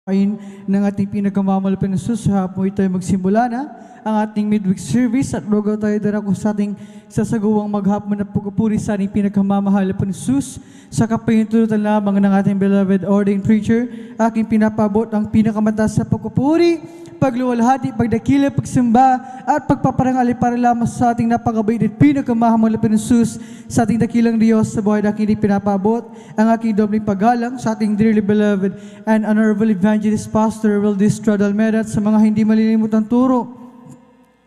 ng ating pinagkamamalapan na susahapon ito ay magsimula na ang ating midweek service at bago tayo darako sa ating sasagawang maghapon na pagpupuri sa ating pinagkamamahal na Sus sa kapahintulutan lamang ng ating beloved ordained preacher, aking pinapabot ang pinakamataas sa pagpupuri, pagluwalhati, pagdakila, pagsimba at pagpaparangali para lamang sa ating napakabait at pinagkamahal na Sus sa ating dakilang Diyos sa buhay na aking pinapabot ang aking dobling paggalang sa ating dearly beloved and honorable evangelist pastor Wildis Stradalmeda at sa mga hindi malilimutang turo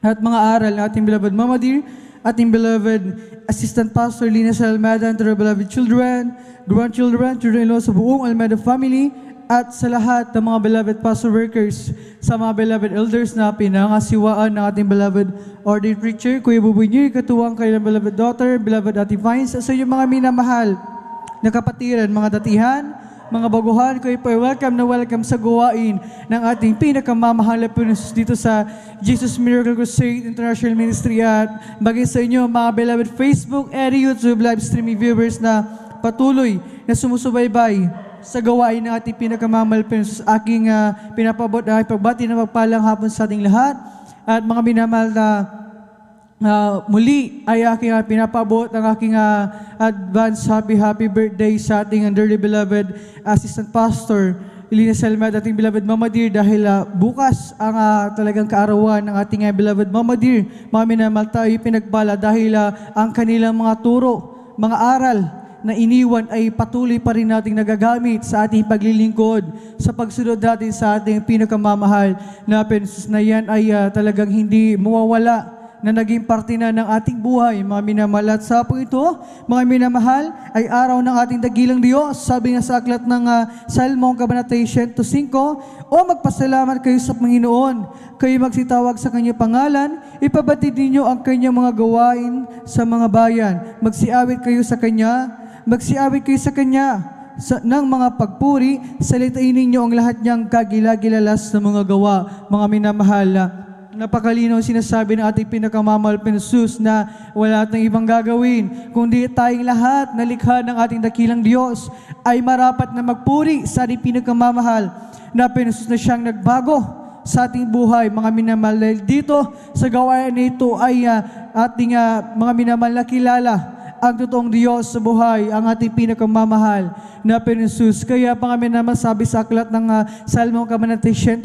at mga aral ng ating beloved Mama Dear, ating beloved Assistant Pastor Lina Almeda, and to our beloved children, grandchildren, children-in-law sa buong Almeda family, at sa lahat ng mga beloved pastor workers, sa mga beloved elders na pinangasiwaan ng ating beloved ordained preacher, Kuya Buboy Nier, katuwang kailang beloved daughter, beloved Ate Vines, sa inyong mga minamahal na kapatiran, mga datihan, mga baguhan, kayo po ay welcome sa gawain ng ating pinakamamahal na Panginoon dito sa Jesus Miracle Crusade International Ministry at bagay sa inyo mga beloved Facebook and YouTube live streaming viewers na patuloy na sumusubaybay sa gawain ng ating pinakamamahal na Panginoon. Aking pinapabot na pagbati na magpalang hapon sa ating lahat at mga minamahal na muli ay aking pinapabot ang aking advance happy birthday sa ating dearly beloved Assistant Pastor Lina Almeda, ating beloved Mama Dear, dahil bukas ang talagang kaarawan ng ating beloved Mama Dear. Mga minamahal, tayo pinagbala dahil ang kanilang mga turo, mga aral na iniwan ay patuloy pa rin nating nagagamit sa ating paglilingkod, sa pagsunod natin sa ating pinakamamahal na Panginoon, na yan ay talagang hindi mawawala na naging parte na ng ating buhay. Mga minamahal, at sa po ito, mga minamahal, ay araw ng ating dakilang Diyos. Sabi nga sa aklat ng Salmong Kabanata 105, o magpasalamat kayo sa Panginoon, kayo magsitawag sa kanyang pangalan, ipabatid ninyo ang kanyang mga gawain sa mga bayan. Magsiawit kayo sa kanya, ng mga pagpuri, salitain ninyo ang lahat niyang kagilagilalas na mga gawa. Mga minamahal, napakalinaw sinasabi ng ating pinakamamahal Sus na wala tayong ibang gagawin, kundi tayong lahat na likha ng ating dakilang Diyos ay marapat na magpuri sa ating pinakamamahal na Sus na siyang nagbago sa ating buhay. Mga minamahal, dahil dito sa gawain nito ay ating mga minamahal na kilala ang totoong Diyos sa buhay, ang ating pinakamamahal na Sus. Kaya mga minamahal, sabi sa aklat ng Salmong Kabanata 148,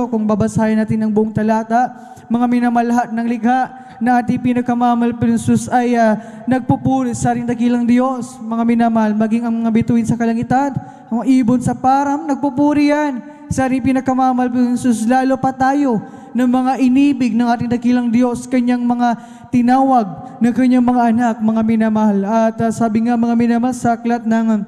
kung babasahin natin ng buong talata, mga minamahal, lahat ng likha na ating pinakamamahal Sus ay nagpupuri sa ating dakilang Diyos. Mga minamahal, maging ang mga bituin sa kalangitan, ang ibon sa param, nagpupuri yan sa ating pinakamamahal Sus. Lalo pa tayo ng mga inibig ng ating dakilang Diyos, kanyang mga tinawag ng kanyang mga anak, mga minamahal. At sabi nga mga minamahal sa aklat ng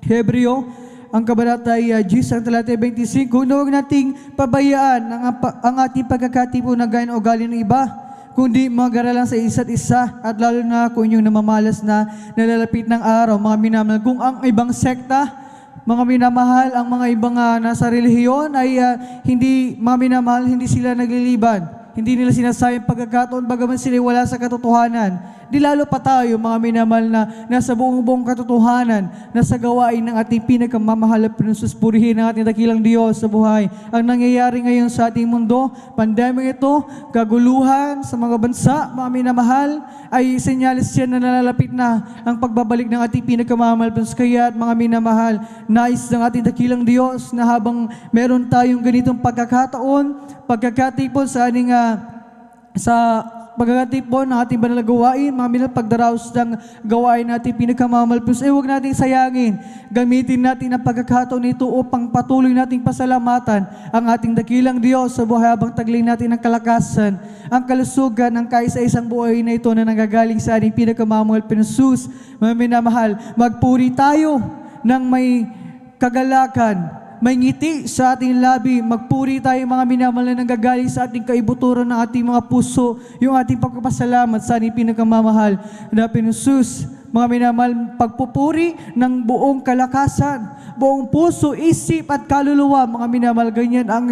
Hebreo, ang kabanata ay 10, ang talata 25, huwag nating pabayaan ang ating pagkakatipo na gaya ng ugali ng iba, kundi mag-aralan sa isa't isa, at lalo na kung yung namamalas na nalalapit ng araw, mga minamahal. Kung ang ibang sekta, mga minamahal, ang mga ibang nasa relihiyon ay hindi, mga minamahal, hindi sila nagliliban. Hindi nila sinasayang pagkakataon, bagaman sila wala sa katotohanan. Di lalo pa tayo, mga minamahal, na nasa buong katotohanan, nasa gawain ng ating pinakamamahal at pinususpurihin ng ating dakilang Diyos sa buhay. Ang nangyayari ngayon sa ating mundo, pandemic ito, kaguluhan sa mga bansa, mga minamahal, ay senyalis yan na nalalapit na ang pagbabalik ng ating pinakamamahal. Kaya at mga minamahal, nais ng ating dakilang Diyos na habang meron tayong ganitong pagkakatipon sa ating pagkakatipon ng ating banal na gawain, mga minamahal, pagdaraos ng gawain natin pinakamamahal, huwag nating sayangin. Gamitin natin ang pagkakataon nito upang patuloy nating pasalamatan ang ating dakilang Diyos sa buhay habang taglay natin ang kalakasan, ang kalusugan, ang kaisa-isang buhay na ito na nanggagaling sa ating pinakamamahal Sus. Mga minamahal, magpuri tayo ng may kagalakan, may ngiti sa ating labi. Magpuri tayo mga minamahal na nanggagaling sa ating kaibuturan ng ating mga puso, yung ating pagpapasalamat sa ating pinakamamahal na Sus. Mga minamahal, pagpupuri ng buong kalakasan, buong puso, isip at kaluluwa. Mga minamahal, ganyan ang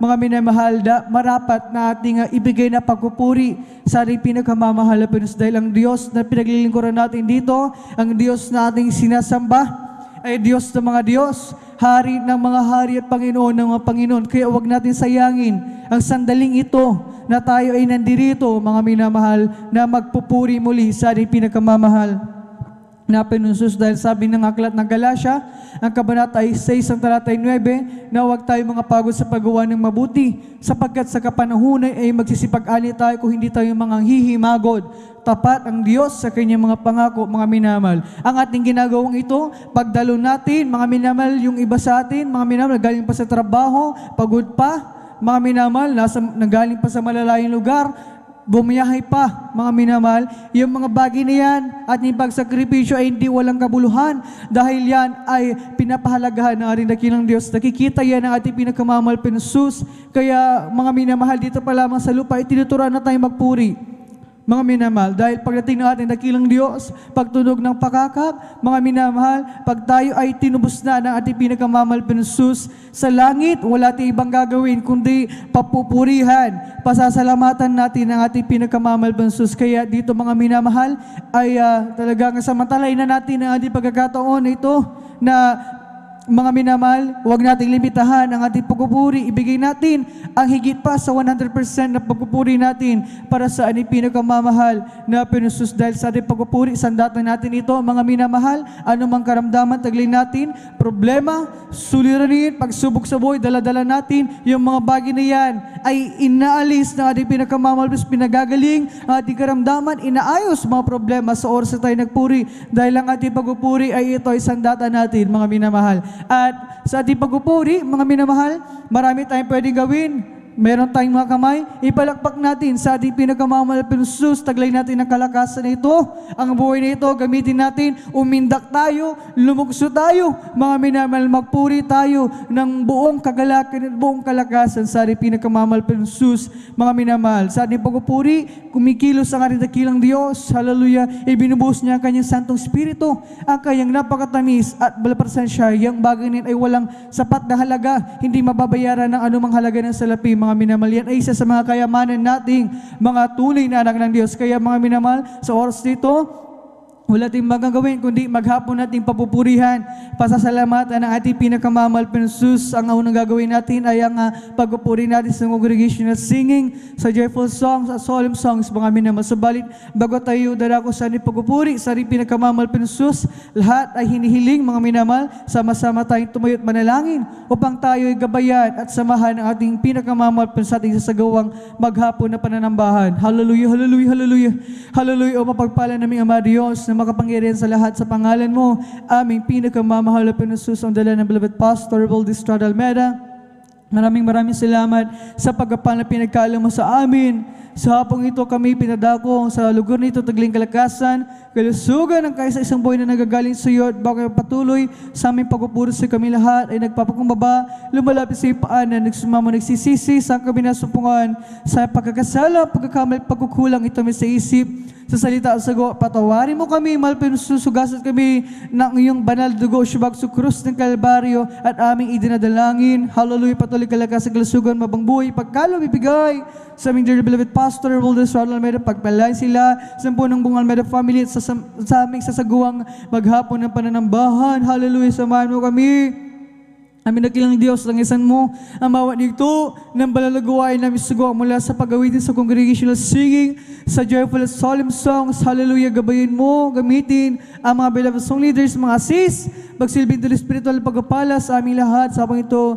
mga minamahal marapat na ating ibigay na pagpupuri sa ating pinakamamahal na Dahil ang Diyos na pinaglilingkuran natin dito, ang Diyos na ating sinasamba, ay Diyos ng mga Diyos, Hari ng mga hari at Panginoon ng mga Panginoon. Kaya huwag natin sayangin ang sandaling ito na tayo ay nandirito, mga minamahal, na magpupuri muli sa ating pinakamamahal na Panginoon. Dahil sabi ng aklat ng Galatia, ang kabanata ay 6 ang talata 9, na huwag tayo mga pagod sa paggawa ng mabuti, sapagkat sa kapanahunan ay magsisipag-ali tayo kung hindi tayo mga hihimagod. Tapat ang Diyos sa kanyang mga pangako, mga minamahal. Ang ating ginagawang ito, pagdalo natin, mga minamahal, yung iba sa atin, mga minamahal, galing pa sa trabaho, pagod pa, mga minamahal, nagaling pa sa malalayong lugar, bumiyahe pa, mga minamahal, yung mga bagay na yan at yung pagsakripisyo ay hindi walang kabuluhan dahil yan ay pinapahalagahan ng ating dakilang Diyos. Nakikita yan ng ating pinakamamahal Panginoon. Kaya mga minamahal, dito pa lamang sa lupa, itinuturuan na tayo magpuri. Mga minamahal, dahil pagdating ng ating dakilang Diyos, pagtunog ng pakakap, mga minamahal, pag tayo ay tinubos na ng ating pinakamamahal Panginoon sa langit, wala tayong ibang gagawin, kundi papupurihan, pasasalamatan natin ang ating pinakamamahal Panginoon. Kaya dito mga minamahal, ay talagang samantalay na natin ang ating pagkakataon na ito na mga minamahal, huwag nating limitahan ang ating pagpupuri. Ibigay natin ang higit pa sa 100% na pagpupuri natin para sa ating pinakamamahal na Panginoon. Dahil sa ating pagpupuri, sandatan natin ito, mga minamahal, anumang karamdaman, taglay natin, problema, suliranin, pagsubok sa buhay, daladala natin, yung mga bagay na yan ay inaalis ng ating pinakamamahal, pinagagaling ang ating karamdaman, inaayos mga problema sa oras na tayo nagpuri. Dahil ang ating pagpupuri ay ito ay sandatan natin, mga minamahal. At sa ating pagpupuri, mga minamahal, marami tayong pwedeng gawin. Meron tayong mga kamay, ipalakpak natin sa ating pinakamamahal Panginoon. Taglay natin ang kalakasan na ito, ang buhay na ito, gamitin natin, umindak tayo, lumukso tayo, mga minamahal, magpuri tayo ng buong kagalakan at buong kalakasan sa ating pinakamamahal Panginoon. Mga minamahal, sa ating pagpupuri, kumikilos ang ating dakilang Diyos, hallelujah, ibinubuhos niya ang kanyang Santong Espiritu, ang kanyang napakatamis at balapasensya. Yung bagay nito ay walang sapat na halaga, hindi mababayaran ng anumang halaga ng salapi. Mga minamahal, yan ay isa sa mga kayamanan nating mga tunay na anak ng Diyos. Kaya mga minamahal, sa oras dito, wala tayong magagawin kundi maghapon nating papupurihan, pasasalamatan ang ating pinakamamahal Panginoon. Ang unang gagawin natin ay ang pagpupuri natin sa congregational singing, sa joyful songs, at solemn songs, mga minamahal. Subalit, bago tayo darako sa ating pagpupuri, sa ating pinakamamahal Panginoon, lahat ay hinihiling, mga minamahal, sama-sama tayong tumayo at manalangin upang tayo ay gabayan at samahan ang ating pinakamamahal Panginoon sa ating sasagawang maghapon na pananambahan. Hallelujah, hallelujah, hallelujah, hallelujah. O mapagpala naming Ama Diyos na makapangyarihan sa lahat sa pangalan mo, aming pinakamamahal na Panginoon, ang dala ng beloved Pastor Baldy Estrada Almeida. Maraming salamat sa pagkapal na pinagkaalam mo sa amin. Sa hapong ito kami pinadako sa lugar nito, Tagling Kalakasan, kalusugan ng kaisa isang buhay na nagagaling sa iyo at baka patuloy sa aming pagpupuri sa kami lahat ay nagpapakumbaba, lumalapit sa ipaanan, nagsumamo, nagsisisi sa kami nasupungan sa pagkakasala, pagkakamali, pagkukulang ito may sa isip, sa salita at sago, patawarin mo kami, mahal pinususugasat kami ng iyong banal dugo, syubag sa krus ng Kalbaryo at aming idinadalangin. Hallelujah, patuloy kalakas sa kalusugan, mabang buhay, pagkalo bibigay sa aming dear beloved Pastor Baldy Estrada Almeida, pagpalay sila sa punong bungang Almeida family at sa aming sasaguang maghapon ng pananambahan. Hallelujah, samahan mo kami. Amin dakilang Diyos, langisan mo ang bawat dito ng balalagawain namin sugo mula sa pag-awitin sa congregational singing, sa joyful and solemn songs. Hallelujah, gabayin mo, gamitin ang mga beloved song leaders, mga sis, magsilbing tuloy spiritual pagpapala sa aming lahat sa habang ito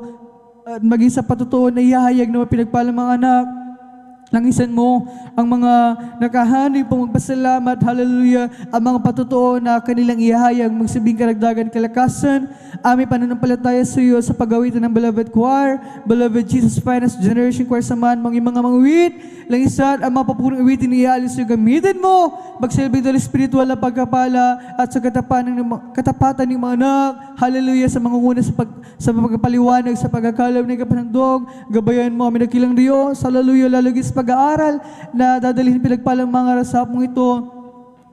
at maging sa patutuo na ihahayag na pinagpalang mga anak. Langisan mo ang mga nakahanay pong magpasalamat, hallelujah, ang mga patutuo na kanilang ihahayag, magsabing karagdagan kalakasan, aming pananampalataya sa iyo sa pag-awitan ng beloved choir, beloved Jesus Finest Generation Choir, samahan mga mangwit, langisan ang mga papurong awitin iaalis yung gamitin mo, magsilbing dahil spiritual na pagkapala at sa katapatan ng mga anak, hallelujah, sa mga una sa pagpapaliwanag, sa pagkakalaw ng kapanandog, gabayan mo aming dakilang Diyos, hallelujah, lalagis pag-aaral na dadalhin pinagpalang mga rasapong ito.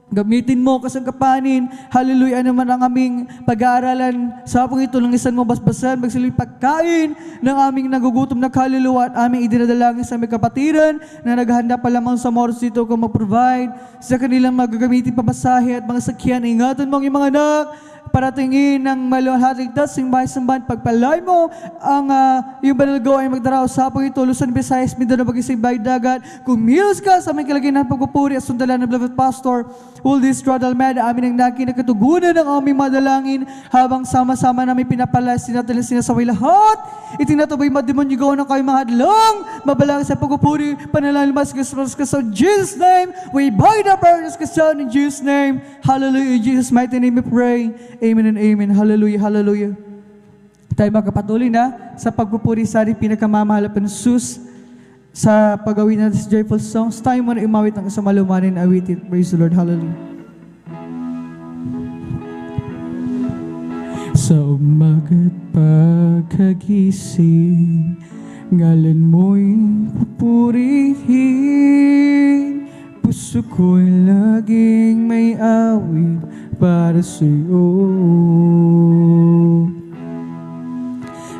Gamitin mo kasangkapanin, hallelujah, naman ang aming pag-aaralan sa hapong ito, langisan mo basbasan, magsilbing pagkain ng aming nagugutom na kaluluwa at aming idinadalangin sa aming kapatiran na naghahanda pa lamang sa moros dito kung mag-provide sa kanilang magagamitin pabasahe at mga sakyan. Ingatan mo ang iyong mga anak, paratingin ng maluhatig dasing bahay-sambahan, pagpalay mo ang yung banalgo ay magdaraw sa apoy ito, Luzon, Visayas, Mindanao, Bagising, Bay, Dagat. Kumilos ka sa may kalagyan ng pagpupuri at sundalan ng beloved pastor, Holy Stradal Med, amin ang naging nakatugunan ng aming madalangin habang sama-sama namin pinapalay, sinatala, sinasaway lahat. Itinatubay mademonyo ng kayo mga hadlang, mabalang sa pagpupuri, panalangin mas sa Jesus' name, we bind our prayers in Jesus' name. Hallelujah. In Jesus' mighty name we pray. Amen and amen. Hallelujah. Hallelujah. Tayo magkapatuloy na sa pagpupuri sa ating pinakamamahal na Jesus sa pagawin natin sa joyful songs. Tayo muna umawit ng isang malumanin awitin. Praise the Lord. Hallelujah. Sa umaga't pagkagising, ngalan mo'y pupurihin. Puso ko'y laging may awit para sa'yo.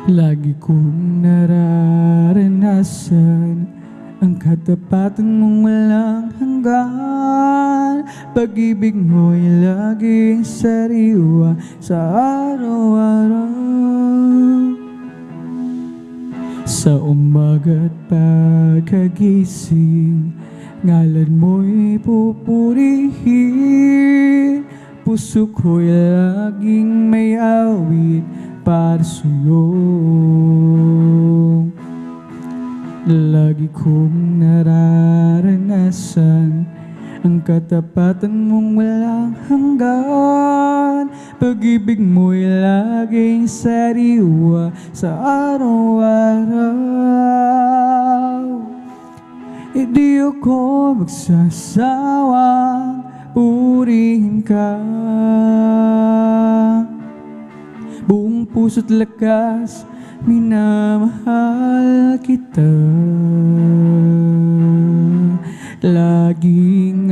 Lagi kong nararanasan ang katapatan mong walang hanggan. Pag-ibig mo'y laging sariwa sa araw-araw. Sa umaga't pagkagising, ngalan mo'y pupurihin. Puso ko'y laging may awit para sa'yo. Lagi kong nararanasan ang katapatan mong walang hanggan. Pag-ibig mo'y laging sariwa sa araw-araw. Hindi ako magsasawang purihin ka. Buong puso't lakas, minamahal kita. Laging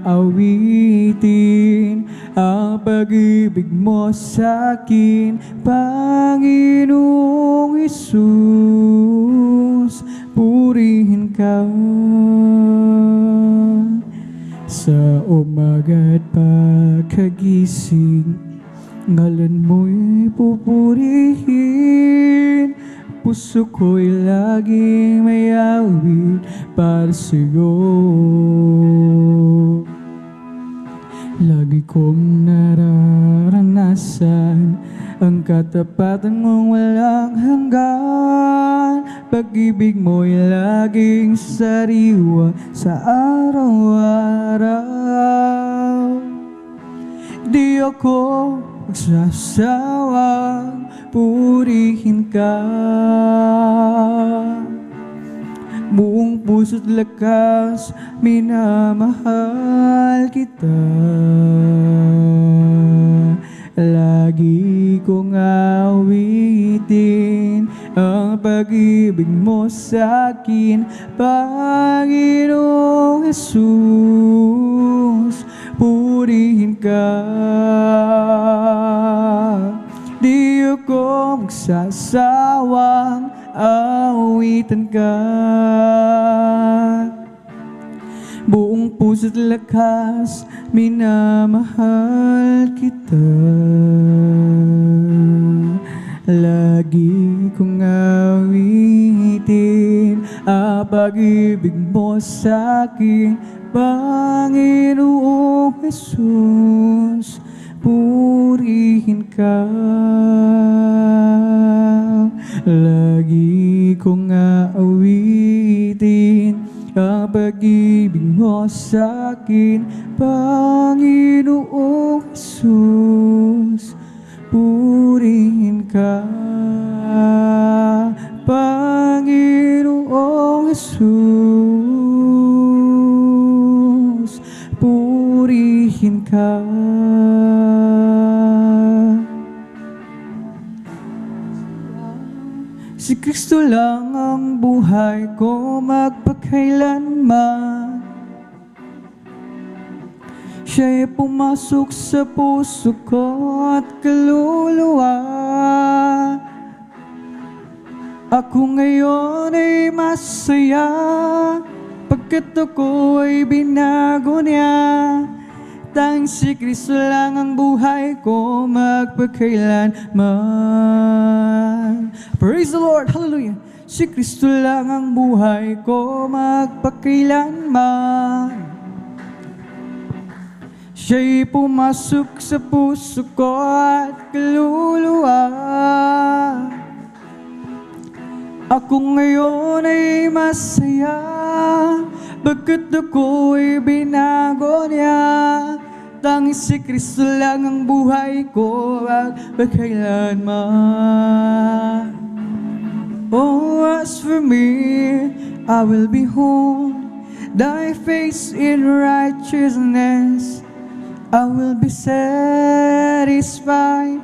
aawitin ang pag-ibig mo sa'kin, Panginoong Hesus. Purihin ka. Sa umaga't pagkagising, ngalan mo'y pupurihin. Puso ko'y laging may awit para sa'yo. Lagi kong nararanasan ang katapatan mong walang hanggan. Pag-ibig mo'y laging sariwa sa araw-araw. Di ako magsasawang purihin ka. Buong puso't lakas, minamahal kita. Lagi kong awitin ang pag-ibig mo sa'kin, Panginoong Hesus. Purihin ka. Di ako magsasawang awitan ka. Buong puso't lakas, minamahal kita. Lagi kong awitin ang pag-ibig mo sa'kin, Panginoong Hesus. Purihin ka. Lagi kong aawitin ang pag-ibig mo sa'kin, Panginoong Hesus. Purihin ka. Panginoong Hesus. Purihin ka. Si Kristo lang ang buhay ko magpakailanman. Siya'y pumasok sa puso ko at kaluluwa. Ako ngayon ay masaya, pagkat ako ay binago niya. Tanging si Kristo lang ang buhay ko magpakailanman. Praise the Lord, hallelujah. Si Kristo lang ang buhay ko magpakailanman. Siya'y pumasok sa puso ko at kaluluwa. Ako ngayon ay masaya, bagkat ako'y binago niya. Tanging si Kristo lang ang buhay ko magpakailanman. Oh, as for me, I will behold thy face in righteousness. I will be satisfied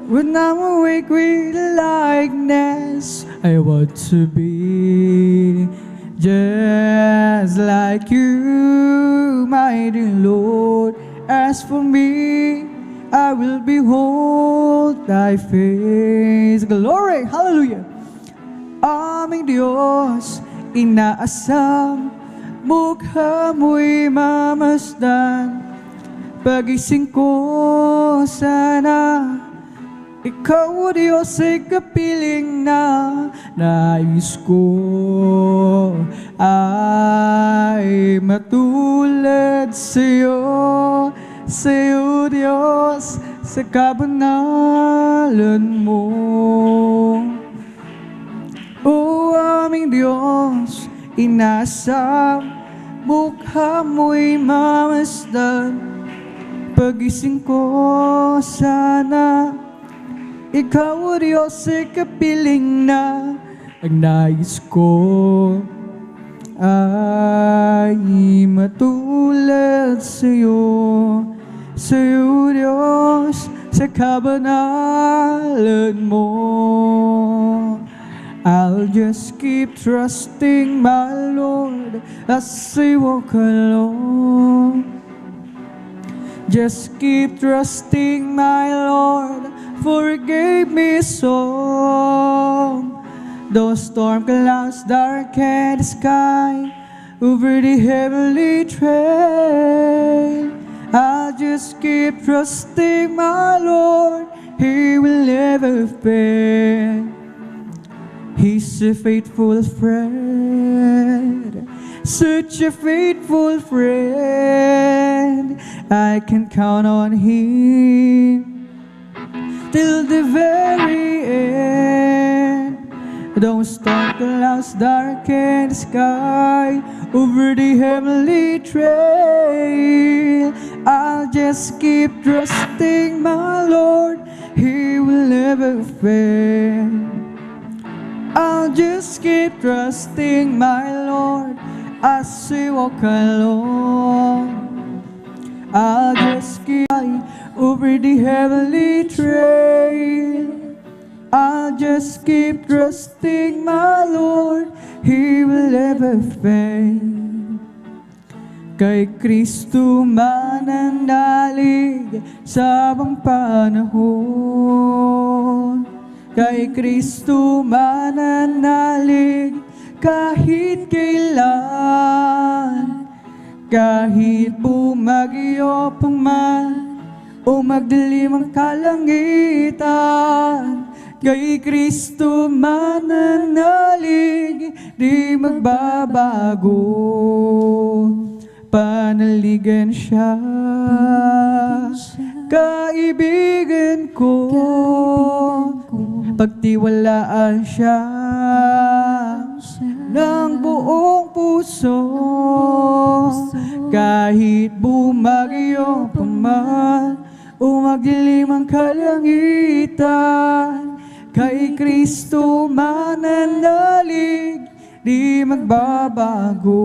when I'm awake with likeness. I want to be just like you, my dear Lord. As for me, I will behold thy face. Glory, hallelujah. Aming Diyos, inaasam, mukha mo'y mamasdan. Pagising ko sana, ikaw, Diyos, ay kapiling na. Nais ko ay matulad sa'yo, sa'yo, Diyos, sa kabanalan mo. O aming Diyos, inasam, mukha mo'y mamasdan. Pagising ko sana, ikaw, Diyos, ay kapiling na. Ang nais ko ay matulad sa'yo, sa'yo, Diyos, sa kabanalan mo. I'll just keep trusting my Lord as I walk alone. Just keep trusting my Lord, for He gave me a song. Those storm clouds darken the sky over the heavenly train. I'll just keep trusting my Lord, He will never fail. He's a faithful friend, such a faithful friend. I can count on Him till the very end. Those storm clouds darken the sky over the heavenly trail. I'll just keep trusting my Lord, He will never fail. I'll just keep trusting my Lord as I walk along. I'll just keep over the heavenly trail. I'll just keep trusting my Lord, He will never fail. Kay Kristo mananalig sa bang panahon. Kay Kristo mananalig kahit kailan. Kahit bumagyo pa man o magdilim ang kalangitan, kay Kristo mananalig, di magbabago. Panaligan siya, kaibigan ko, pagtiwalaan siya ng buong puso. Kahit bumagyo pa man o magdilim ang kalangitan, kay Kristo mananalig, di magbabago.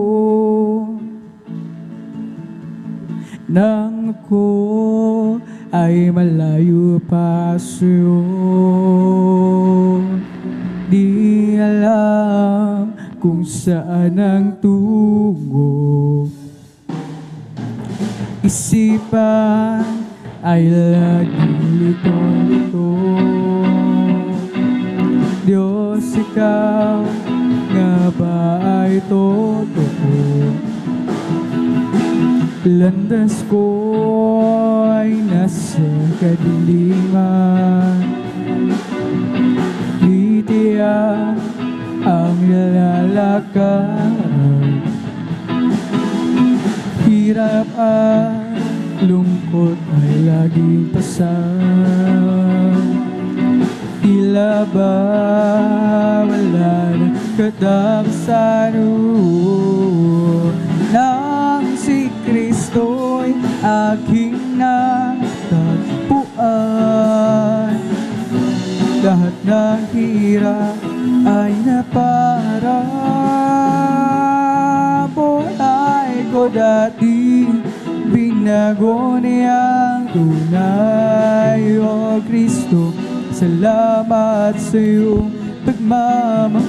Nang ako ay malayo pa sa'yo, di alam kung saan ang tungo. Isipan ay laging lito-lito. Diyos, ikaw nga ba ay totoo? Landas ko'y nasa kadiliman, di tiyak ang nilalakad. Hirap at lungkot ay laging pasan. Tila ba wala na katapusan, nang si Kristo'y aking natagpuan. Lahat ng hirap ay naparang. Buhay ko dati binago niyang tunay. O Kristo, salamat sa iyong pagmamahal.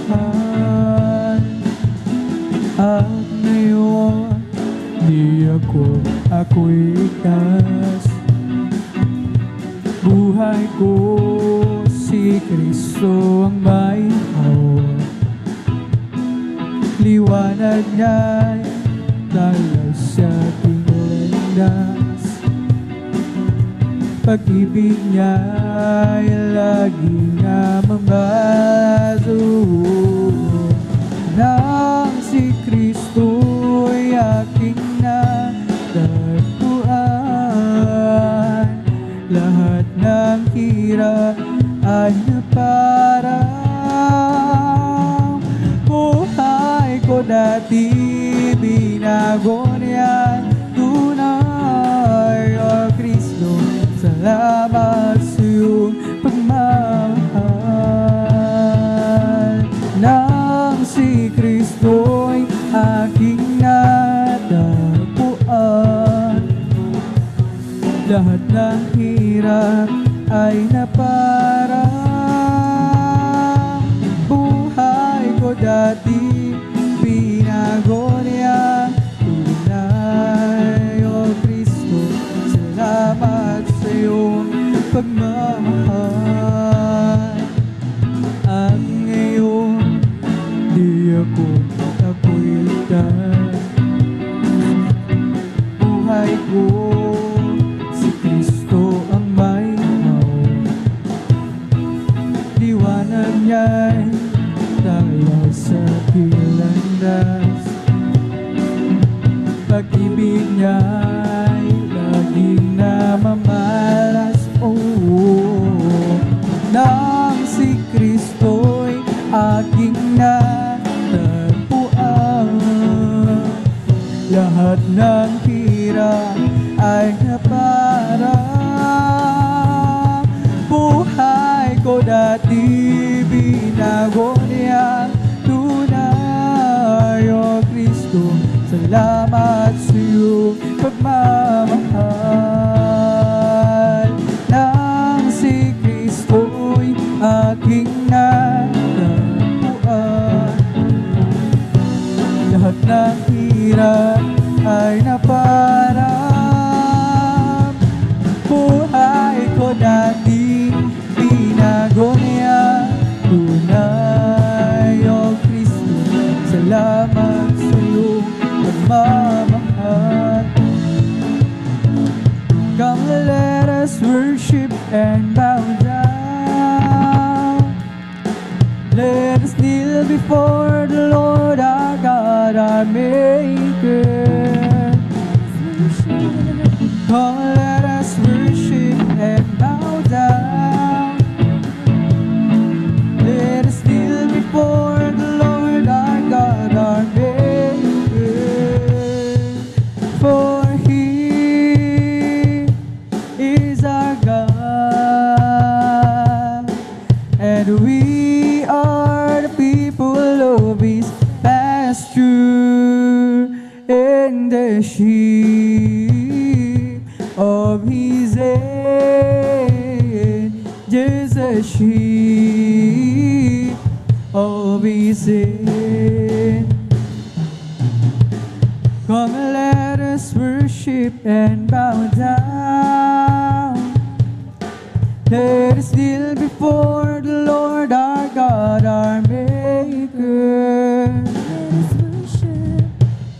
At ngayon, di ako'y ligtas. Buhay ko si Kristo ang may hawak. Liwanag niya'y dalaw sa aking landas. Pag-ibig niya'y laging namamaso. Nang si Kristo'y aking natagpuan. Lahat ng hirap ay naparang. Buhay ko dati binago niya tunay. O Kristo, salamat sa iyong pagmamahal. Nang si Kristo'y aking natagpuan. Lahat ng hirap ay naparang. Buhay ko dati binago niya tunay. O Kristo, salamat sa iyong pagmamahal. At ngayon, di ako'y ligtas. Buhay ko si Kristo ang may hawak. Liwanag niya'y dalaw sa aking landas. Pag-ibig niya'y laging namamalas. Nang si Kristo'y aking natagpuan. Lahat ng hirap ay naparang. Buhay ko dati binago niya tunay. O Kristo, salamat sa iyong pagmamahal. Nang si Kristo'y aking natagpuan. Lahat ng hirap ay naparang. Buhay ko dati binago niya tunay. O Kristo, salamat sa iyong pagmamahal. Come, let us worship and bow down. Let us kneel before the Lord our God, our Maker. Come, let us worship and bow down. Let us kneel before the Lord our God, our Maker. For He is our God, and we are the people of His pasture, and the sheep of His hand, just a sheep of His hand. Come, let us worship and bow down. Let us kneel before the Lord our God, our Maker.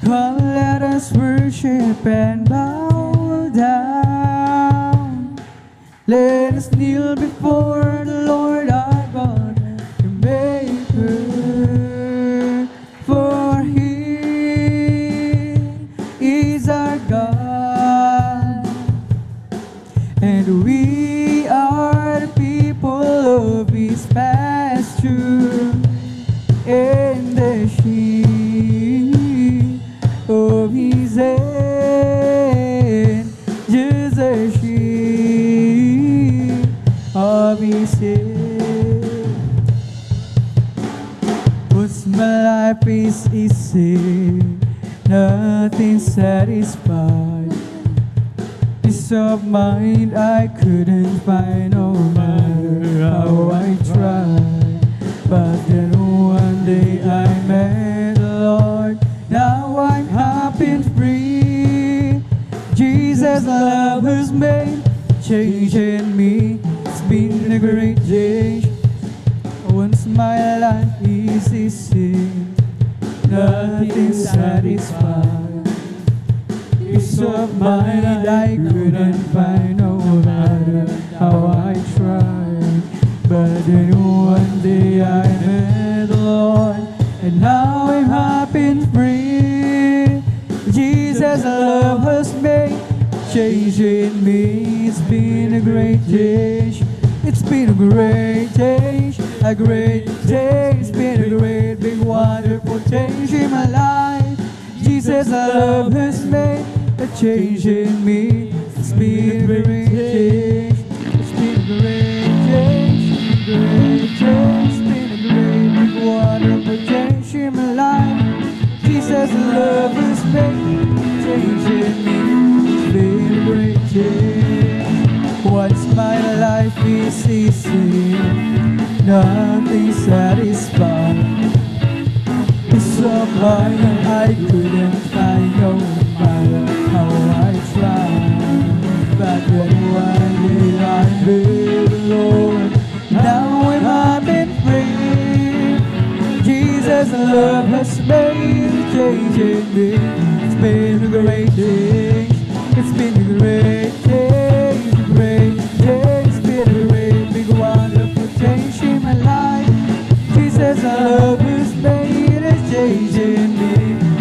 Come, let us us worship and bow down. Let us kneel before the Lord our God, the Maker. For He is our God, and we are the people of His pasture, and the sheep of His hand, just the sheep of His hand. What's my life is easy, nothing satisfied. Peace of mind I couldn't find, no matter how I tried. But then one day I met the Lord. Now I'm happy and free. Jesus' love has made change in me. It's been a great change. Once my life is easy, nothing satisfied. Peace of mind I couldn't find, no matter how I tried. But then one day I met the Lord, and now I'm happy and free. Jesus' love has made change in me. It's been a great change. It's been a great change, a great change. It's been a great, big, wonderful change in my life. Jesus' love has made a change in me. It's been a great change. It's been a great change, great change. It's been a great, big, wonderful change in my life. Jesus' love has made a change in me. It's been a great change. Once my life is easy, nothing satisfied. Peace of mind I couldn't find, no matter how I tried. But when one day I met the Lord, now I'm happy and free. Jesus' love has made a change in me. It's been a great change. It's been a great change, a great change. It's been a great, big, wonderful change in my life. Jesus' love has made a change in me.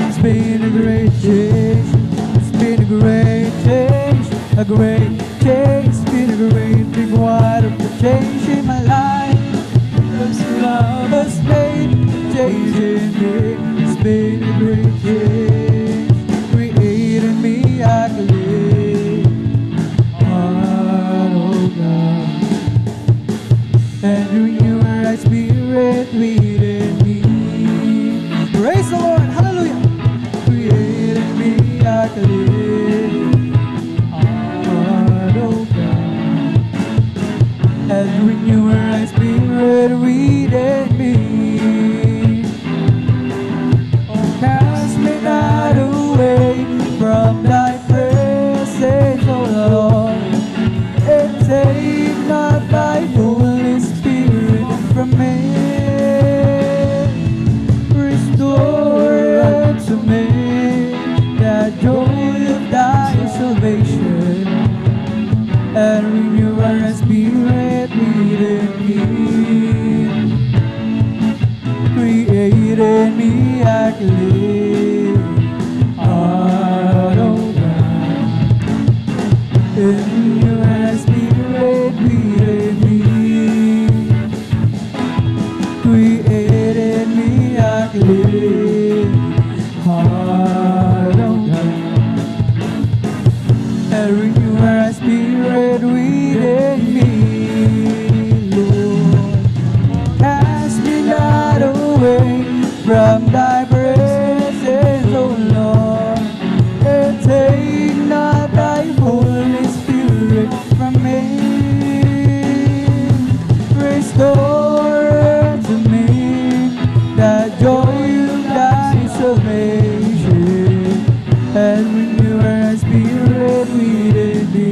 It's been a great change. It's been a great change, a great change. It's been a great, big, wonderful change in my life. His love has made a change in me. It's been a great change. Created me, I believe. Oh God. And renew my right spirit within me. Praise the Lord, hallelujah. Created me, I believe. Oh God. And renew my right spirit within me. Oh, cast me not away from thy presence, oh Lord, and take not thy Holy Spirit from me. Restore unto me the joy of thy salvation, and renew our spirit within me. Create in me a clean heart, oh God, and renew our spirit within me. Create in me a clean heart, oh God, and renew our spirit within me, Lord. Cast me not away from thy presence, oh Lord, and take not thy Holy Spirit from me. Restore to me the joy of thy salvation, and renew our spirit within me.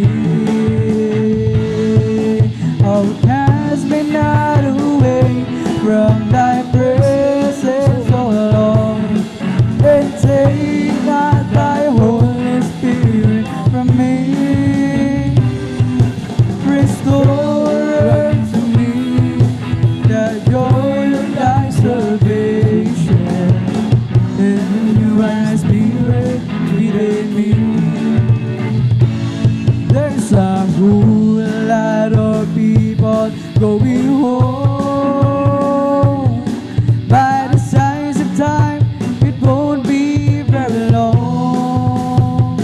Oh, cast me not away from thy presence, oh Lord, and take not thy my spirit within me. There's a whole lot of people going home. By the signs of time, it won't be very long.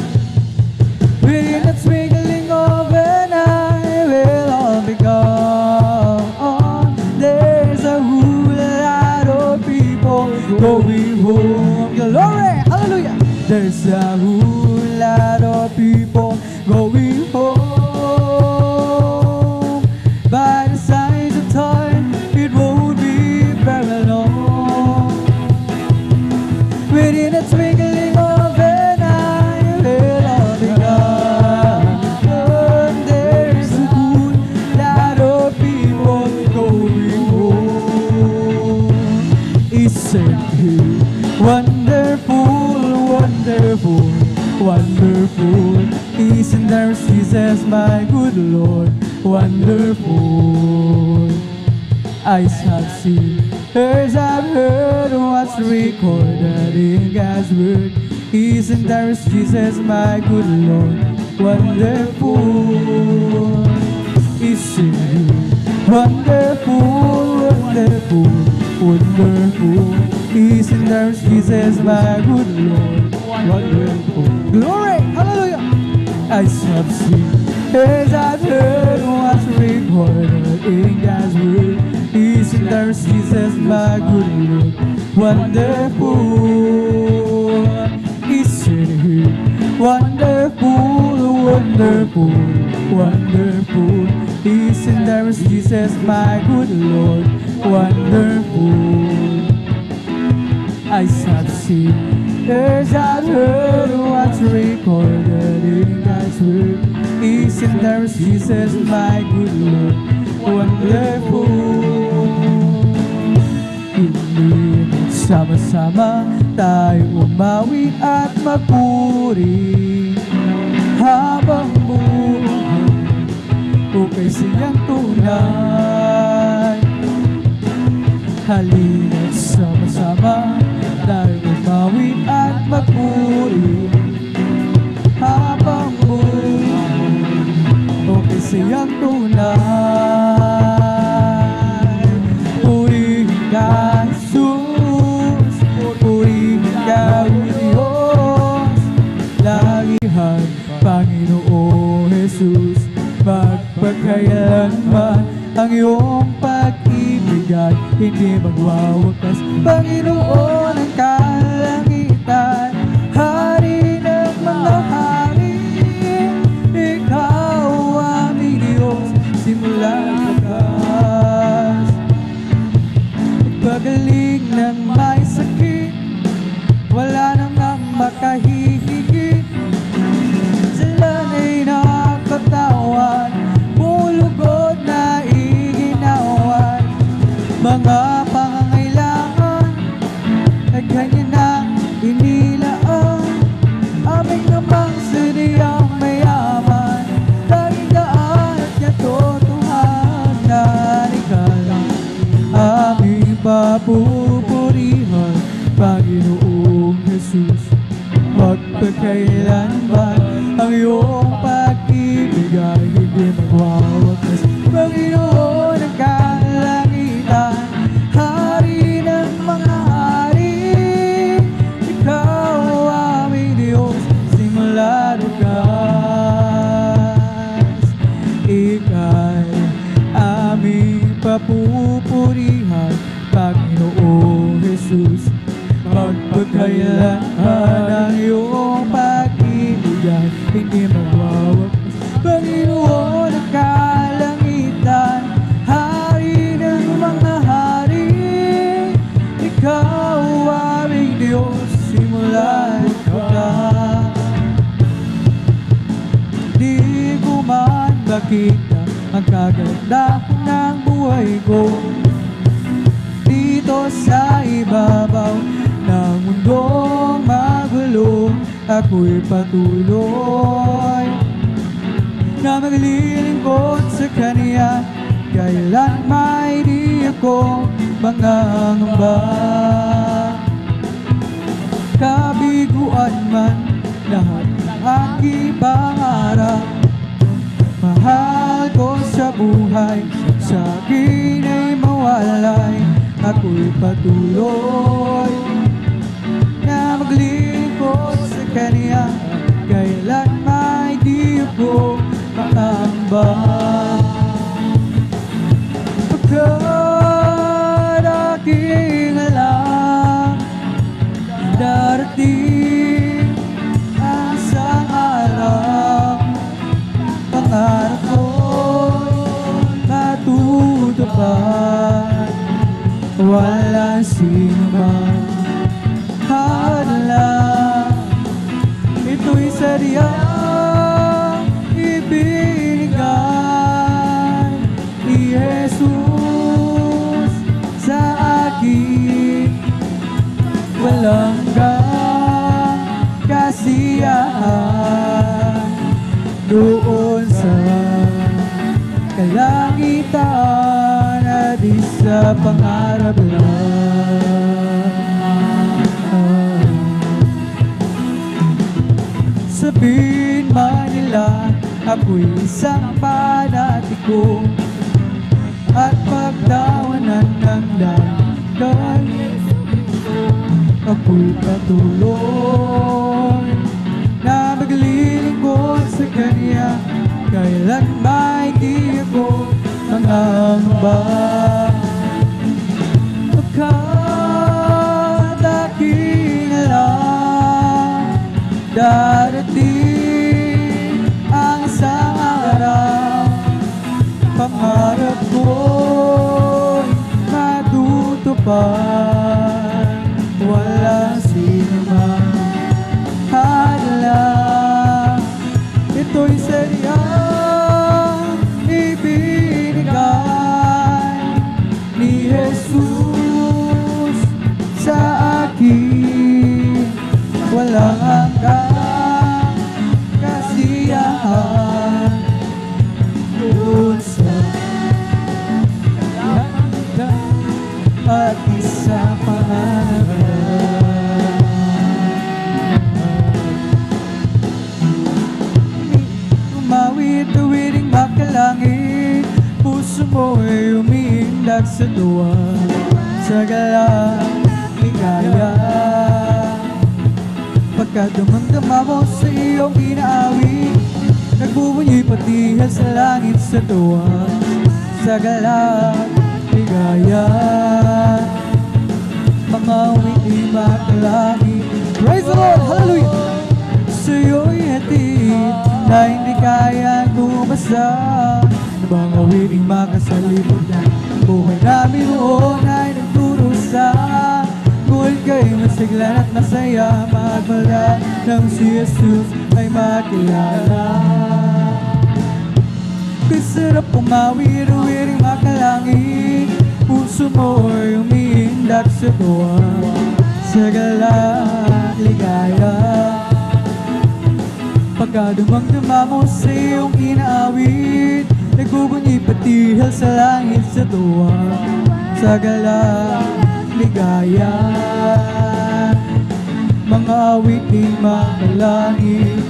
Within the twinkling of an eye, we'll all be gone. There's a whole lot of people going home. Glory, hallelujah. There's a whole lot of people going home. By the signs of time, it won't be very long. Within a twinkling of an eye, we'll all be gone. There's a good lot of people going home. Isn't he wonderful, wonderful, wonderful? Isn't there Jesus, my good Lord, wonderful? Eyes have seen, ears have heard what's recorded in God's word. Isn't there Jesus, my good Lord, wonderful? Isn't he wonderful, wonderful, wonderful? Isn't there Jesus, my good Lord, wonderful? Glory, hallelujah. Eyes have seen, ears have heard what's recorded in God's word. Isn't there Jesus, my good Lord, wonderful? Isn't he wonderful, wonderful, wonderful? Isn't there Jesus, my good Lord, wonderful? Eyes have seen, ears have heard what's recorded in God's word. Isn't there Jesus, my good Lord, wonderful? Hindi sama-sama tayo umawi at magpuri habang buhay okay siyang tunay. Halina't sama-sama tayo umawi at magpuri habang buhay okay siyang tunay. Purihin ka, Jesus, purihin ka, Diyos, lagihan, Panginoong Jesus, magpagkailanman ang iyong pag-ibig ay hindi magwawakas. Panginoon ng kalangitan, Hari ng mga hari, Ikaw aming Diyos, simula wakas. Pagaling ng may sakit, wala namang makahihigit. Sila ay nakatawan, mulugod na iginawan. Mga pangangailangan ay kanya nang inilaan. Aming namang sadyang mayaman, kaligtaan at katotohanan. Ikaw lang aming papupurihan, Panginoong Jesus. Magpagkailanman ang iyong pag-ibig ay hindi magwawakas. Panginoon ng kalangitan, Hari ng mga hari, Ikaw aming Diyos, simula wakas. Ika'y aming papupurihan, Panginoong Jesus. Magpagkailanman ang iyong pag-ibig ay hindi magwawakas. Panginoon ng kalangitan, Hari ng mga hari, Ikaw aming Diyos, simula wakas. Di ko man makita ang kagandahan ng buhay ko dito sa ibabaw ng mundong magulo. Ako'y patuloy na maglilingkod sa Kanya, kailan may di ako mangangamba. biliguan man lahat ng aking pangarap. Mahal ko sa buhay, sa akin ay mawalay. Ako'y patuloy na maglingkod sa Kanya, kailan may di ako maambag. Pagkat aking alam, darating ang isang araw, pangarap ko'y matutupad. Walang sino man hadlang, ito'y sadyang ibinigay ni Jesus sa akin. Walang kasiyahan doon sa kalangitan at di sa pangarap lang. Sabihin man nila ako'y isang panatiko at pagtawanan ng dahilan, ako'y patuloy na maglilingkod sa Kanya, kailan may di ako mangamba. Pagkat aking alam, darating ang isang araw, pangarap ko'y matutupad. Walang sino man hadlang, ito'y sadyang ibinigay ni Jesus sa akin. Walang hanggang kasiyahan doon sa kalangitan at isang pangarap. Umawit-awiting makalangit, puso mo ay umiindak sa tuwa, sa galang ligaya. Pagka dumamdama mo sa iyong inaawit, nagbubunyi patihal sa langit sa tuwa, sa galang ligaya. Mga witi makalangit, praise the Lord, hallelujah. Sa'yo'y hatid na hindi kaya tumasan, na mga witing makasalimutan. Buhay namin noon ay nagdurusa, ngunit kayo masiglan at masaya, magmula nang si Jesus ay makilala. Kasarap umawir-wiring makalangit, puso mo ay umiindak sa tuwa, sa galang ligaya. Pagka dumamdama mo sa iyong inaawit, nagbubunyi patihal sa langit sa tuwa, sa galang ligaya. Mga awiting makalangit,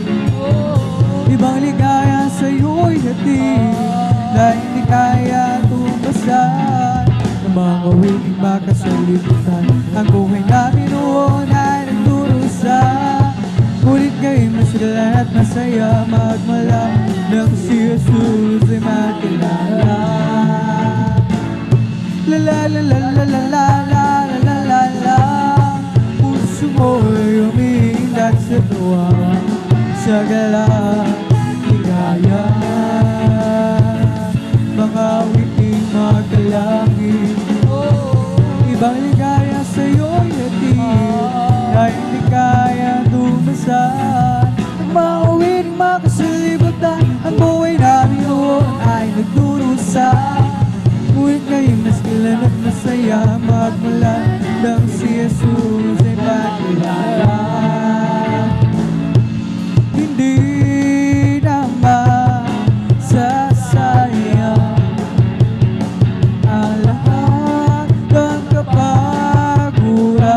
ibang ligaya sa'yo'y hatid na hindi kaya tumasan, ng mga awiting makasalimutan. Ang buhay namin noon ay nagdurusa, ngunit ngayon masiglan at masaya, magmula nang si Jesus ay makilala. La la la la la la la la la la la, puso mo ay umiindak sa tuwa, sa galang ligaya. Mga witing makalangit, ibang ligaya sa'yo'y hatid na hindi kaya tumasan, ng mga witing makasalimutan. Ang buhay namin noon ay nagdurusa, ngunit ngayon masiglan at masaya, magmula nang si Jesus ay makilala. Hindi naman sasayang ang lahat ng kapaguran,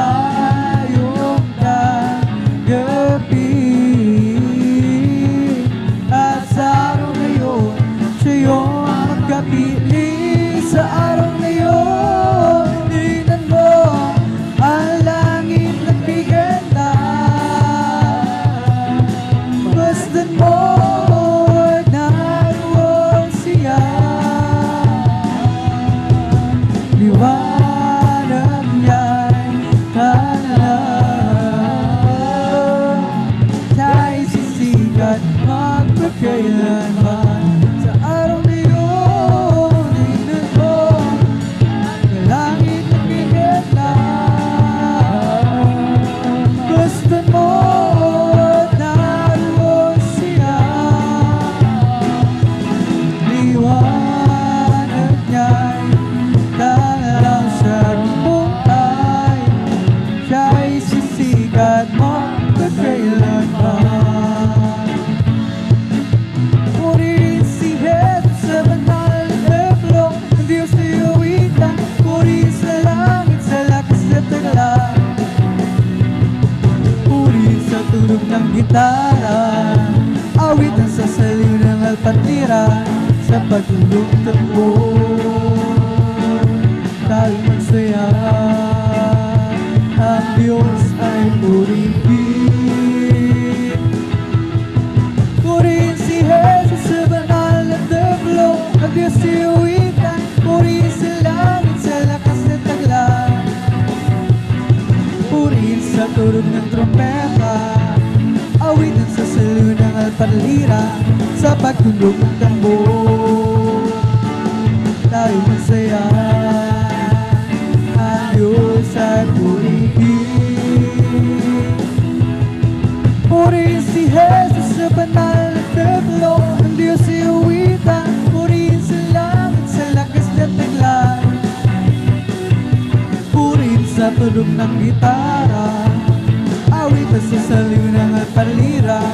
tayong tanggapin. At sa araw na yun, siya yung magkapili. Sa araw na yun, tingnan mo ang langit nagbiganda. Masdan mo naroon siya. Liwanag niya'y tanang, siya'y sisikat magpakailanman. Sa araw na yun, tingnan mo ang langit nagbiganda. Gusto mo naroon siya. Liwanag niya'y talang sa buhay, siya'y sisikat magpakailanman. Purihin si Jesus sa banal na templo, ang Diyos na iuwitan. Purihin sa langit, sa lakas na tagla. Purihin sa tunog ng gitara, awitan sa saliw ng alpatira. Sa pagtulog takbo, tayo magsaya. Ang Diyos ay purihin. Purihin si Jesus sa banal na templo, ang Diyos iuwitan. Purihin sa langit, sa lakas na tagla. Purihin sa tunog ng trompeta, awitan sa saliw ng alpalira. Sa pagtulog ng tambor, tayo magsaya. Ang Diyos ay purihin. Purihin si Jesus sa banal na templo, ang Diyos iuwitan. Purihin sa langit, sa lakas na tagla. Purihin sa tunog ng gitara, awitan sa saliw ng alpalira.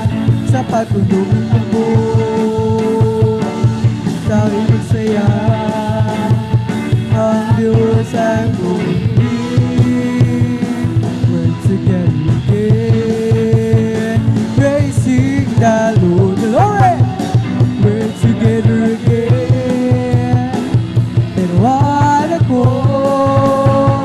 Sa pagtulog ng tambor, tayo magsaya. Ang Diyos ay purihin. We're together again, praising the Lord. Glory! We're together again, and what a call.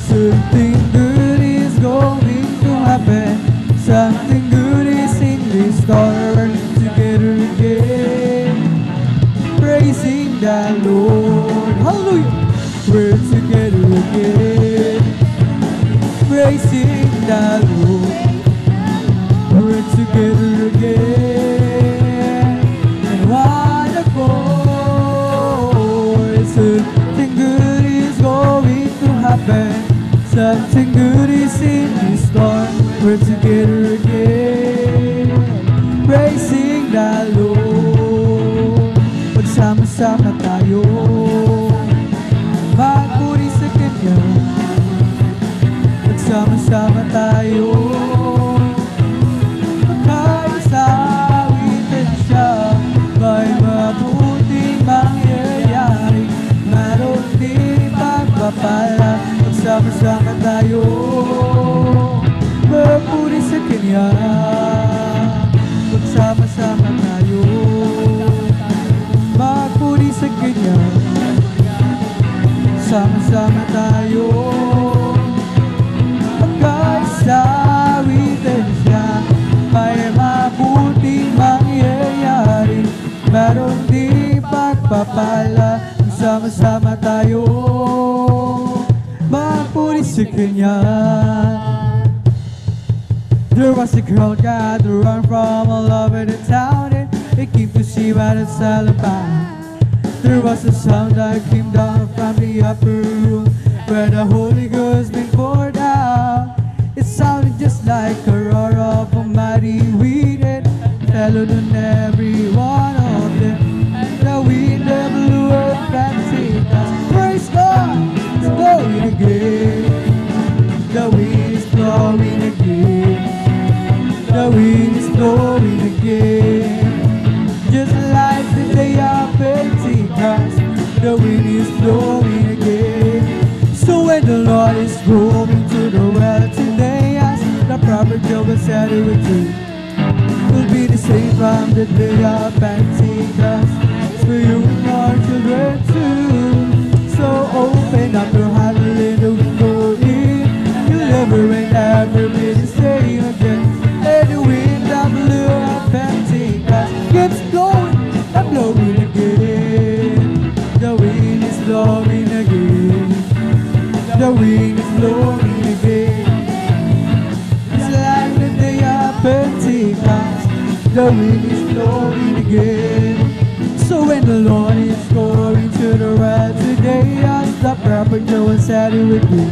Something good is going to happen. Something good is in this store. Together again, praising the Lord. Hallelujah! We're together again, praising the Lord. We're together again, and what a call. Something good is going to happen. Something good is in this store. We're together again, praising the Lord. Magsama-sama tayo, magpuri sa Kanya. Magsama-sama tayo, magkaisa, awitin siya. May mabuting mangyayari, mayroon din pagpapala. Magsama-sama tayo, magpuri sa Kanya. Magsama-sama tayo, magpuri sa Kanya. Sama-sama tayo, magkaisa, awitin siya. May mabuting mangyayari, mayroon din pagpapala. Sama-sama tayo, magpuri sa Kanya. There was a girl got to run from all over the town, and it came to see what it's all about. There was a sound that came down from the upper room, where the Holy Ghost been poured out. It sounded just like a roar of a mighty wind, and fell on every one of them. And the wind that blew up fancy us. Praise God, it's blowing again. The wind is blowing again. The wind is blowing again. Just like the day of Pentecost, the wind is blowing again. So when the Lord is going to the settle with you. We'll be the same from the day of Pentecost. It's for you and your children too. So open up your heart and let the wind go in. You'll never and ever be the same again. Let the wind that blew at Pentecost keeps blowing and blowing again. The wind is blowing again. The wind is blowing again. It's like the day of Pentecost. The wind is blowing again. So when the Lord is going to the right today, I'll stop rapping Joe and settle with you.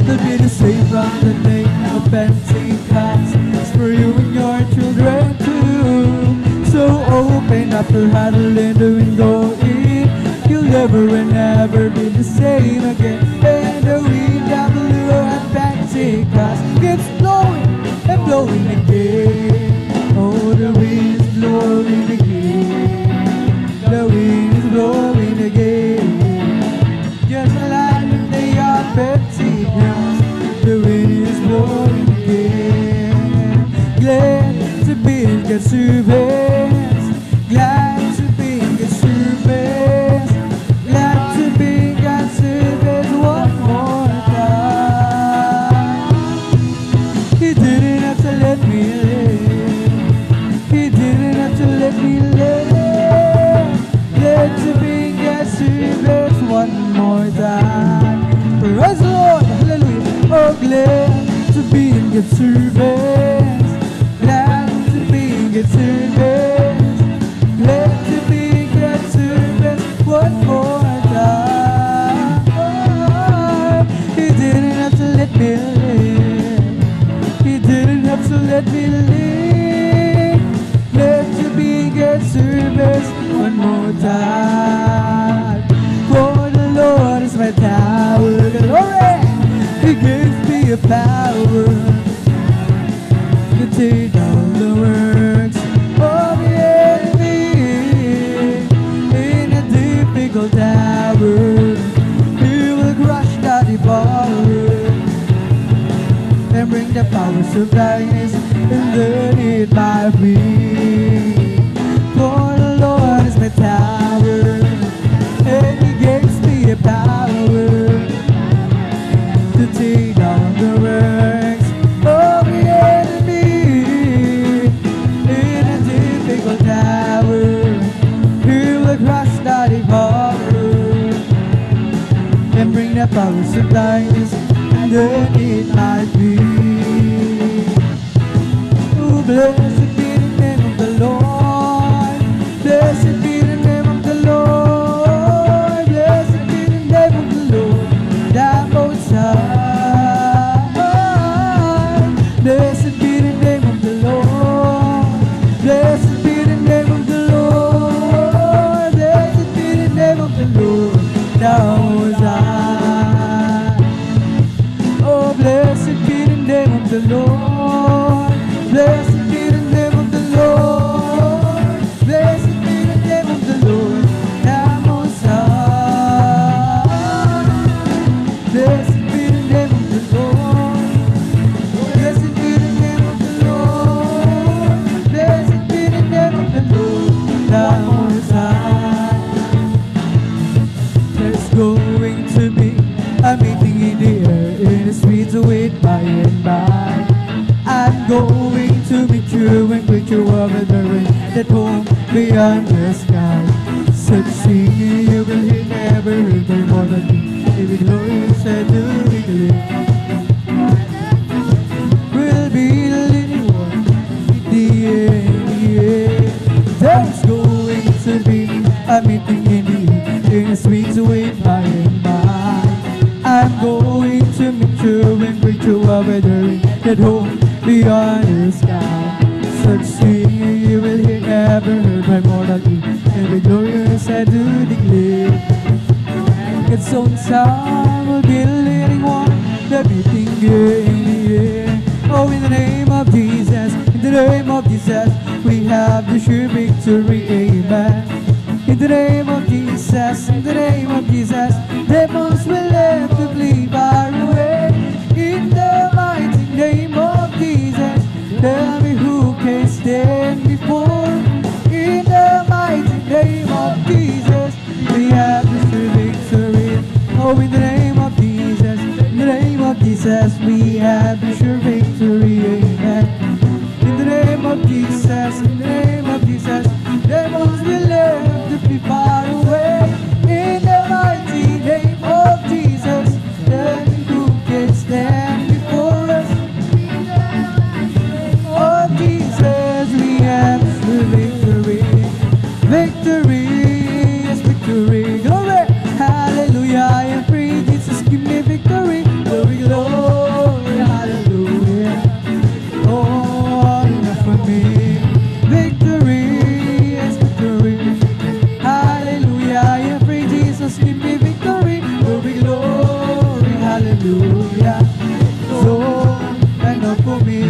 To be the same from the day of Pentecost. It's for you and your children too. So open up your heart and let the wind go in. You'll never and never be the same again. And the wind that blew at Pentecost keeps blowing and blowing again. Oh, the wind is blowing again. The wind is blowing again. Just like the day of Pentecost, the wind is blowing again. Glad to be in God's service. Glad to be in God's service. Glad to be in God's service one more time. He didn't have to let me live. He didn't have to let me live. Glad to be in God's service one more time. Praise the Lord, hallelujah. Oh, glad to be in God's service. Glad to be in God's service. Glad to be in God's service one more time. He didn't have to let me live. He didn't have to let me live. Glad to be in God's service one more time. For the Lord is my tower, glory. He gives me a power to take down the works of the enemy. In a difficult hour, He will crush the devourer and bring the powers of darkness underneath my feet. For the Lord is my tower, and He gives me a power to take down the works of the enemy. In a difficult hour, He will crush the devourer and bring the powers of darkness underneath my feet. Oh, blessed be the name of the Lord. Blessed be the name of the Lord. Blessed be the name of the Lord, the Most High. Blessed be the name of the Lord. Blessed be the name of the Lord. Blessed be the name of the Lord, the Most High. Oh, blessed be the name of the Lord. Blessed be the name of the Lord. Blessed be the name of the Lord, the Most High. Blessed be the name of the Lord. Blessed be the name of the Lord. Blessed be the name of the Lord, the Most High. There's going to be a meeting in the air, in the streets wait by and by. I'm going to meet you and greet you over the rain that home beyond the sky. Such singing you will hear never heard more than me. If it glorious said to be clear, we'll be the living one in the air. There's going to be a meeting in the air, in the streets wait by and by. I'm going to meet you and greet you over the rain at home beyond the sky. Such singing you will hear never heard by mortal ear. Every glorious I do declare. Its own sound will be the leading one, the beating in the air. Oh, in the name of Jesus, in the name of Jesus, we have the sure victory, amen. In the name of Jesus, in the name of Jesus, demons will have to flee far away. In the mighty name of Jesus, have sure victory, amen. In the name of Jesus, in the name of Jesus, demons will have to be far away. In the mighty name of Jesus, then who can stand before us? Oh Jesus, we have sure victory. Victory is victory. Glory, hallelujah, I am free. Jesus, give me victory. Glory, glory, hallelujah. Oh, enough for me. Victory is victory. Hallelujah, I am free. Jesus, give me victory. Glory, glory, hallelujah. So, enough for me.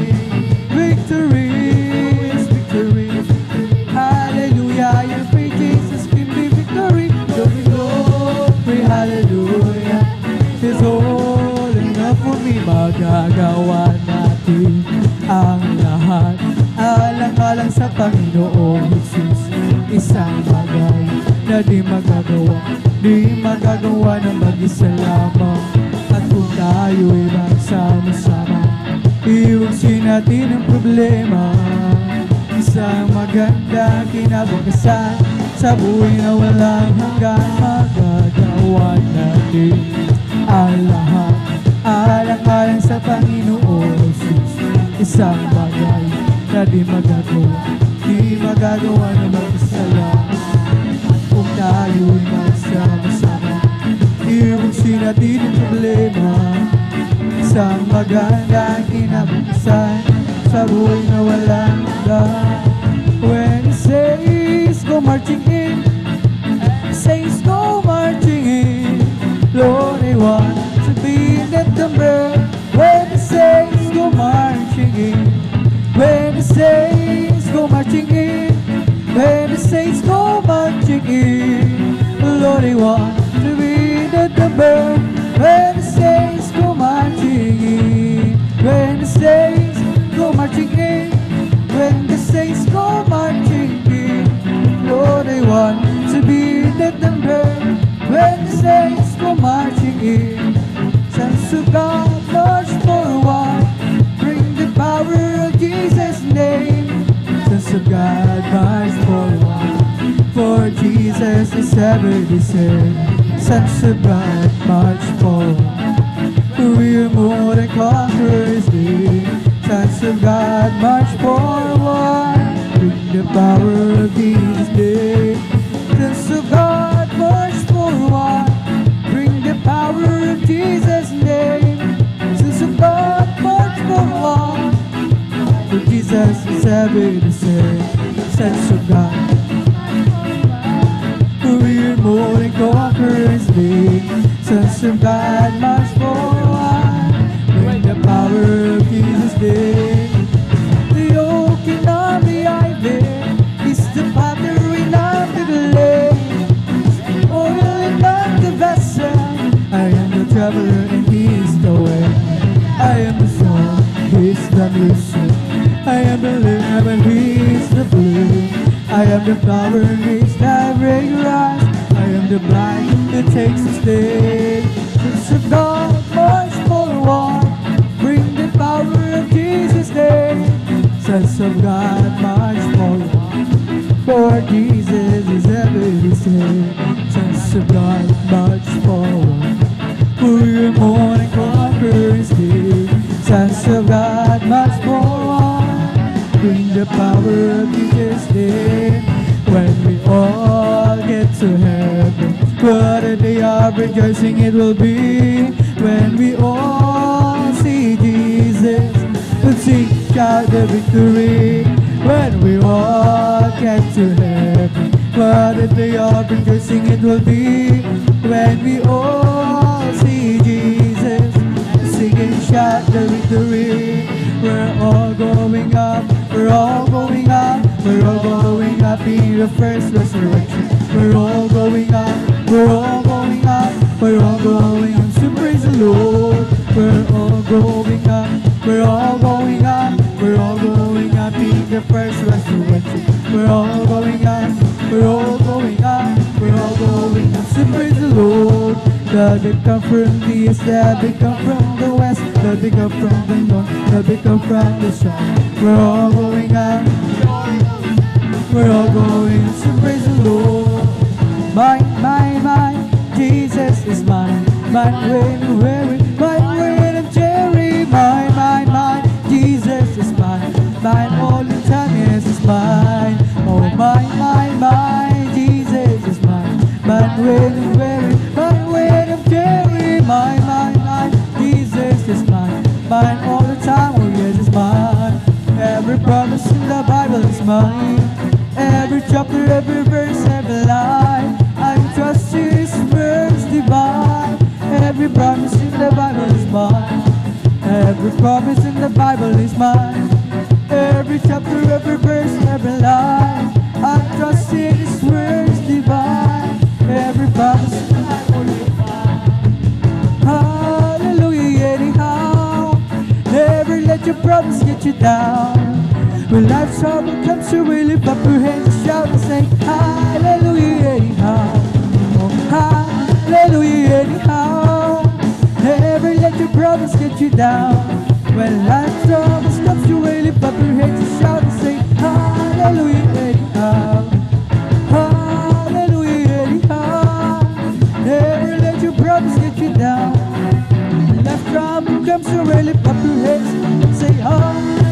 Victory is victory. Hallelujah, I am free. Jesus, give me victory. Glory, glory, hallelujah. It's all enough for me. Magagawa natin ang lahat. Alang-alang sa Panginoong Jesus. Isang bagay na di magagawa ng mag-isa lamang. At kung tayo'y magsama-sama, iwagsin natin ang problema. Isang maganda kinabukasan sa buhay na walang hanggan. Magagawa natin ang lahat. Alang-alang sa Panginoon Jesus. Isang bagay na di magagawa na mag-isa lang. Kung tayo'y magsama-sama, iwagsin natin ang problema. Isang maganda kinabukasan sa buhay na walang hanggan. When the saints go marching in, saints go marching in, Lord, I want to be in that number. When the saints go marching in, when the saints go marching in, when the saints go marching in, Lord, I want to be in that number. When the saints go marching in, when the saints go marching in, when the saints go marching in, Lord, I want to be in that number. When the saints go marching in, sons of God march forward, bring the power of Jesus' name. Sons of God march forward, for Jesus is ever the same. Sons of God march forward, we are more than conquerors. Sons of God march forward, bring the power of Jesus' name. Sons of God march forward, bring the power of Jesus' name. Sons of God march forward, for Jesus is ever the same. Sons of God, we are more than conquerors. Sons of God march forward, bring the power of Jesus' name. The oak in the ivy is the potter in the clay. Oil in the vessel, I am the traveler and he is the way. I am the sun, he is the mission. I am the lamb and he is the blue. I am the flower and he is the fragrance. I am the blind that takes the stage. Sons of God march forward, bring the power of Jesus' name. Sons of God march forward, for Jesus is ever the same. Sons of God march forward, for we are more than conquerors. Sons of God march forward, bring the power of Jesus' name. When we all get to heaven, what a day of rejoicing it will be. When we all see Jesus, we'll sing, shout the victory. When we all get to heaven, what a day of rejoicing it will be. When we all see Jesus, sing and shout the victory. We're all going up, we're all going up, we're all going up in the first resurrection. We're all going up, we're all going up, we're all going up, so praise the Lord. We're all going up, we're all going up, we're all going up in the first resurrection. We're all going up, we're all going up, we're all going up, so praise the Lord. That they come from the east, that they come from the west, the pick up from the north, the pick up from the south. We're all going out, we're all going to praise the Lord. Mine, Jesus is mine. Mine, when, I'm Jerry. Mine, Jesus is mine. Mine, all the time, yes, is mine. Oh, mine, Jesus is mine. Mine, when, I'm Jerry. Mine, Jesus is mine. Mine, all the time, oh, yes, is mine. Every promise in the Bible is mine. Every chapter, every verse, every line. I trust His words divine. Every promise in the Bible is mine. Every promise in the Bible is mine. Every chapter, every verse, every line. I trust in His words divine. Every promise in the Bible is mine. Hallelujah, anyhow. Never let your problems get you down. When life's trouble comes, you will lift up your hands and shout and say, hallelujah, anyhow. Oh, hallelujah, anyhow. Never let your problems get you down. When life's troubles comes, you will lift up your hands and shout and say, hallelujah, anyhow. Hallelujah, anyhow. Never let your problems get you down. When life's trouble comes, you will lift up your hands and say, hallelujah.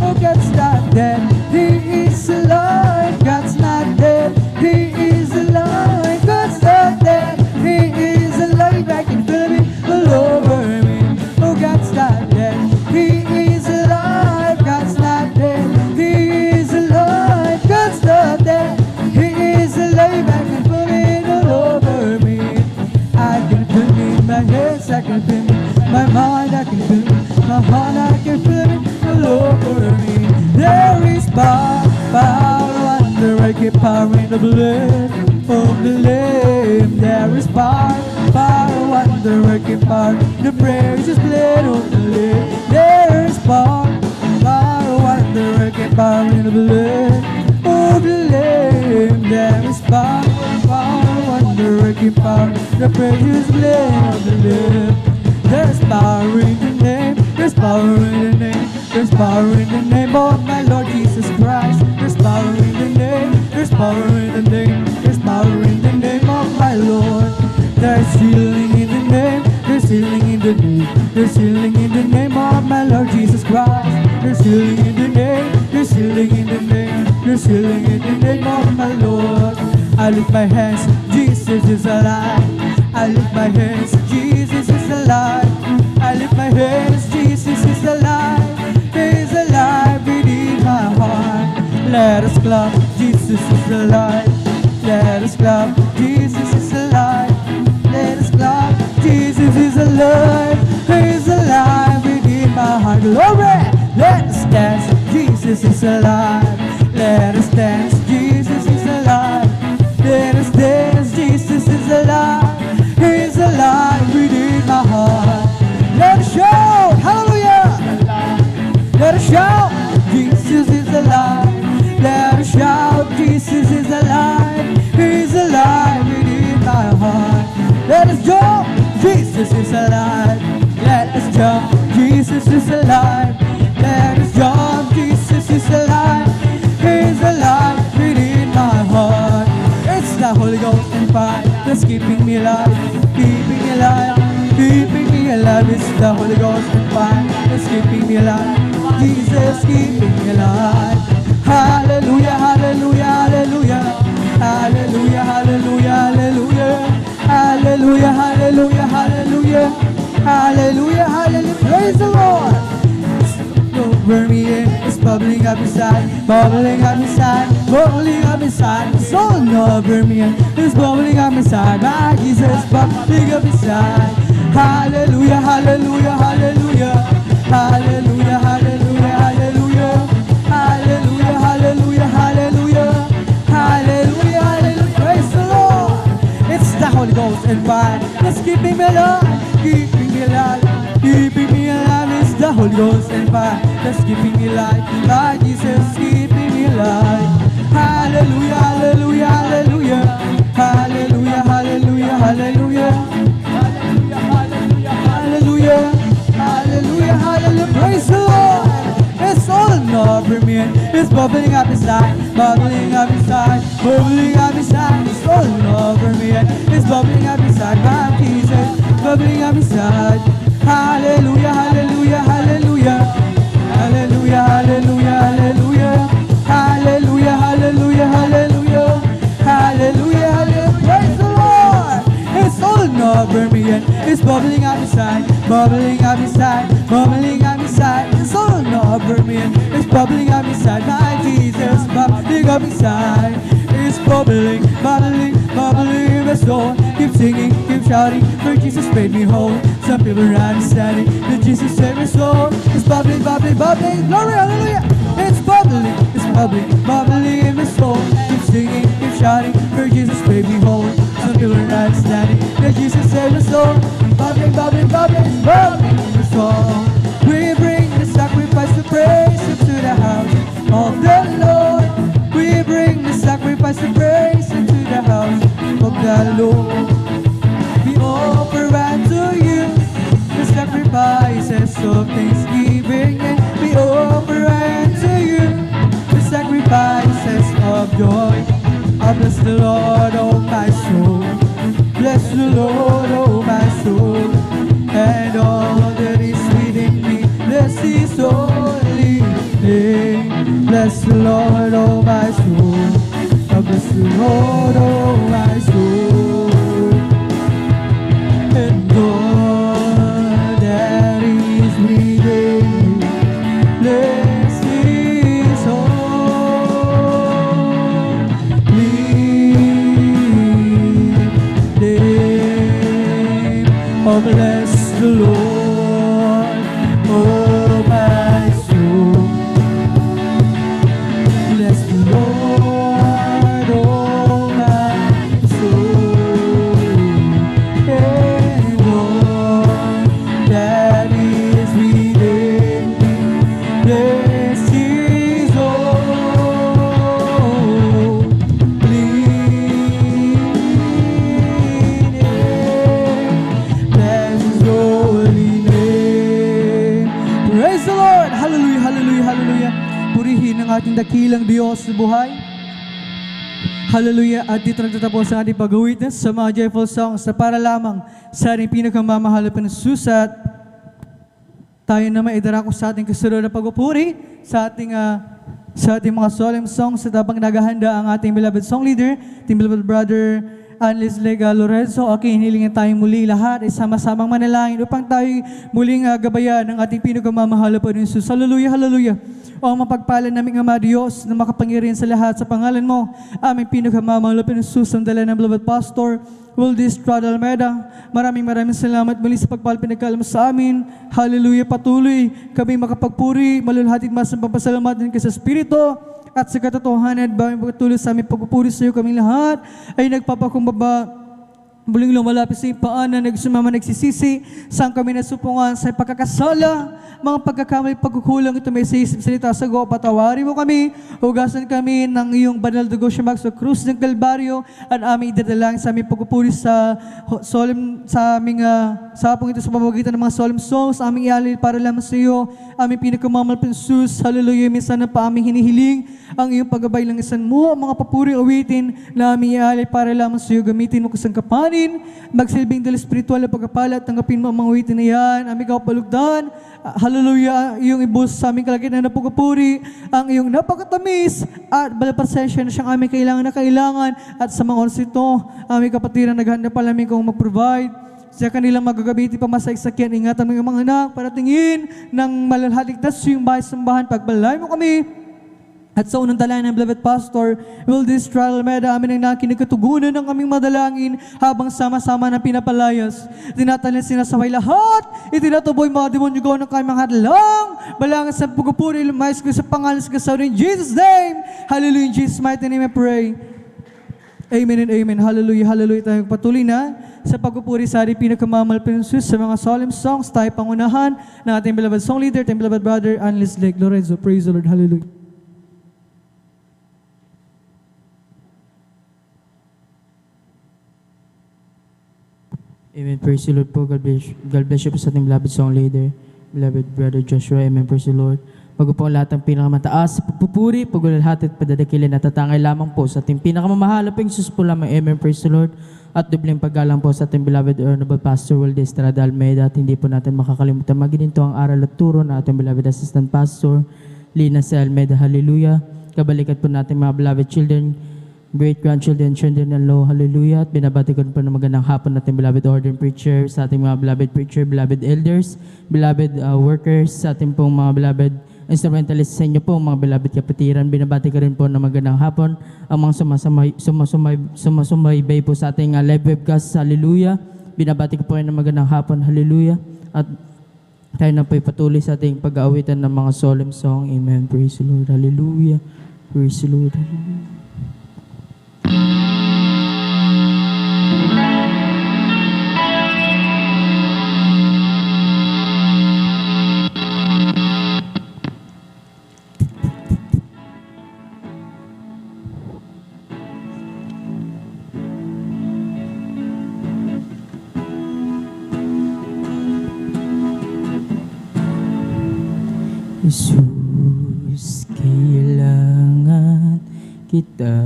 Oh, God's not dead, He is alive. God's not dead, He is alive. God's not dead, He is alive. I can feel it all over me. Oh, God's not dead, He is alive. God's not dead, He is alive. God's not dead, He is alive. I can feel it all over me. I can feel it in my hands, I can feel it in my mind, I can feel it in my heart, I can feel it all over me. There is power, wonder, I get power in the blood of the Lamb. There is power, wonder, I get power in the precious blood of the Lamb. There is power, wonder, I get power in the blood of the Lamb. There is power, wonder, I get power in the precious blood of the Lamb. There's power in the name, there's power in the name. There's power in the name of my Lord Jesus Christ. There's power in the name, there's power in the name. There's power in the name of my Lord. There's healing in the name, there's healing in the name. There's healing in the name of my Lord Jesus Christ. There's healing in the name, there's healing in the name. There's healing in the name of my Lord. I lift my hands, Jesus is alive. I lift my hands, Jesus is alive. I lift my hands, Jesus is alive. Is alive within my heart. Let us clap, Jesus is alive. Let us clap, Jesus is alive. Let us clap, Jesus is alive. He is alive within my heart. Glory! Let us dance, Jesus is alive. Let us dance, Jesus is alive. Let us dance, Jesus is alive. He is alive within my heart. Let us shout, hallelujah! Let us shout, Jesus is alive. Let us shout, Jesus is alive. He's alive within my heart. Let us jump, Jesus is alive. Let us jump, Jesus is alive. Let us jump, Jesus is alive. He's alive within my heart. It's the Holy Ghost and fire that's keeping me alive, keeping me alive, keeping me alive. It's the Holy Ghost and fire that's keeping me alive. Jesus keeping me alive. Hallelujah, hallelujah, hallelujah. Hallelujah, hallelujah, hallelujah. Hallelujah, hallelujah, hallelujah. Hallelujah, hallelujah. Praise the Lord. Over me, it's bubbling up inside, bubbling up inside, bubbling up inside. It's all over me, it's bubbling up inside. My Jesus bubbling up inside. Hallelujah, hallelujah, hallelujah. Hallelujah, hallelujah, hallelujah. Hallelujah, hallelujah, hallelujah. Hallelujah, hallelujah. Praise the Lord. It's the Holy Ghost and fire that's keeping me alive, keeping me alive, keeping me alive. It's the Holy Ghost and fire that's keeping me alive. Like Jesus keeping me alive. Hallelujah, hallelujah, hallelujah. Hallelujah, hallelujah, hallelujah. Hallelujah, hallelujah, hallelujah. inside, bubbling up inside, bubbling up inside. It's rolling over me and it's bubbling up inside. My Jesus, bubbling up inside. Hallelujah, hallelujah, hallelujah. Hallelujah, hallelujah, hallelujah. Hallelujah, hallelujah, hallelujah. Hallelujah, hallelujah. Praise the Lord. It's rolling over me and it's bubbling up inside, bubbling up inside, bubbling up inside. It's rolling over me and it's bubbling up inside. My Jesus, bubbling up inside. It's bubbling, bubbling, bubbling in my soul. Keep singing, keep shouting, for Jesus made me whole. Some people are understanding that Jesus saved my soul. It's bubbling, bubbling, bubbling. Glory, hallelujah. It's bubbling, bubbling in my soul. Keep singing, keep shouting, for Jesus made me whole. Some people are understanding that Jesus saved my soul. Bubbling, bubbling, bubbling, bubbling in my soul. We bring the sacrifice to praise Him to the house of the Lord. We bring the sacrifice of praise into the house of the Lord. We offer unto you the sacrifices of thanksgiving, and we offer unto you the sacrifices of joy. I bless the Lord, oh my soul. Bless the Lord, oh my soul, and all that is within me. Bless His holy name. Bless the Lord, oh my soul. I bless the Lord, oh my soul, and all that is within me. Bless His holy name. Oh, bless the Lord, oh my soul. Bless the Lord, oh my soul, and all that is within me. Bless His holy name. Bless His holy name. Praise the Lord! Hallelujah, hallelujah, hallelujah. Purihin ang ating dakilang Diyos sa buhay. Hallelujah. At dito nagtatapos ang ating pag-uwitin sa mga joyful songs na para lamang sa ating pinakamamahal na Pinagsusat. Tayo na maidarako sa ating kasunod na pagpupuri sa ating mga solemn songs at habang naghahanda ang ating beloved song leader, ating beloved brother Anlis Lega Lorenzo. Okay, hinilingin tayong muli lahat ay sama-samang manalangin upang tayo muling gabayan ng ating pinakamamahal na Panginoon. Hallelujah, hallelujah. O ang mapagpala naming Ama Diyos na makapangyarihan sa lahat sa pangalan mo, aming pinakamamahal na Panginoon, ang dala ng beloved pastor Wildis Strada Almeida. Maraming salamat muli sa pagpala pinagkalma sa amin. Hallelujah, patuloy kami makapagpuri, malulhatit mas ng pampasalamat din sa Espiritu at sa katotohanan. Bawang pagtuloy sa aming pagpupuri sa iyo, kaming lahat ay nagpapakumbaba, muling lumalapit sa iyong paanan, nagsumama, nagsisisi, saan kami nasupungan sa pagkakasala, mga pagkakamali, pagkukulang, ito may sa isip, salita, sago, patawari mo kami, hugasan kami ng iyong banal dugo siya sa krus ng Kalbaryo, at aming idadalangin sa aming pagpupuri sa solemn, sa aming sapong ito sa pamamagitan ng mga solemn songs, aming ialil para lamang sa iyo, aming pinakamamal pensus, hallelujah, minsan na pa aming hinihiling, ang iyong paggabay lang isan mo, mga papuring awitin, na aming ialil para lamang sa iyo, gamitin mo kasangkapan, magsilbing dala spiritual na pagkapala at tanggapin mo ang mga witin na yan, aming kapalugdan, hallelujah, iyong ibus sa aming kalagyan na napagpupuri, ang iyong napakatamis at balapasensya na siyang aming kailangan at sa mga oras ito, aming kapatiran naghanda pa namin kung mag-provide sa kanilang magagamitin pa masagsakyan, ingatan mo yung mga anak para tingin ng malalhaligtas yung bahay sambahan, pagbalay mo kami. At sa unang dalangin ng beloved pastor, Wildis Strada Almeida, amin ang nakinikatugunan ng aming madalangin habang sama-sama na pinapalayas. Tinatalin sinasaway lahat, itinatuboy mga demonyo gawa ng kanyang hadlang, balangan sa pagpupuri, lumayas ko sa pangalan sa kasawa in Jesus' name. Hallelujah, in Jesus' mighty name I pray. Amen and amen. Hallelujah, hallelujah. Tayo patuloy na sa pagpupuri sa ating pinakamamal Panginoon sa mga solemn songs. Tayo pangunahan ng ating beloved song leader, ating beloved brother, Anlis Lega Lorenzo. Praise the Lord. Hallelujah. Amen. Praise the Lord po. God bless you po sa ating beloved song leader, beloved brother Joshua. Amen. Praise the Lord. Pagupong lahat ng pinakamataas sa pagpupuri, pagulalahat at padadakilin at tatangay lamang po sa ating pinakamamahal na Panginoon po lamang. Amen. Praise the Lord. At dobleng paggalang po sa ating beloved Honorable Pastor Walde Estrada Almeida. At hindi po natin makakalimutan magininto ang aral at turo na ating beloved Assistant Pastor Lina C. Almeida. Hallelujah. Kabalikat po natin mga beloved children, great-grandchildren, children-in-law, hallelujah. At binabati ko po ng magandang hapon natin, beloved ordained preacher, sa ating mga beloved preacher, beloved elders, beloved workers, sa ating pong mga beloved instrumentalist sa inyo po, mga beloved kapatiran. Binabati ko rin po ng magandang hapon ang mga sumasumaybay po sa ating live webcast, hallelujah. Binabati ko po ng magandang hapon, hallelujah. At tayo na po patuloy sa ating pag-aawitan ng mga solemn song. Amen. Praise the Lord, hallelujah. Praise the Lord, hallelujah. Jesus, kailangan kita.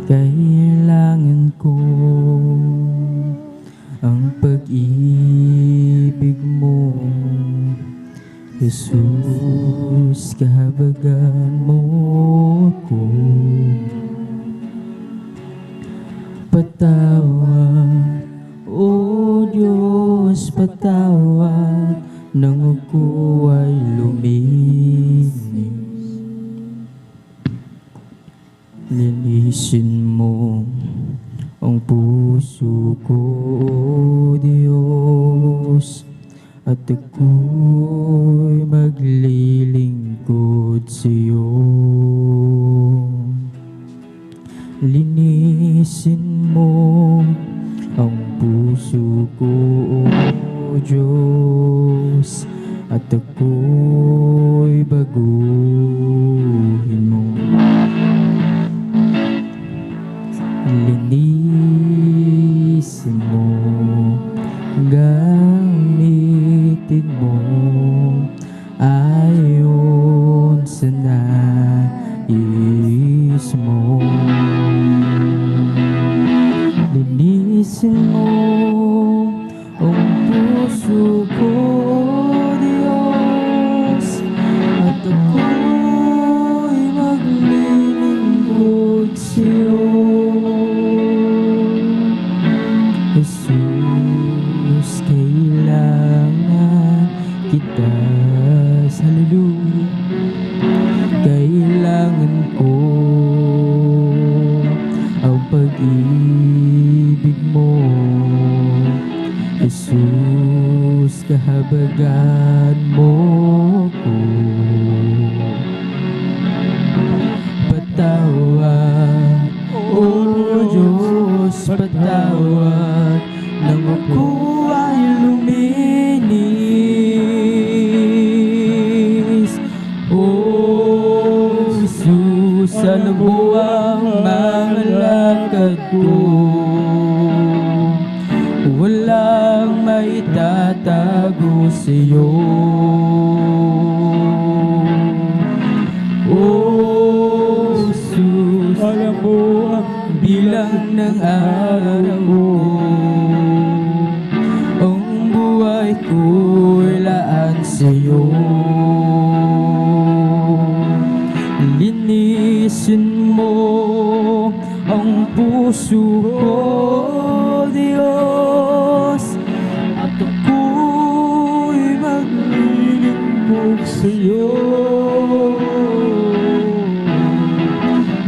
Kailangan ko ang pag-ibig mo. Jesus, kahabagan mo ko. Patawad, O Diyos, patawad, nang ako ay luminis. Linisin mo ang puso ko, O Diyos, at ako'y maglilingkod sa iyo. Linisin mo ang puso ko, O Diyos, at ako'y baguhin mo. Linisin mo, gamitin mo ayon sa nais mo. Linisin mo ang puso ko, Diyos, at ako'y maglilingkod sa'yo. Jesus, kailangan kita. Hallelujah. Kailangan ko ang pag-ibig mo. Jesus, kahabagan mo ko. Patawad, O Diyos, patawad, nang ako ay luminis. O Jesus, alam mo ang mga lakad ko. Walang maitatago sa'yo. Oh, Jesus, alam mo ang bilang ng araw mo. Ang buhay ko'y laan sa'yo. Linisin mo ang puso ko, Diyos, at ako'y maglilingkod sa'yo.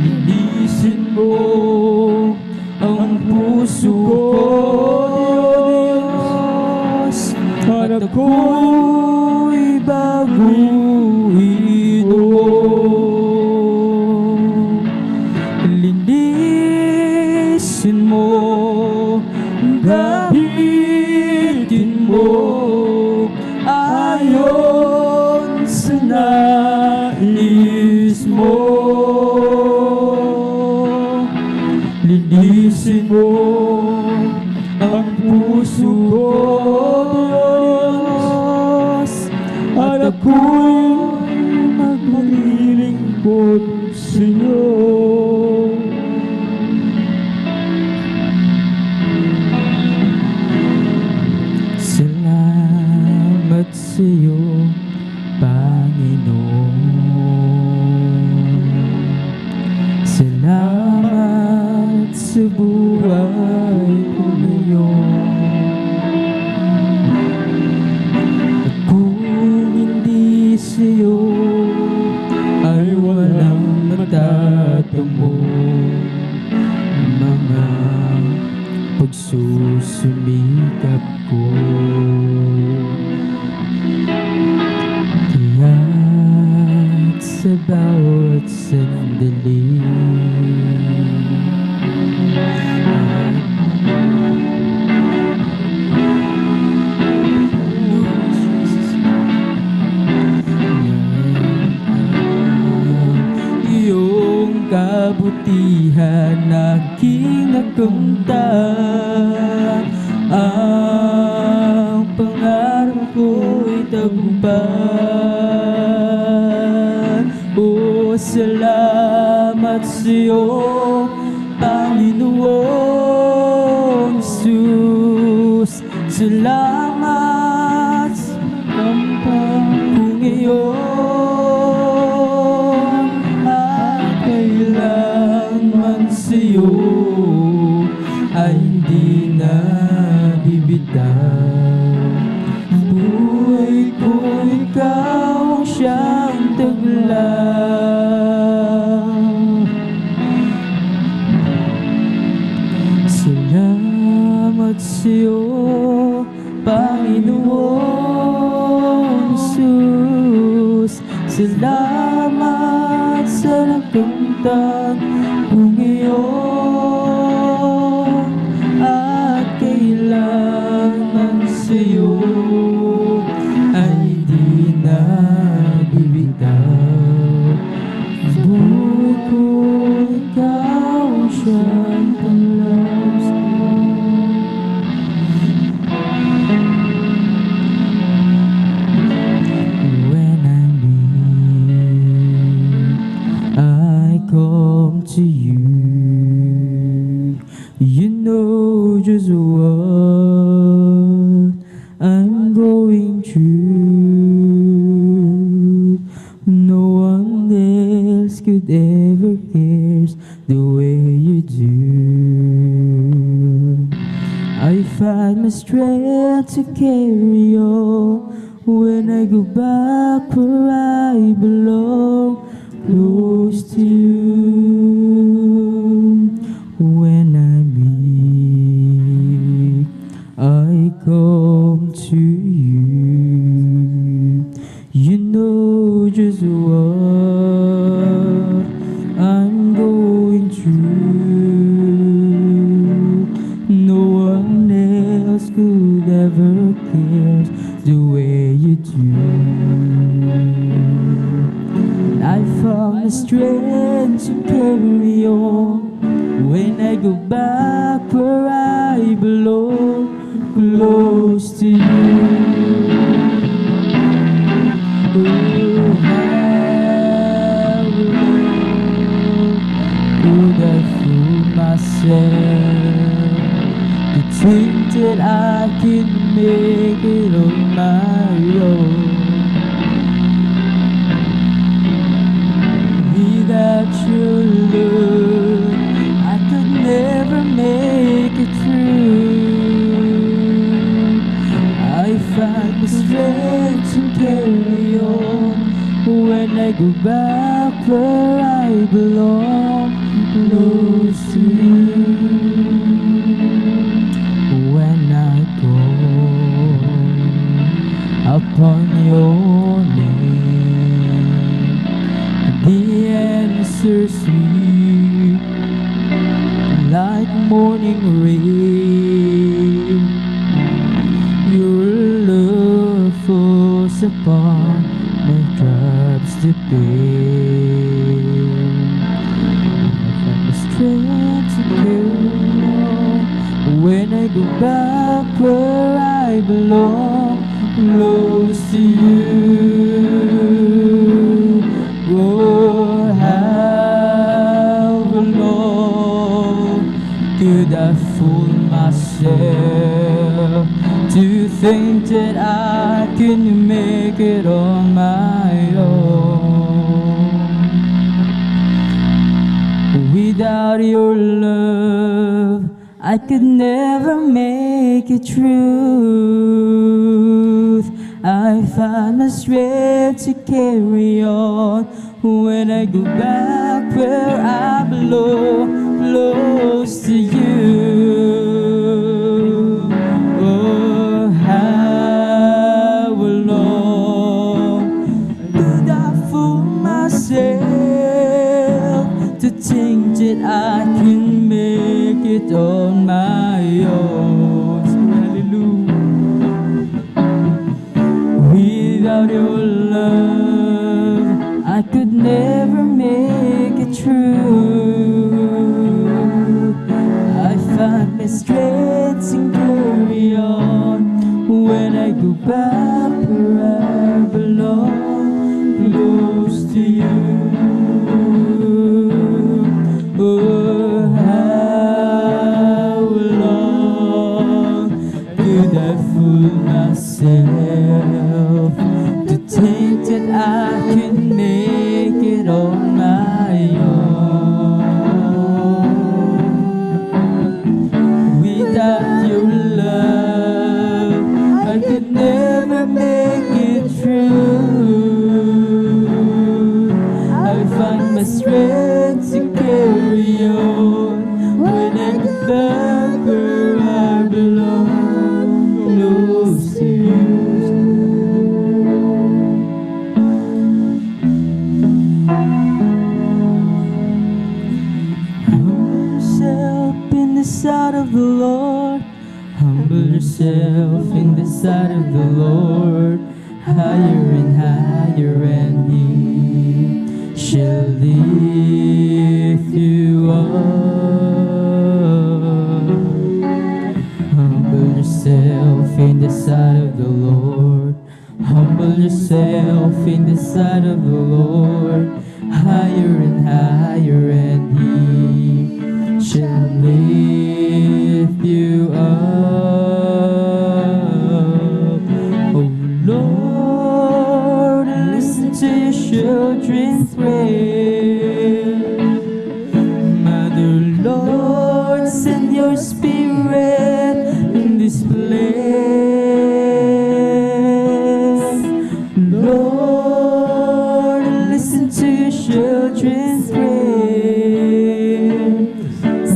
Linisin mo ang puso ko, Diyos, at ako'y baguhin mo. Linisin mo, gamitin mo ayon sa nais mo. Linisin mo ang puso ko, Diyos, sa iyo, Panginoon. Salamat sa buhay ko ngayon. At kung hindi sa iyo ay walang matatamo mga pagsusumikap ko. Kaya't sa bawat sandali iyong kabutihan aking nakamtan. Ang pangarap ko'y tagumpay. O salamat sa'yo, Panginoon Jesus. Salamat sa tagumpay kung iyon at kailanman sa'yo ay hindi na bibitaw. Buhay ko ikaw ang siyang taglaw. Salamat sa'yo, Panginoon Jesus. Salamat sa nakamtan kung iyon at kailangan sa'yo ay di na bibitaw. Buhay ko ikaw ang siyang taglaw. When I'm weak, I come to you. You know just what I'm going through. No one else could ever care the way you do. I find my strength to carry on when I go back where I belong, close to you. When I'm weak, I come to you. You know just what I'm going through. No one else could ever care the way you do. I found the strength to carry on when I go back where I belong, close to you. Oh, how long could I fool myself to think that I can make it on my own? Without your love, I could never make it through. I find the strength to carry on when I go back where I belong, close to you. When I call upon your name, the answer sweet like morning rain. Your love falls upon my drops to pain. From the strength to carry on when I go back where I belong, close to you. Oh, how long could I fool myself to think that I could can make it on my own. Without your love, I could never make it truth. I find my strength to carry on when I go back where I belong, close to you. Oh, how long did I fool myself to think that I can make it on my own? Hallelujah. Without your love, I could never make it true. I find my strength and carry on when I go back where I belong, close to you. Oh, how long could I fool myself to think that I can make it on my own? Without your love, I could never make it true. I find my strength to carry on when I get back where I belong, close to you. Humble yourself in the sight of the Lord. Humble yourself in the sight of the Lord. Higher and higher, and He shall lift you up. Humble yourself in the sight of the Lord. Humble yourself in the sight of the Lord. Higher and higher, and He shall lift you up. Oh Lord, listen to your children's prayer. Mother, Lord, send your spirit in this place. Lord, listen to your children's prayer.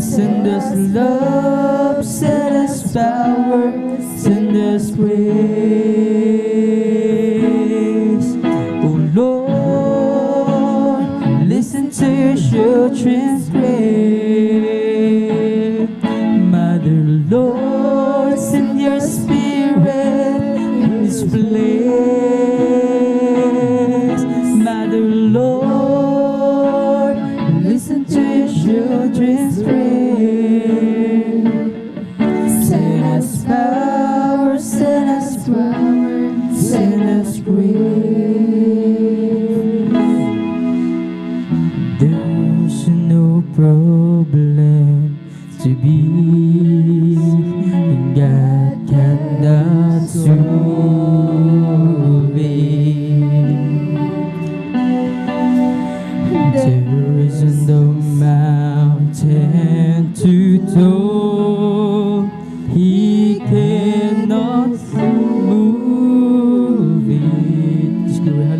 Send us love, send us power, send us grace. Oh Lord, listen to your children's prayer. Mother, Lord, send your spirit in this place. Mother, Lord, listen to your children's prayer. Send us power, send us power, send us grace. There's no problem to be, and God cannot solve it. There isn't no mountain too tall He cannot move it. Just go ahead.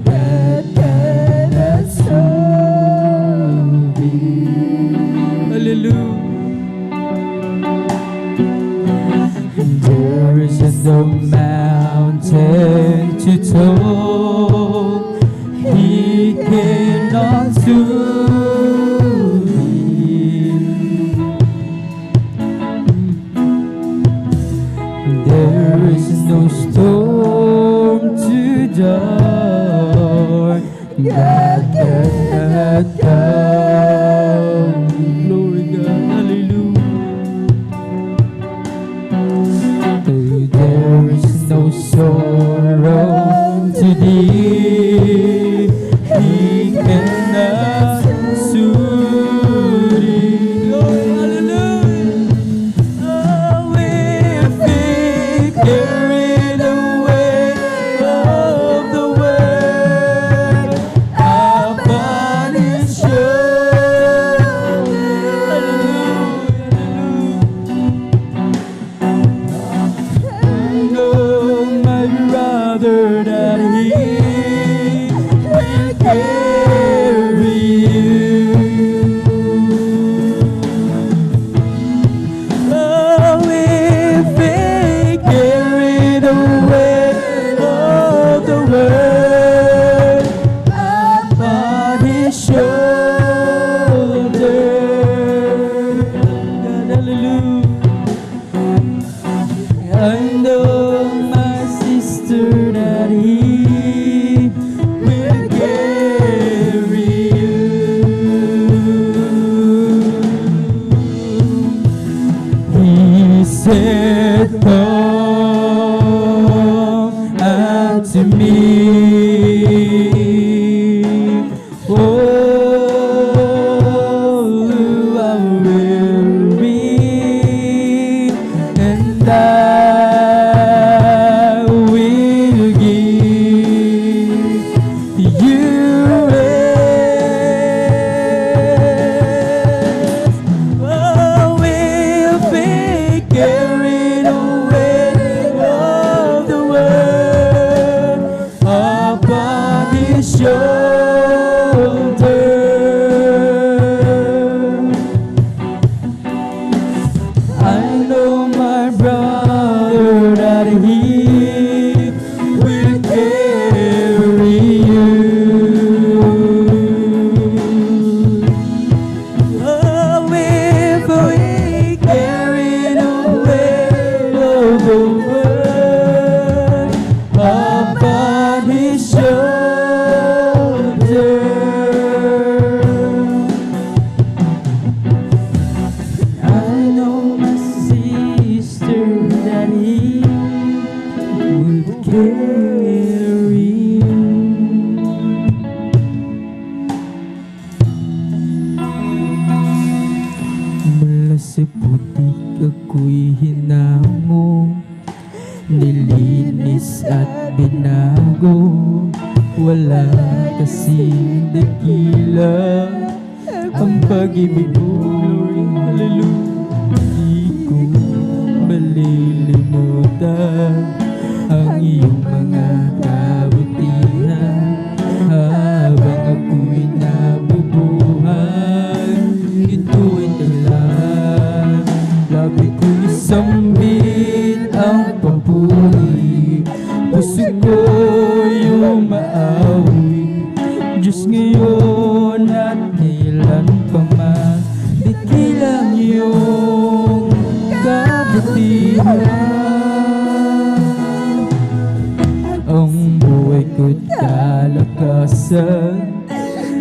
God cannot solve it. Hallelujah. There is no mountain too tall He cannot do it. There is no storm too dark God cannot calm. Glory God, hallelujah. There is no sorrow too deep He cannot soothe it. Glory, hallelujah. Oh, if He carried the weight of the world upon His shoulders. Know, my brother, that He will carry you. Oh, if He carried the weight of the world upon His shoulder. God, hallelujah. I know, my sister, that He will carry you. He said, come unto me, all who are weary, and I will give you rest. Oh, if He carried the weight of the world upon His shoulder, I know, my brother, that He will carry you. Oh, if we carry the weight of the world upon His shoulder, I know, my sister, that He will carry you. Mula sa putik ako'y hinamo, nilinis at binago. Wala kasing dakila ang pag-ibig mo. Glory, hallelujah. Di ko malilimutan ang iyong mga kabutihan habang ako'y nabubuhay. Ito ay dahilan, labi ko'y sambit ang papuri. Puso ko'y umaawi, Diyos ngayon at kailan pa man. Di kailang iyong kabutihan. Ang buhay ko'y kalakasan,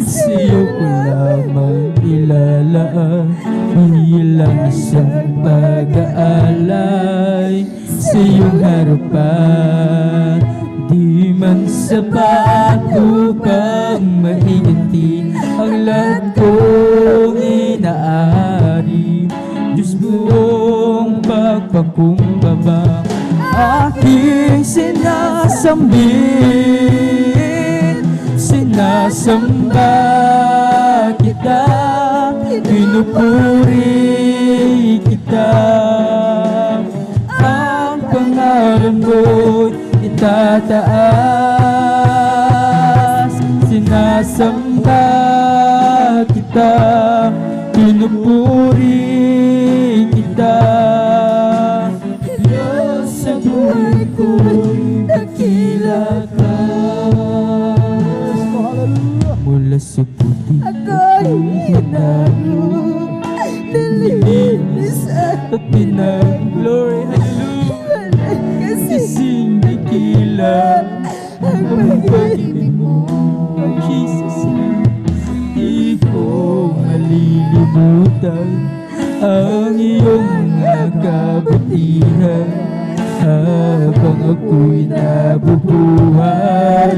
sa iyo ko lamang ilalaan. Bilang isang pag-aalay sa iyong harapan. Di man sapat upang maiganti ang lahat kong inaari. Diyos buong pagpakumbaba, aking sinasambit. Sinasamba kita, pinupuri kita. Ang pangalan mo'y itataas. Sinasamba kita, pinupuri kita. Diyos, sa buhay ko'y dakila ka. Mula sa puti ako'y hinago, nilinis at pinag-glory. Hallelujah. Kasing dakila ang pag-ibig mo, oh Jesus. Di ko malilimutan ang iyong kabutihan habang ako'y nabubuhay.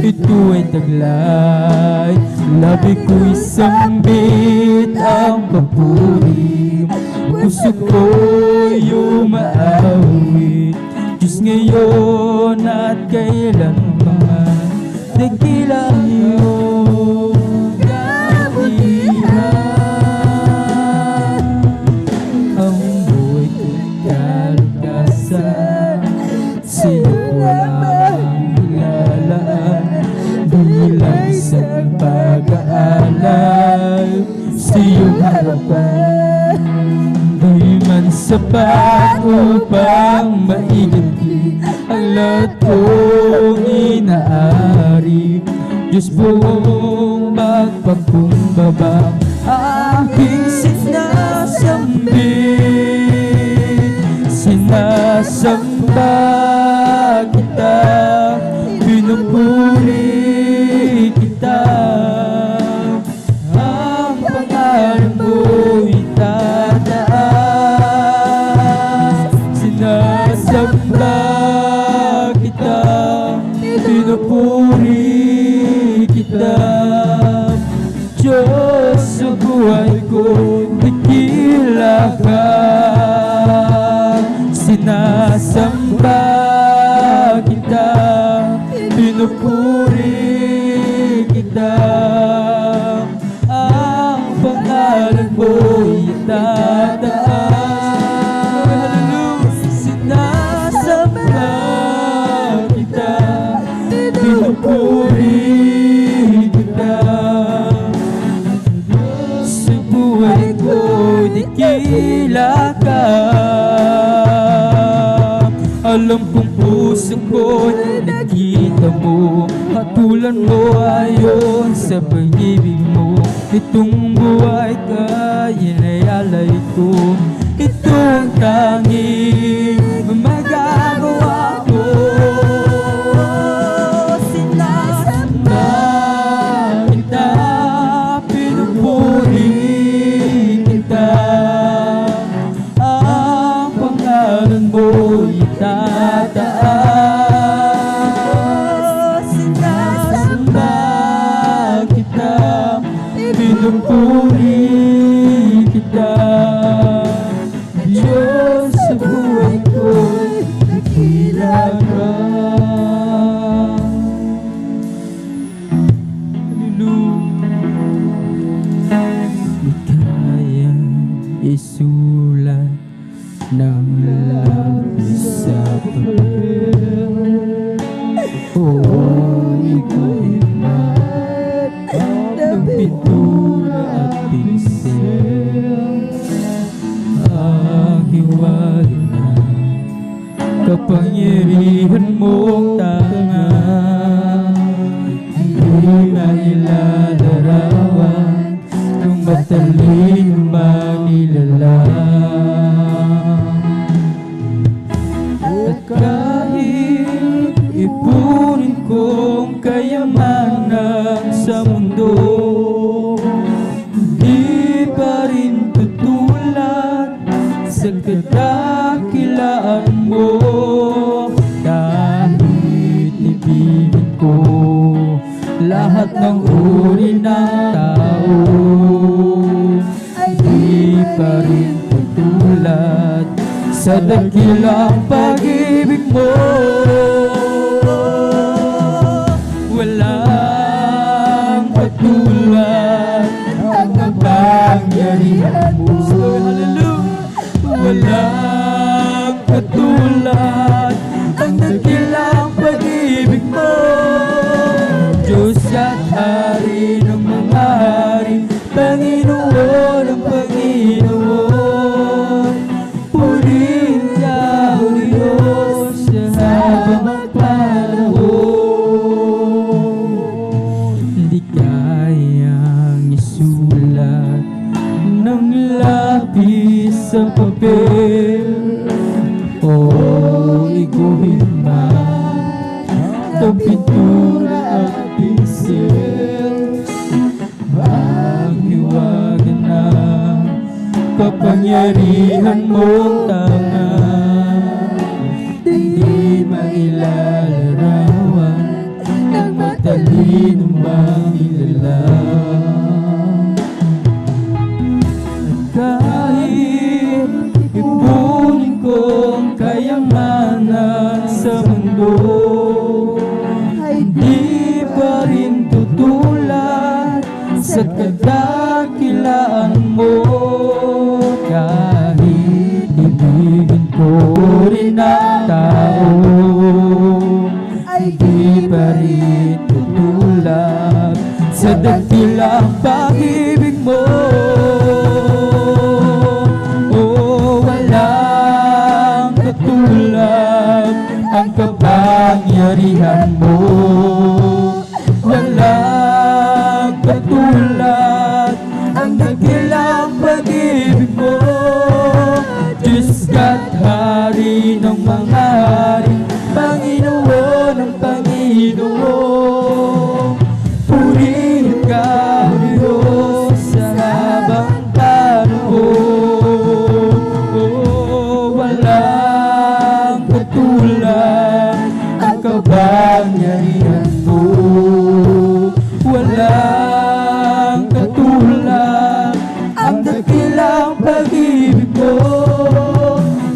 Ito ay taglay, labi ko'y sambit ang papuri. Puso ko'y umaawit, Diyos ngayon at kailanman. Dakila ang iyong kabutihan, ang buhay ko'y kalikasan. Sa iyo ko lamang ilalaan, bilang isang pag-aalay. Sa iyong harapan, di man sapat upang maiganti ang lahat kong inaari. Diyos, buong magpakumbaba aking sinasambit. Sinasamba kita, pinupuri kita. Ang pangalan mo'y tataas. Sinasamba kita, pinupuri kita. Diyos, sa buhay ko, dakila ka. Sinasamba kita, pinupuri kita. Ang pangalan mo'y tataas. Sinasamba kita, pinupuri kita. Sa buhay ko, dakila ka. Alam kong puso ko'y nakita mo, hatulan mo ayon sa pag-ibig mo. Itong buhay ka, inayalay ko. Ito ang tanging magagawa ko. Sinasamba kita, pinupuri kita. Ang pangalan mo'y tataas. Sinasamba kita, pinupuri kita. Diyos, sa buhay ko'y dakila ka. Hallelujah. Di kayang isulat ng labis sa papel. Oh, ikaw man ng pintura at pinsel. Ang hiwalay na kapangyarihan mong tanga, hindi mailalarawan ng matalino manilalang. At kahit ipunin kong kayamanan sa mundo, di pa rin tutulad sa kadakilaan mo. Kahit ibigin ko lahat ng uri ng tao, ay di pa rin tutulad sa dakilang pag-ibig mo. Walang katulad ang kapangyarihan mo. Hallelujah! Walang katulad ang dakilang pag-ibig mo. Diyos at ng pintura at pinsel, ang hiwaga na kapangyarihan mong tanga, hindi mailalarawan ng matalinong mangilalang. Kahit ipunin kong kayamanan sa mundo, hindi pa rin tutulad sa kadakilaan mo. Kahit ibigin ko rin ang tao, ay di pa rin tutulad sa dakilang pag-ibig mo. Walang katulad ang kapangyarihan mo, walang katulad ang dakilang pag-ibig mo. Diyos ka't Hari ng mga hari, Panginoon ng Panginoon. Purihin ka, Diyos, sa habang panahon. Walang katulad ang kapangyarihan mo, walang katulad ang dakilang pag-ibig mo.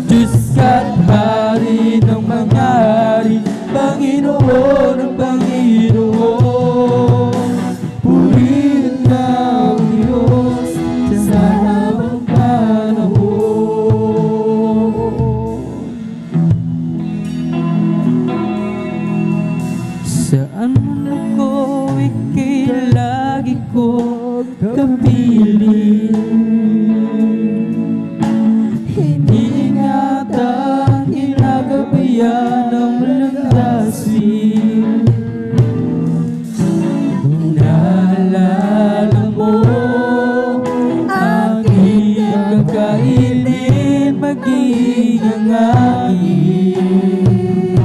Diyos ka't Hari ng mga hari, Panginoon ng Panginoon. Purihin ka, Diyos, sa habang panahon. Saan man ako, ika'y lagi ko kapiling. Hindi ingatan, ginagabayan ng malandasin. Naalala mo aking kakailin, maging ang aking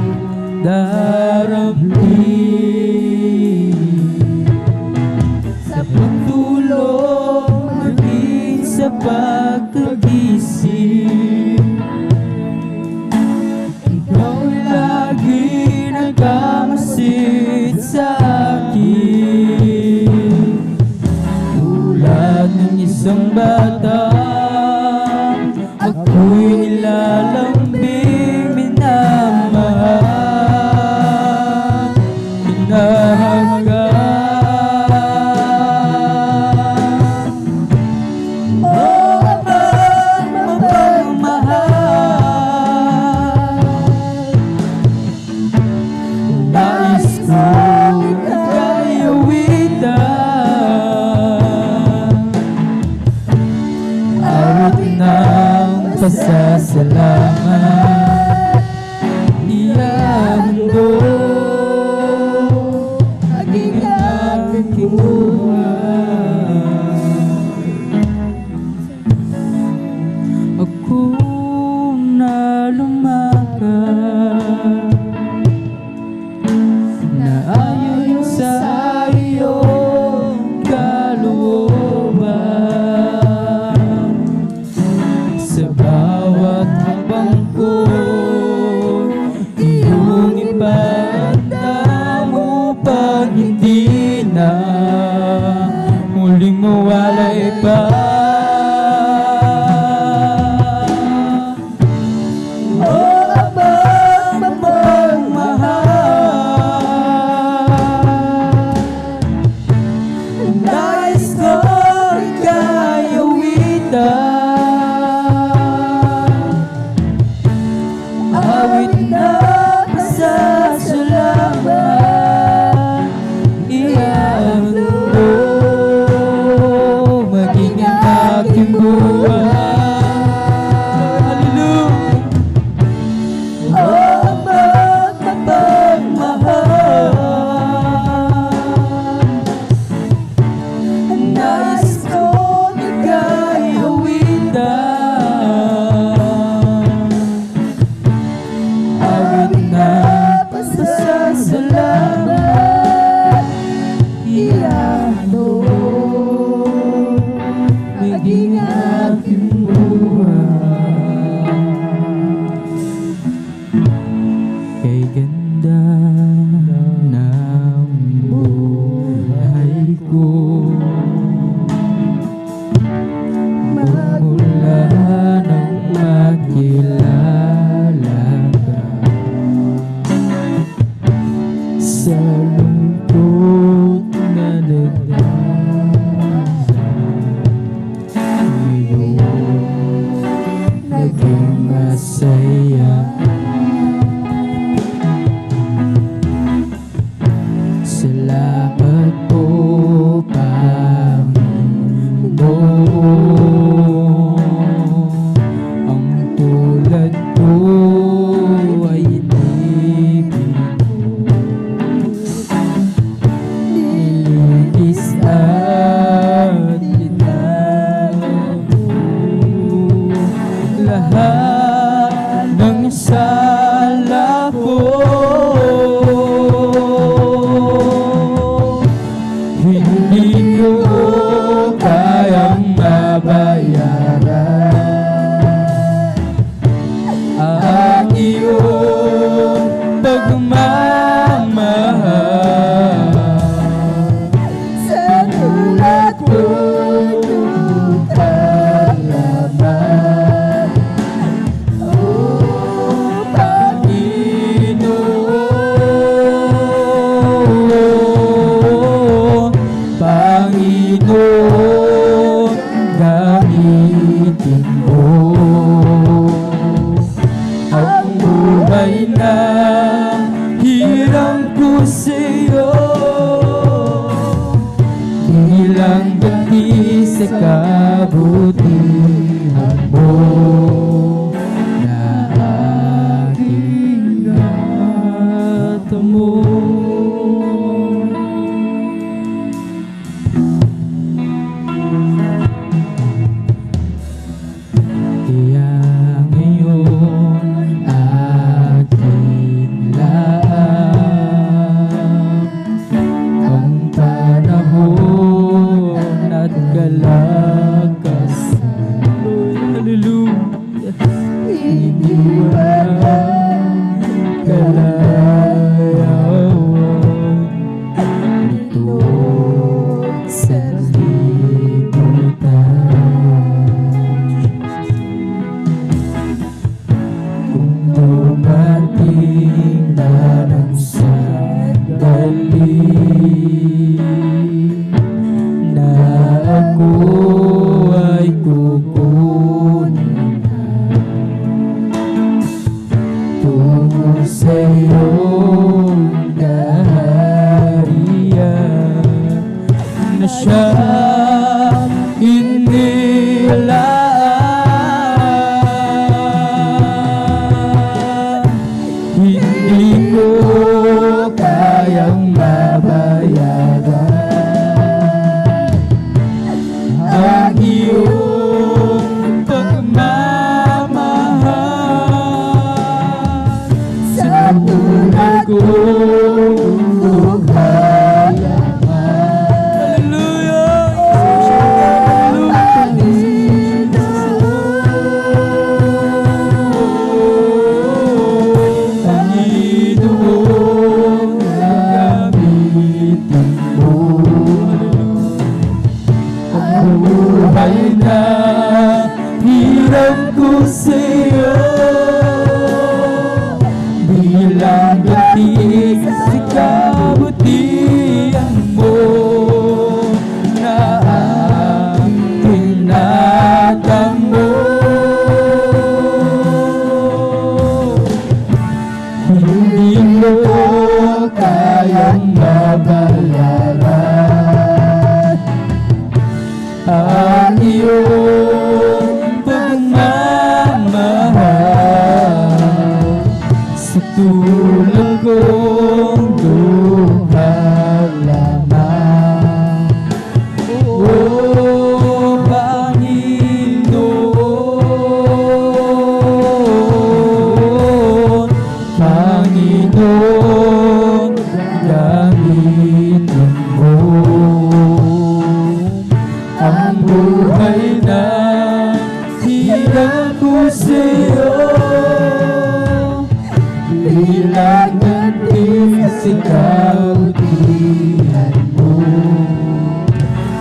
darapin. Sa pagtulog, maging sa pagkagising, ikaw lagi nagkamasid sa akin. Tulad ng isang bata, ako'y nilalambing, minamahal, hinahangaan. Nais ko Salamat po, Panginoon. Ang tulad ko ay hindi nililis at binago. Lahat ng sala ko hindi ko kayang mabayaran ang iyong pagmamahal. Sa tulad ko kalaman, oh Panginoon, Panginoon, gamitin mo ang buhay na hirang ko sa'yo bilang ganti sa kabutihan mo na aking natamo. Kaya ngayon aking laang ang panahon at kalakasan. Hallelujah. Iniwan kalayawan ito sa libutan. Kung dumating na ng sandali na ako ay kukunin na tungo sa iyong kaharian na siyang inilaan. Hindi ko kayang mabayaran ang iyong pagmamahal. Sa tulad kong lumayaman. Panginoon, gamitin mo ang buhay na hirap ko sa'yo bilang ganti sa kabutihan mo na aking natamo. Hindi mo kayang mabayaran ang iyong pagmamahal. Sa tulad kong duha lamang, oh Panginoon, Panginoon, gamitin mo ang buhay na hirap ko sa'yo bilang ganti sa kabutihan mo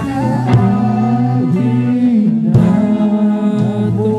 na aking natamo.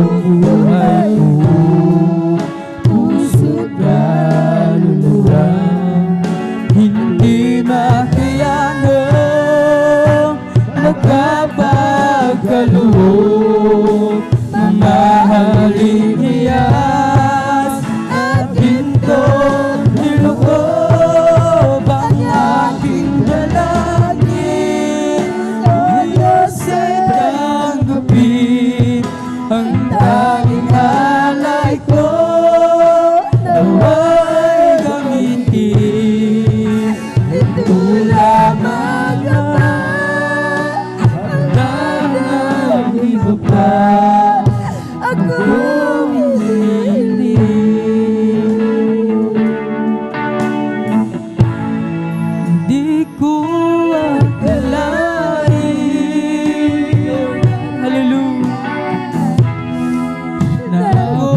buong buhay ko, puso't kaluluwa, hindi makayanang magkapagkaloob. Mamahaling hiyas at ginto, niloob ang aking dalangin. O Diyos ay tanggapin ang tanging alay ko, nawa'y gamitin. Ito lamang naman, wala nang iba pa. Di ko akalain, hallelujah, na ako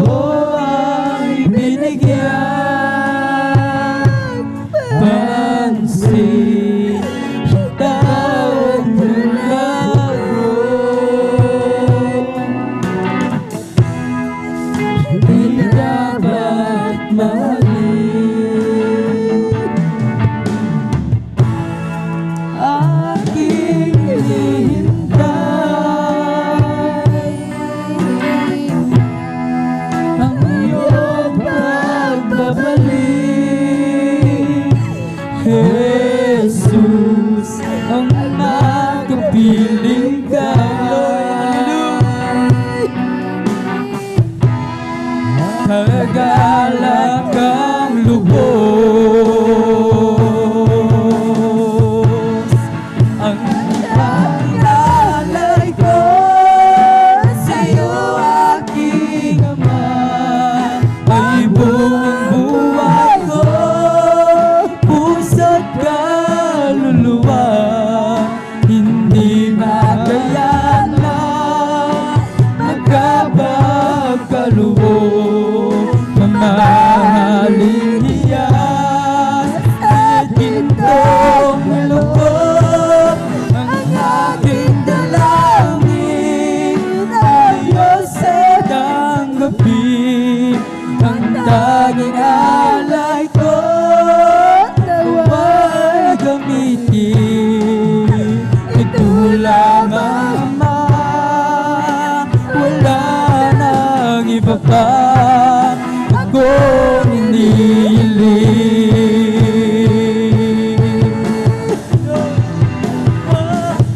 ay binigyan pansin. Tawag mo ako, di dapat mahalin. Aking hinihintay ang iyong pagbabalik. Jesus, ang nakapiling kaway, kagalang kang lubos. Ang pag-alay ko sa'yo, aking Ama, ay buong buhay ko, puso't kaluluwa, hindi makayanan magkapagkaloob. Mamahaling hiyas at gintong loob ang aking dalangin. Ayos ay tanggapin ang tanging alay ko, nawa'y gamitin. Ito lamang Ama, wala nang iba pa akong inihiling.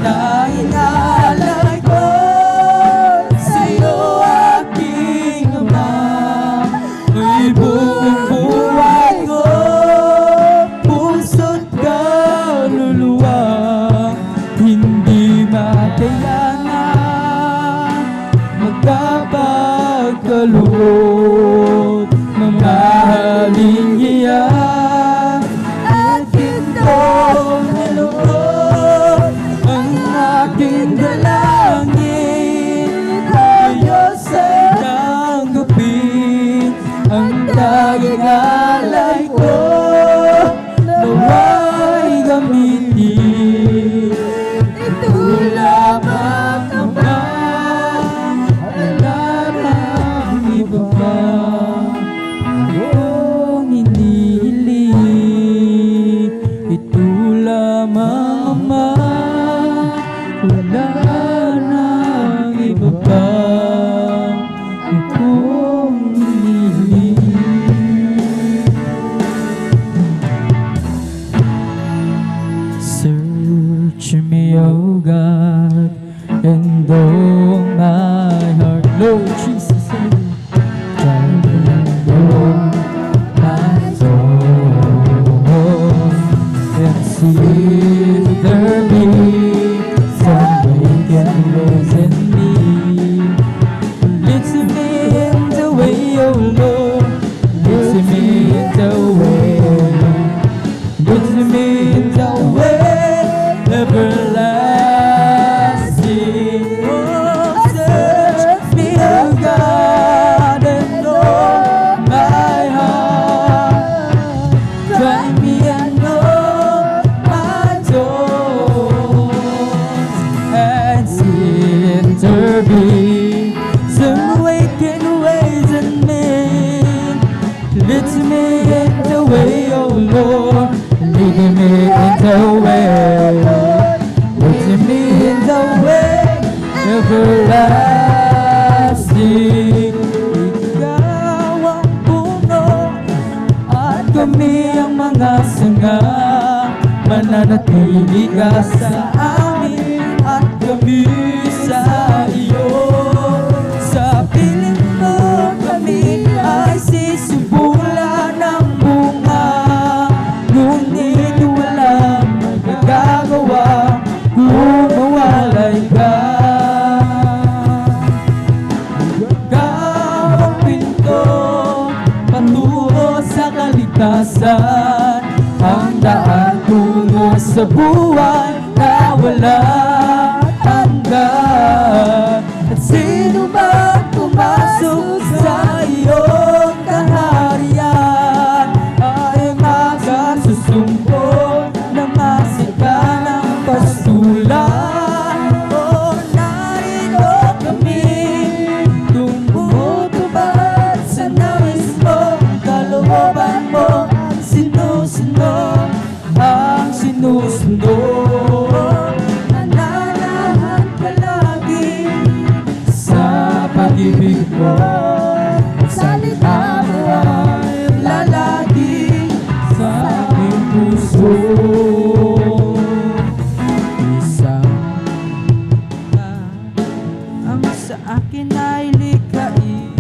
Tanging alay ko sa'yo, aking Ama, ay buong buhay ko, puso't kaluluwa, hindi makayanan magkapagkaloob. Mamahaling hiyas at gintong loob ang aking dalangin. Ayos ay tanggapin ang tanging alay ko, nawa'y gamitin. Ito lamang naman, wala nang iba pa akong hinihiling. Ito lamang Ama, wala nang iba pa akong hinihiling. Search me, O God, and know my heart. Lord Jesus, try to know my soul and see if there be some wickedness in me. Lead me in the way, O Lord, lead me in the way, lead me in the way everlasting. Oh, search me, O God, making ways in me. Lead me in the way, oh Lord. Lead me in the way. Lead me in the way everlasting. Ikaw ang puno at kami ang mga sanga. Mananatili ka sa amin at kami sa iyo. Sa piling mo kami ay sisibulan ng bunga, ngunit walang magagawa kung mawalay ka. Ikaw ang pinto patungo sa kaligtasan, ang daan tungo sa buhay na walang hanggan. At sino man pumasok sa iyong kaharian ay magkasusumpong na masika ng pastulan. O narito kami, tumutubad sa nais mo, kalooban mo ang sinusunod, ang sinusunod. Nananahan palagi sa pag-ibig mo, salita mo ay lalagi sa aking puso. Isang ang sa akin ay likhain,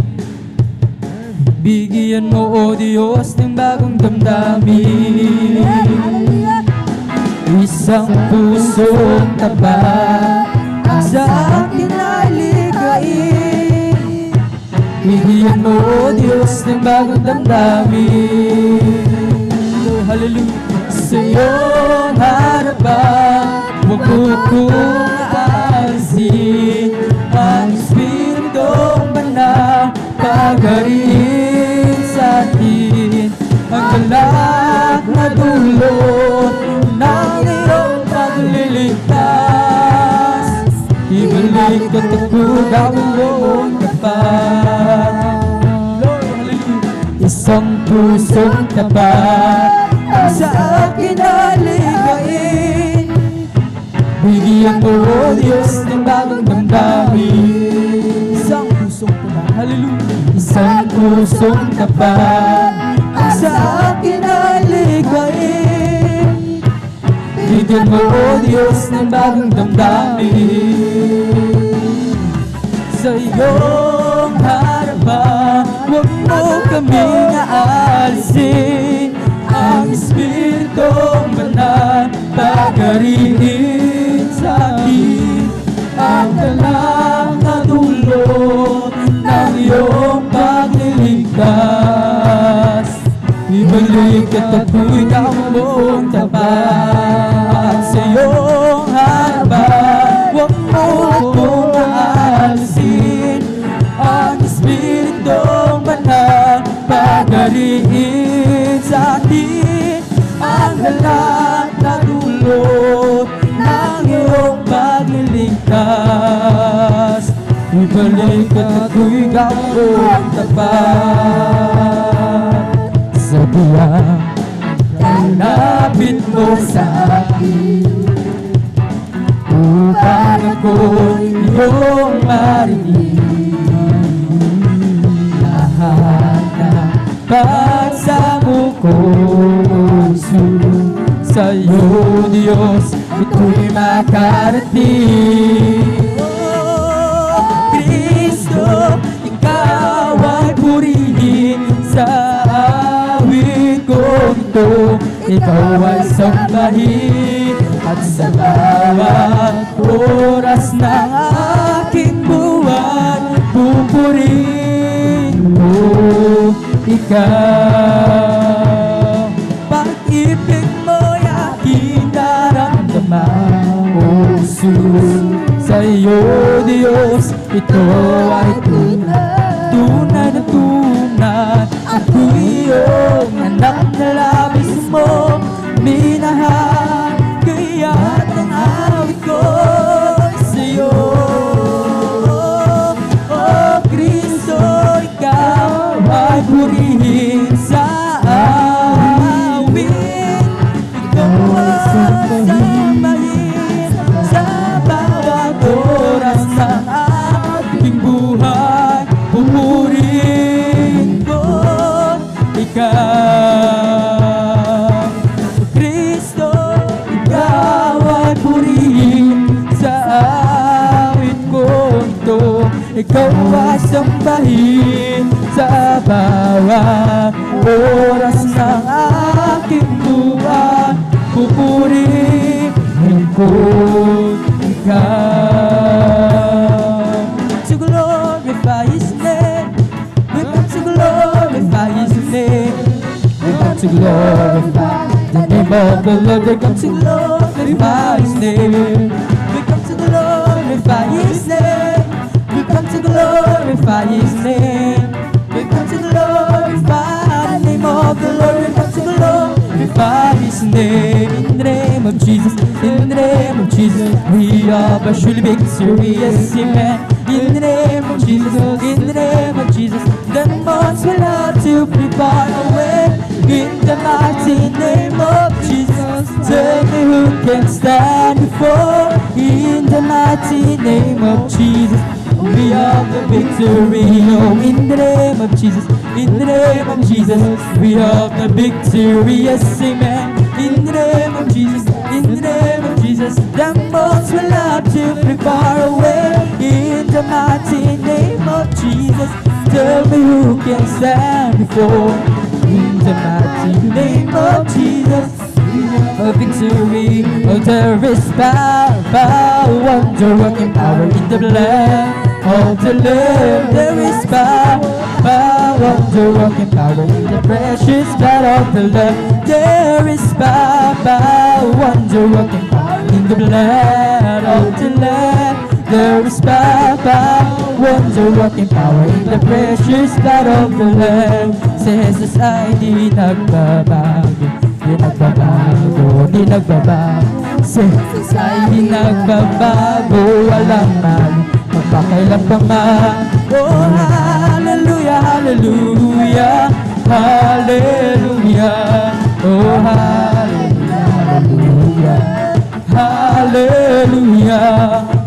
bigyan mo, O Diyos, ng bagong damdamin. Isang pusong tapat ang sa akin ay likhain, bigyan mo, O Diyos, ng bagong damdamin. Oh, hallelujah. Sa iyong harapan, huwag mo kong aalisin ang Espiritong Banal, pagariin sa atin ang galak na dulot ng iyong pagliligtas. Ibalik at ako gagawin tapat. Lord, hallelujah. Isang pusong tapat ang sa akin ay likhain, bigyan mo, O Diyos, ng bagong damdamin. Isang pusong tapat, hallelujah. Isang pusong tapat ang sa akin ay likhain, bigyan mo, O Diyos, ng bagong damdamin. Sa iyong harapan, huwag mo kaming aalisin ang Espiritong Banal, pagariin sa akin ang galak na dulot ng iyong pagliligtas. Ibalik at ako'y kamong tapat. Sa iyong harapan, huwag mo akong aalisin ang Espiritong Banal, pagariin sa atin ang galak na dulot ng iyong pagliligtas. Ibalik at ako'y kamong tapat. Sabihan, kalapit mo sa akin upang ako'y iyong marinig. Lahat na pagsamo ko sa'yo, Diyos, ito'y makarating. Oh, Kristo, ikaw ay purihin sa awit ko ito. Ikaw ay sambahin at sa bawat oras ng aking buwan, pupurihin mo ikaw. Pag-ibig mo'y aking naramdaman, O Jesus. Sa'yo, Diyos, ito ay tunay na tunay. Ako'y iyong anak na labis mo minahal, kaya't ang awit ko'y sa'yo. Oh, Kristo, sambahin sa bawat oras ng aking buhay. Pupurihin ko ikaw. To glorify His name, we come to glorify His name. We come to glorify the name of the Lord. We come to glorify His name. We come to glorify His name. We come to glorify His name. We come to glorify the name of the Lord. We come to glorify His name. In the name of Jesus, in the name of Jesus, we are surely victorious. Amen. In the name of Jesus, in the name of Jesus, demons will have to be far away. In the mighty name of Jesus, tell me who can stand before. In the mighty name of Jesus, we have the victory. Oh, in the name of Jesus, in the name of Jesus, we have the victory. Yes, amen. In the name of Jesus, in the name of Jesus, demons will have to be far away. In the mighty name of Jesus, tell me who can stand before. In the mighty name of Jesus, a victory. Oh, there is power, wonder working power in the blood of the Lamb. There is power, wonder working power in the precious blood of the Lamb. There is power, wonder working power in the blood of the Lamb. There is power, wonder working power in the precious blood of the Lamb. Si Jesus ay di nagbabago, di nagbabago, di nagbabago. Si Jesus ay di nagbabago, walang malo, magpakailan pa man. Oh, hallelujah, hallelujah, hallelujah. Oh, hallelujah, hallelujah, hallelujah.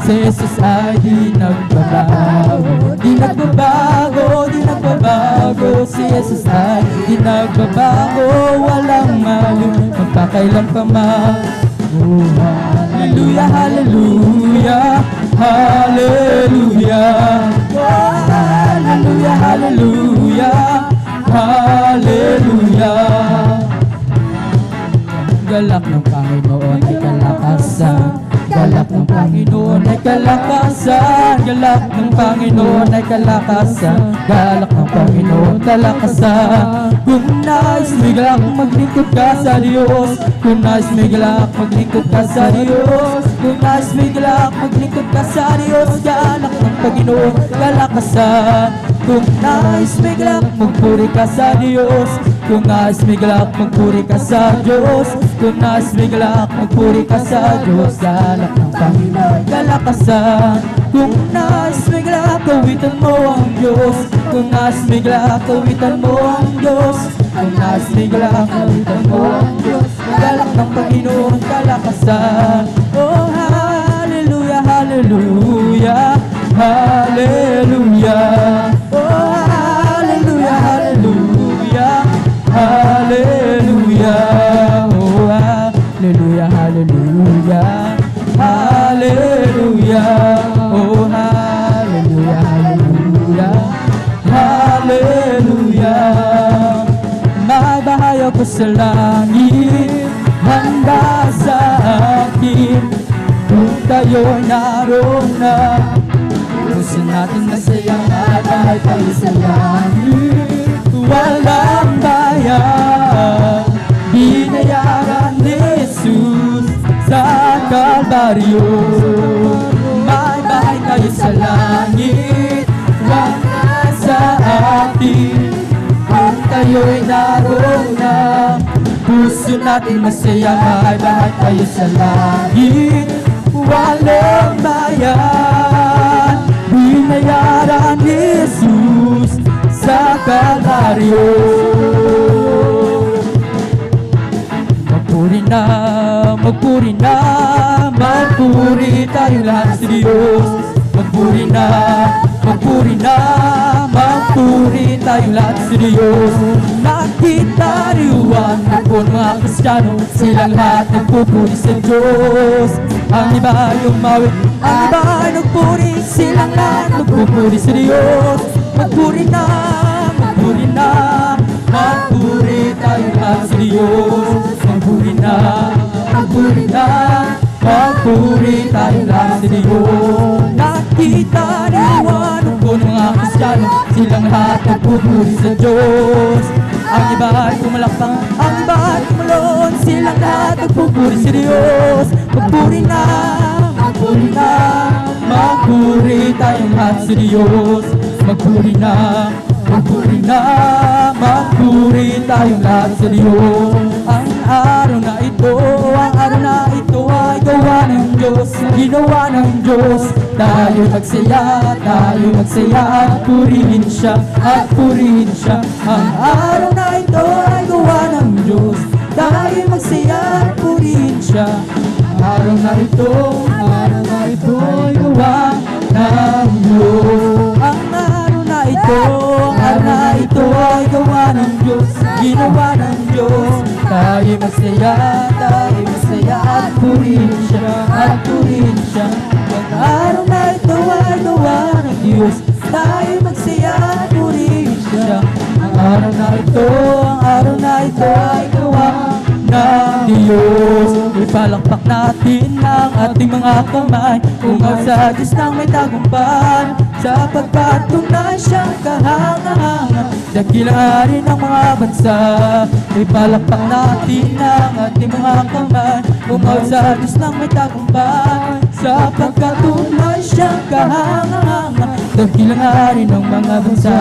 Si Jesus ay di nagbabago, di nagbabago, di nagbabago. Si Jesus ay di nagbabago, walang malo, magpakailan pa man. Oh, hallelujah, hallelujah, hallelujah. Oh, hallelujah, hallelujah, hallelujah. Galak ng Panginoon ay kalakasan. Galak ng Panginoon ay kalakasan. Galak ng Panginoon ay kalakasan. Galak ng Panginoon kalakasan. Kung nais may galak maglingkod ka sa Diyos. Kung nais may galak maglingkod ka sa Diyos. Kung nais may galak maglingkod ka sa Diyos. Galak ng Panginoon kalakasan. Kung nais may galak magpuri ka sa Diyos. Kung nais may galak magpuri ka sa Diyos. Kung nais may galak magpuri ka sa Diyos. Galak ng Panginoon kalakasan. Kung nais may galak kawitan mo ang Diyos. Kung nais may galak kawitan mo ang Diyos. Kung nais may galak kawitan mo ang Diyos. Galak ng Panginoon kalakasan. Oh, hallelujah, hallelujah, hallelujah. Oh, hallelujah, hallelujah, hallelujah. Oh, hallelujah, hallelujah, hallelujah. Oh, hallelujah, hallelujah, hallelujah. May bahay ako sa langit, handa sa akin. Kung tayo'y naroon na, puso natin masayang magbahay tayo sa langit. Walang bayan, binayaran ni Jesus sa Kalbaryo. May bahay tayo sa langit, wala sa atin. Kung tayo'y naroon na, puso natin masayang magbahay tayo sa langit. Walang bayan, binayaran ni Jesus sa Kalbaryo. Magpuri na, magpuri na, magpuri tayo lahat sa Diyos. Magpuri na, magpuri na, magpuri tayo lahat sa Diyos. Nakita riwan na po mga Kristiyano, silang lahat nagpupuri sa Diyos. Ang iba ay umawit, ang iba ay nagpuri, silang lahat nagpupuri sa Diyos. lahat nagpupuri sa Diyos. Ang iba ay kumalakpak, ang iba ay kumalon, silang lahat nagpupuri sa Diyos. Magpuri na, magpuri na, magpuri tayong lahat sa Diyos. Magpuri na, magpuri na, magpuri tayong lahat sa Diyos. Ang araw na ito, ang araw na ito ay gawa ng Diyos, ginawa ng Diyos. Tayo magsaya at purihin siya, at purihin siya. Ang araw na ito ay gawa ng Diyos, tayo magsaya at purihin siya. Ang araw na ito ay gawa ng Diyos. Ang araw na ito, ang araw na ito ay gawa ng Diyos, ginawa ng Diyos. Tayo magsaya at purihin siya, at purihin siya. Ang araw na ito ay gawa ng Diyos, tayo magsaya at purihin siya. Ang araw na ito ay gawa ng Diyos. Ipalakpak natin ang ating mga kamay, ungaw sa Diyos nang may tagumpay, sapagkat tunay siyang kahanga-hanga, dakilang rin ng mga bansa. Ipalakpak natin ang ating mga kamay, ungaw sa Diyos nang may tagumpay, sapagkat tunay siyang kahanga-hanga, dakilang rin ng mga bansa.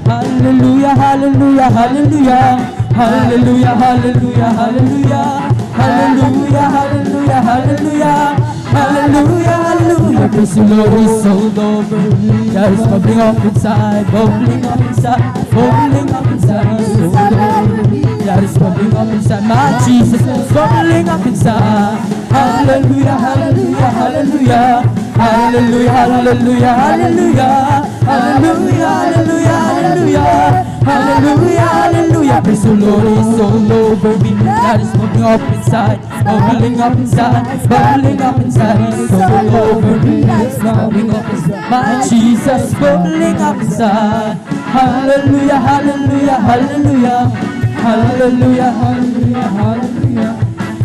Hallelujah, hallelujah, hallelujah. Hallelujah, hallelujah, hallelujah. Hallelujah, hallelujah, hallelujah. Hallelujah, hallelujah. Praise the Lord is all over me. That is bubbling up inside, bubbling up inside, bubbling up inside. So over me. That is bubbling up inside. My Jesus is bubbling up inside. Hallelujah, hallelujah, hallelujah. Hallelujah, hallelujah, hallelujah. Hallelujah, hallelujah, hallelujah. Hallelujah, hallelujah. Praise the Lord is all over me. That is bubbling up inside, bubbling up inside, bubbling up inside. It's all over me. It's bubbling up inside. My Jesus bubbling up inside. Hallelujah, hallelujah, hallelujah. Hallelujah, hallelujah, hallelujah.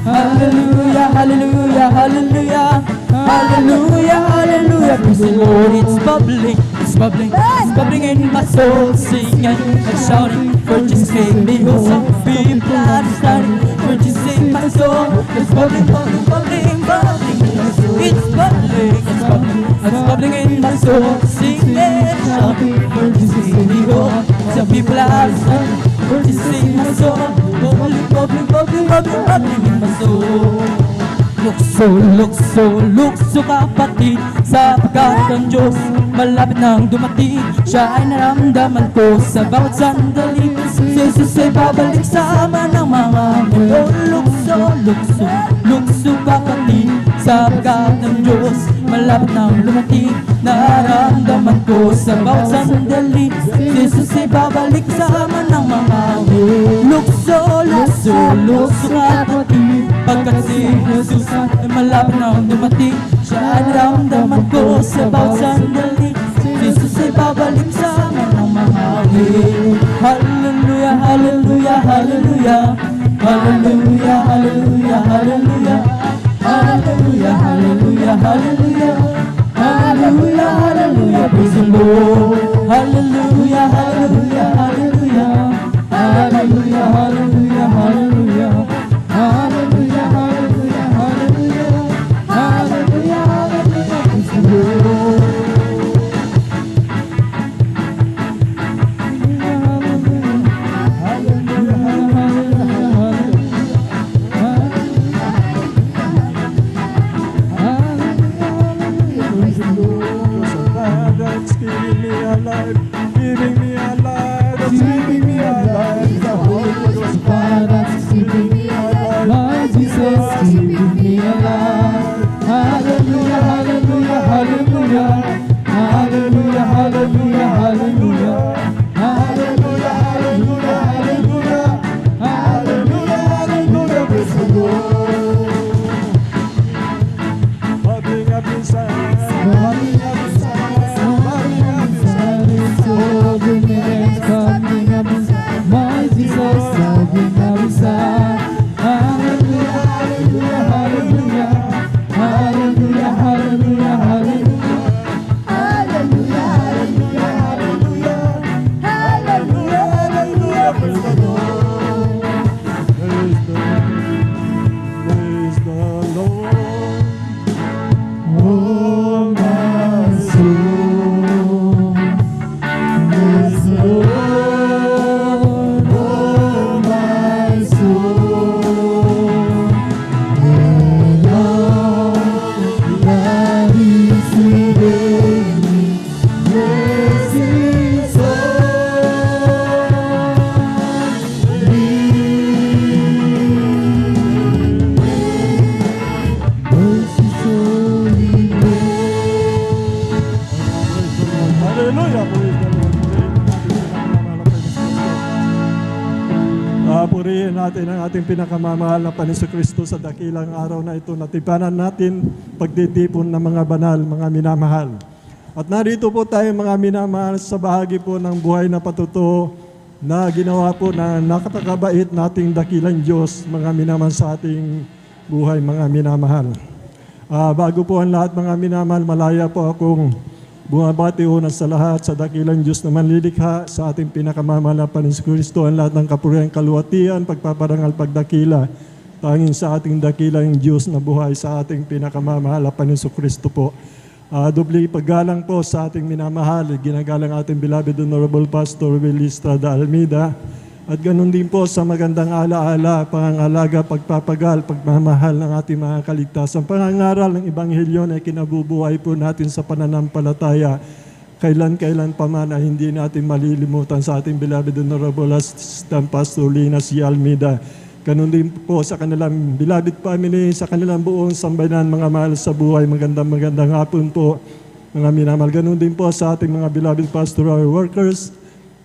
Hallelujah, hallelujah, hallelujah. Hallelujah, hallelujah. Praise the Lord, it's bubbling, it's bubbling, it's bubbling in my soul. Singing and shouting, for Jesus made me whole. Some people are standing, for Jesus in my soul. It's bubbling, bubbling, bubbling, bubbling in my soul. It's bubbling, it's bubbling, it's bubbling in my soul. Singing and shouting, for Jesus made me whole. Some people are standing, for Jesus in my soul. Bubbling, bubbling, bubbling, bubbling, bubbling in my soul. Lukso kapatid, sapagkat ang Diyos malapit nang dumating. Siya ay naramdaman ko sa bawat sandali. Si Jesus ay babalik sa aman ng mga mulo. Lukso kapatid, sapagkat ang Diyos malapit nang dumating. Naramdaman ko sa bawat sandali. Si Jesus ay babalik sa aman ng mga mulo. Lukso kapatid, pagkat si Jesus ay malapit na dumating. Siya ay naramdaman ko sa bawat sandali. Jesus ay babalik sa amin ng mga hangin. Hallelujah, hallelujah, hallelujah. Hallelujah, hallelujah, hallelujah. Hallelujah, hallelujah, hallelujah. Hallelujah, hallelujah, praise the Lord. Hallelujah, hallelujah, hallelujah. Hallelujah, hallelujah, hallelujah. Hallelujah, hallelujah, hallelujah. Hallelujah, hallelujah, praise the Lord. Purihin natin ang ating pinakamamahal na Panginoon Kristo sa dakilang araw na ito. Natipanan natin pagtitipon ng mga banal, mga minamahal. At narito po tayo mga minamahal sa bahagi po ng buhay na patuto na ginawa po na nakapagabait nating dakilang Diyos, mga minamahal sa ating buhay, mga minamahal. Bago po ang lahat mga minamahal, malaya po akong bumabati una sa lahat sa dakilang Diyos na manlilikha sa ating pinakamamahal na Panginoon Kristo, ang lahat ng kapurihan, kaluwatian, pagpaparangal, pagdakila, tanging sa ating dakilang Diyos na buhay sa ating pinakamamahal na Panginoon Kristo po. Dubli paggalang po sa ating minamahal, ginagalang ating beloved Honorable Pastor Will Estrada Almeida, at ganun din po sa magandang alaala, pangangalaga, pagpapagal, pagmamahal ng ating mga kaligtasan, pangangaral ng Ebanghelyo na kinabubuhay po natin sa pananampalataya, kailan-kailan pa man ay hindi natin malilimutan sa ating beloved Honorable Assistant Pastor Lina C. Almeida. Ganun din po sa kanilang beloved family, sa kanilang buong sambayanan, mga mahal sa buhay. Magandang hapon po, mga minamahal. Ganun din po sa ating mga beloved pastoral workers,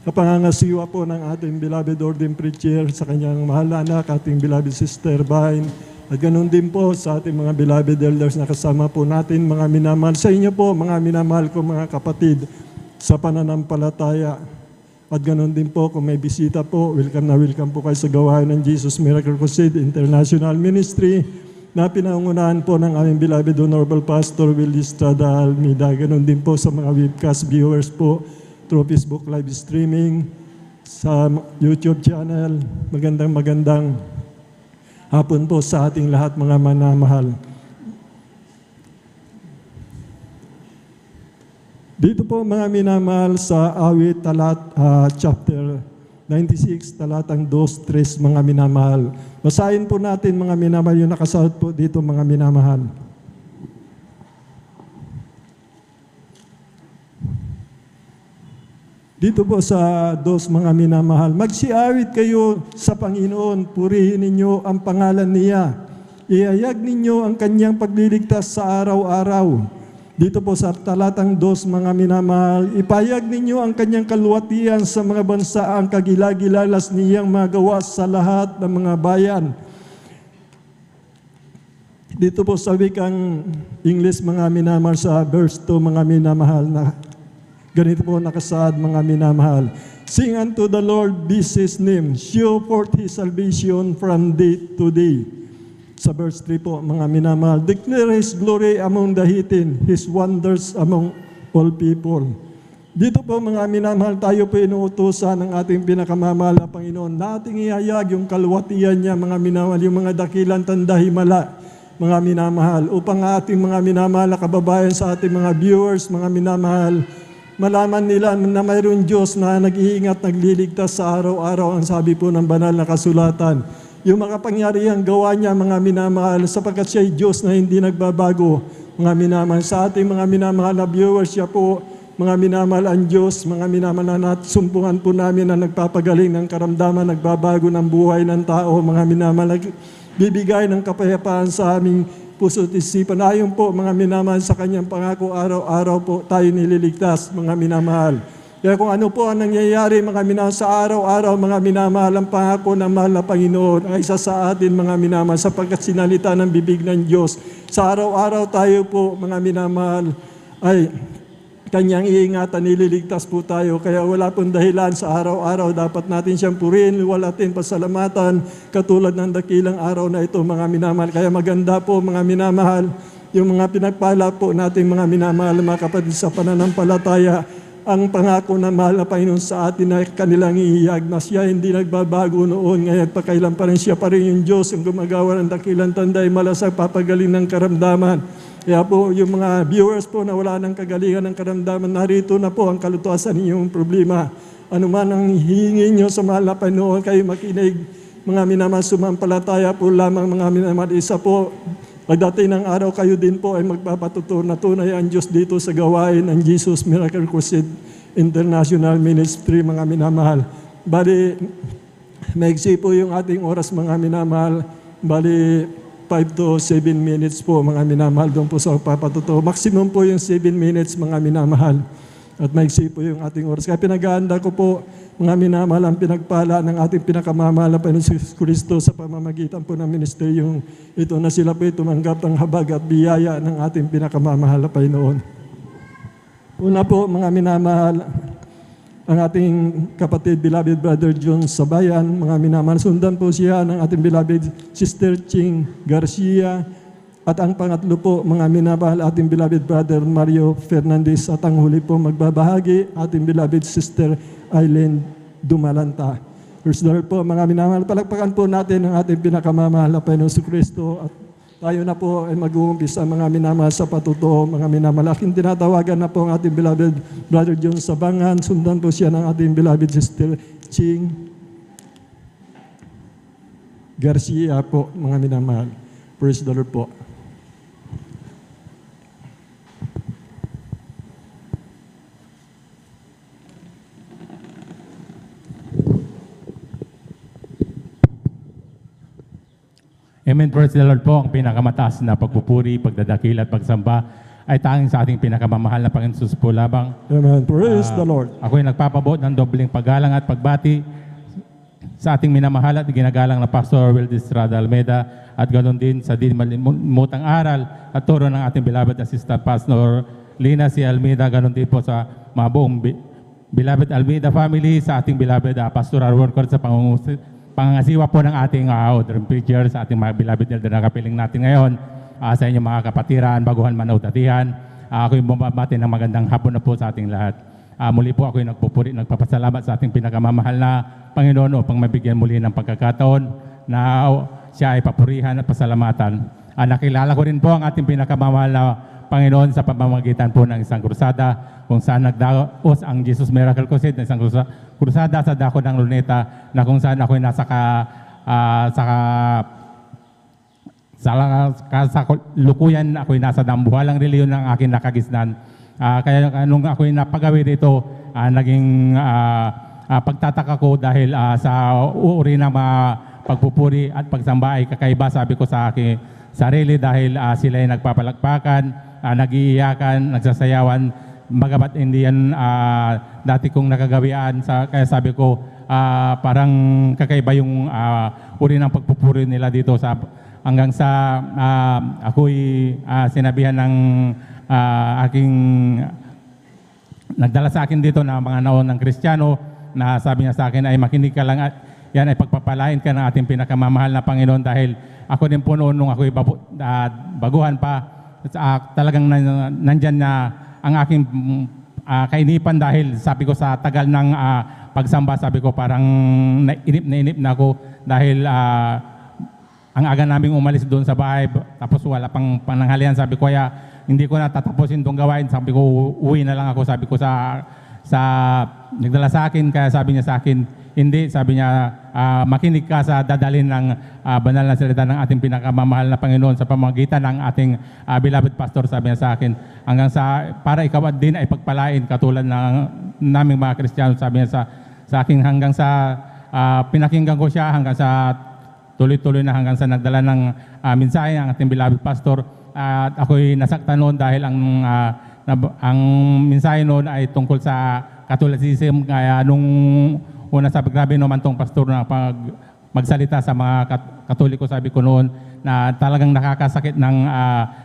kapangangasiwa po ng ating beloved ordained preacher, sa kanyang mahal na anak, ating beloved Sister Vine. At ganun din po sa ating mga beloved elders na kasama po natin, mga minamahal. Sa inyo po, mga minamahal ko, mga kapatid, sa pananampalataya. At ganoon din po, kung may bisita po, welcome na welcome po kayo sa gawain ng Jesus Miracle Crusade International Ministry na pinangunahan po ng aming beloved Honorable Pastor Will Estrada Almeida. Ganoon din po sa mga webcast viewers po through Facebook live streaming, sa YouTube channel. Magandang hapon po sa ating lahat mga manamahal. Dito po mga minamahal sa awit chapter 96, talatang 2-3 mga minamahal. Basahin po natin mga minamahal yung nakasaad po dito mga minamahal. Dito po sa 2 mga minamahal, magsiawit kayo sa Panginoon, purihin ninyo ang pangalan niya. Iayag ninyo ang kanyang pagliligtas sa araw-araw. Dito po sa talatang 2, mga minamahal, ipayag ninyo ang kanyang kaluwatian sa mga bansa, ang kagilagilalas niyang magawa sa lahat ng mga bayan. Dito po sa wikang English, mga minamahal, sa verse 2, mga minamahal, na ganito po nakasaad, mga minamahal. Sing unto the Lord, this his name, show forth his salvation from day to day. Sa verse 3 po, mga minamahal, declare his glory among the heathen, his wonders among all people. Dito po mga minamahal, tayo po inuutusan ng ating pinakamamahal na Panginoon. Nating ihayag yung kaluwatian niya, mga minamahal, yung mga dakilang tanda himala, mga minamahal, upang ating mga minamahal na kababayan sa ating mga viewers, mga minamahal, malaman nila na mayroon Diyos na nag-iingat, nagliligtas sa araw-araw, ang sabi po ng banal na kasulatan. Yung makapangyarihang gawa niya, mga minamahal, sapagkat siya ay Diyos na hindi nagbabago, mga minamahal. Sa ating mga minamahal na viewers, siya po, mga minamahal, ang Diyos, mga minamahal, na sumpungan po namin na nagpapagaling ng karamdaman, nagbabago ng buhay ng tao, mga minamahal, bibigay ng kapayapaan sa aming puso at isipan. Ayon po, mga minamahal, sa kanyang pangako, araw-araw po tayo nililigtas, mga minamahal. Kaya kung ano po ang nangyayari, mga minamahal, sa araw-araw, mga minamahal, ang pangako ng mahal na Panginoon ay isa sa atin, mga minamahal, sapagkat sinalita ng bibig ng Diyos. Sa araw-araw tayo po, mga minamahal, ay kanyang iingatan, nililigtas po tayo. Kaya wala pong dahilan sa araw-araw, dapat natin siyang purihin, luwalatin, pasalamatan, katulad ng dakilang araw na ito, mga minamahal. Kaya maganda po, mga minamahal, yung mga pinagpala po natin, mga minamahal, mga kapatid, sa pananampalataya, ang pangako ng mahal na Panginoon sa atin na kanilang iiyag, na siya hindi nagbabago noon, ngayon pakailan pa rin, siya pa rin yung Diyos, ang gumagawa ng dakilang tanda, malasag, papagaling ng karamdaman. Kaya po yung mga viewers po na wala ng kagalingan ng karamdaman, narito na po ang kalutuasan ninyong problema. Ano man ang hihingi nyo sa mahal na Panginoon, kayo makinig, mga minamahal, sumampalataya po lamang, mga minamahal. Isa po, pagdating ng araw, kayo din po ay magpapatutur na tunay ang Diyos dito sa gawain ng Jesus Miracle Crusade International Ministry, mga minamahal. Bali, maigsi po yung ating oras, mga minamahal. Bali, 5 to 7 minutes po, mga minamahal, doon po sa papatutur. Maximum po yung 7 minutes, mga minamahal. At maigsi po yung ating oras. Kaya pinag-aanda ko po, mga minamahal, ang pinagpala ng ating pinakamamahal na Panginoon Jesus Kristo sa pamamagitan po ng ministeryong ito na sila po tumanggap ng habag at biyaya ng ating pinakamamahal na Panginoon. Una po, mga minamahal, ang ating kapatid, beloved Brother John Sabayan, mga minamahal, sundan po siya ng ating beloved Sister Ching Garcia. At ang pangatlo po, mga minamahal, ating beloved Brother Mario Fernandez. At ang huli po magbabahagi, ating beloved Sister Eileen Dumalanta. First Lord po, mga minamahal, palakpakan po natin ang ating pinakamamahal na Panginoon Kristo. At tayo na po ay mag-uumpisa, mga minamahal, sa patutuo, mga minamahal. Aking tinatawagan na po ang ating beloved Brother John Sabangan. Sundan po siya ng ating beloved Sister Ching Garcia po, mga minamahal. Praise the Lord po. Amen. Praise the Lord po. Ang pinakamataas na pagpupuri, pagdadakil at pagsamba ay tanging sa ating pinakamamahal na Panginoon Jesus po lamang. Amen. Praise the Lord. Ako ay nagpapabot ng dobleng paggalang at pagbati sa ating minamahal at ginagalang na Pastor Wilde Estrada Almeida at ganoon din sa di malimutang aral at turo ng ating beloved Assistant Pastor Lina C. Almeida, ganoon din po sa mga buong beloved Almeida family, sa ating beloved pastoral worker sa pangangasiwa po ng ating order preacher, sa ating mga beloved elder na kapiling natin ngayon, sa inyong mga kapatiran, baguhan man o datihan. Ako'y bumabati ng magandang hapon na po sa ating lahat. Muli po ako'y nagpupuri, nagpapasalamat sa ating pinakamamahal na Panginoon upang mabigyan muli ng pagkakataon na siya ay papurihan at pasalamatan. Nakilala ko rin po ang ating pinakamamahal na Panginoon sa pamamagitan po ng isang krusada kung saan nagdaos ang Jesus Miracle Crusade, isang krusada sa dako ng Luneta na kung saan ako'y nasa sa lukuyan, ako'y nasa dambuhalang reliyon ng aking nakagisnan. Kaya nung ako'y napagawi dito, naging pagtataka ko dahil sa uri ng mga pagpupuri at pagsamba ay kakaiba, sabi ko sa aking sarili, dahil sila ay nagpapalakpakan, nagiiyakan, nagsasayawan, magabat hindi yan dati kong nakagawian. Kaya sabi ko, parang kakaiba yung uri ng pagpupuri nila dito hanggang sa ako'y sinabihan ng aking nagdala sa akin dito na mga naon ng Kristiyano, na sabi niya sa akin ay makinig ka lang at yan ay pagpapalain ka ng ating pinakamamahal na Panginoon, dahil ako din po noon nung ako'y baguhan pa, talagang nandyan na ang aking kainipan, dahil sabi ko sa tagal ng pagsamba, sabi ko parang nainip na ako dahil ang aga naming umalis doon sa bahay, tapos wala pang pananghalian. Sabi ko, kaya hindi ko na tatapusin itong gawain. Sabi ko, uwi na lang ako. Sabi ko sa nagdala sa akin, kaya sabi niya sa akin, hindi, sabi niya, makinig ka sa dadalhin ng banal na salita ng ating pinakamamahal na Panginoon sa pamamagitan ng ating beloved pastor, sabi niya sa akin, hanggang sa para ikaw din ay pagpalain katulad ng naming mga Kristiyano, sabi niya sa akin, hanggang sa pinakinggan ko siya, hanggang sa tuloy-tuloy na, hanggang sa nagdala ng mensahe ang ating beloved pastor. At ako'y nasaktan noon dahil ang mensahe noon ay tungkol sa Catholicism. Kaya nung una, sabi, grabe naman tong pastor na magsalita sa mga Katoliko, sabi ko noon, na talagang nakakasakit ng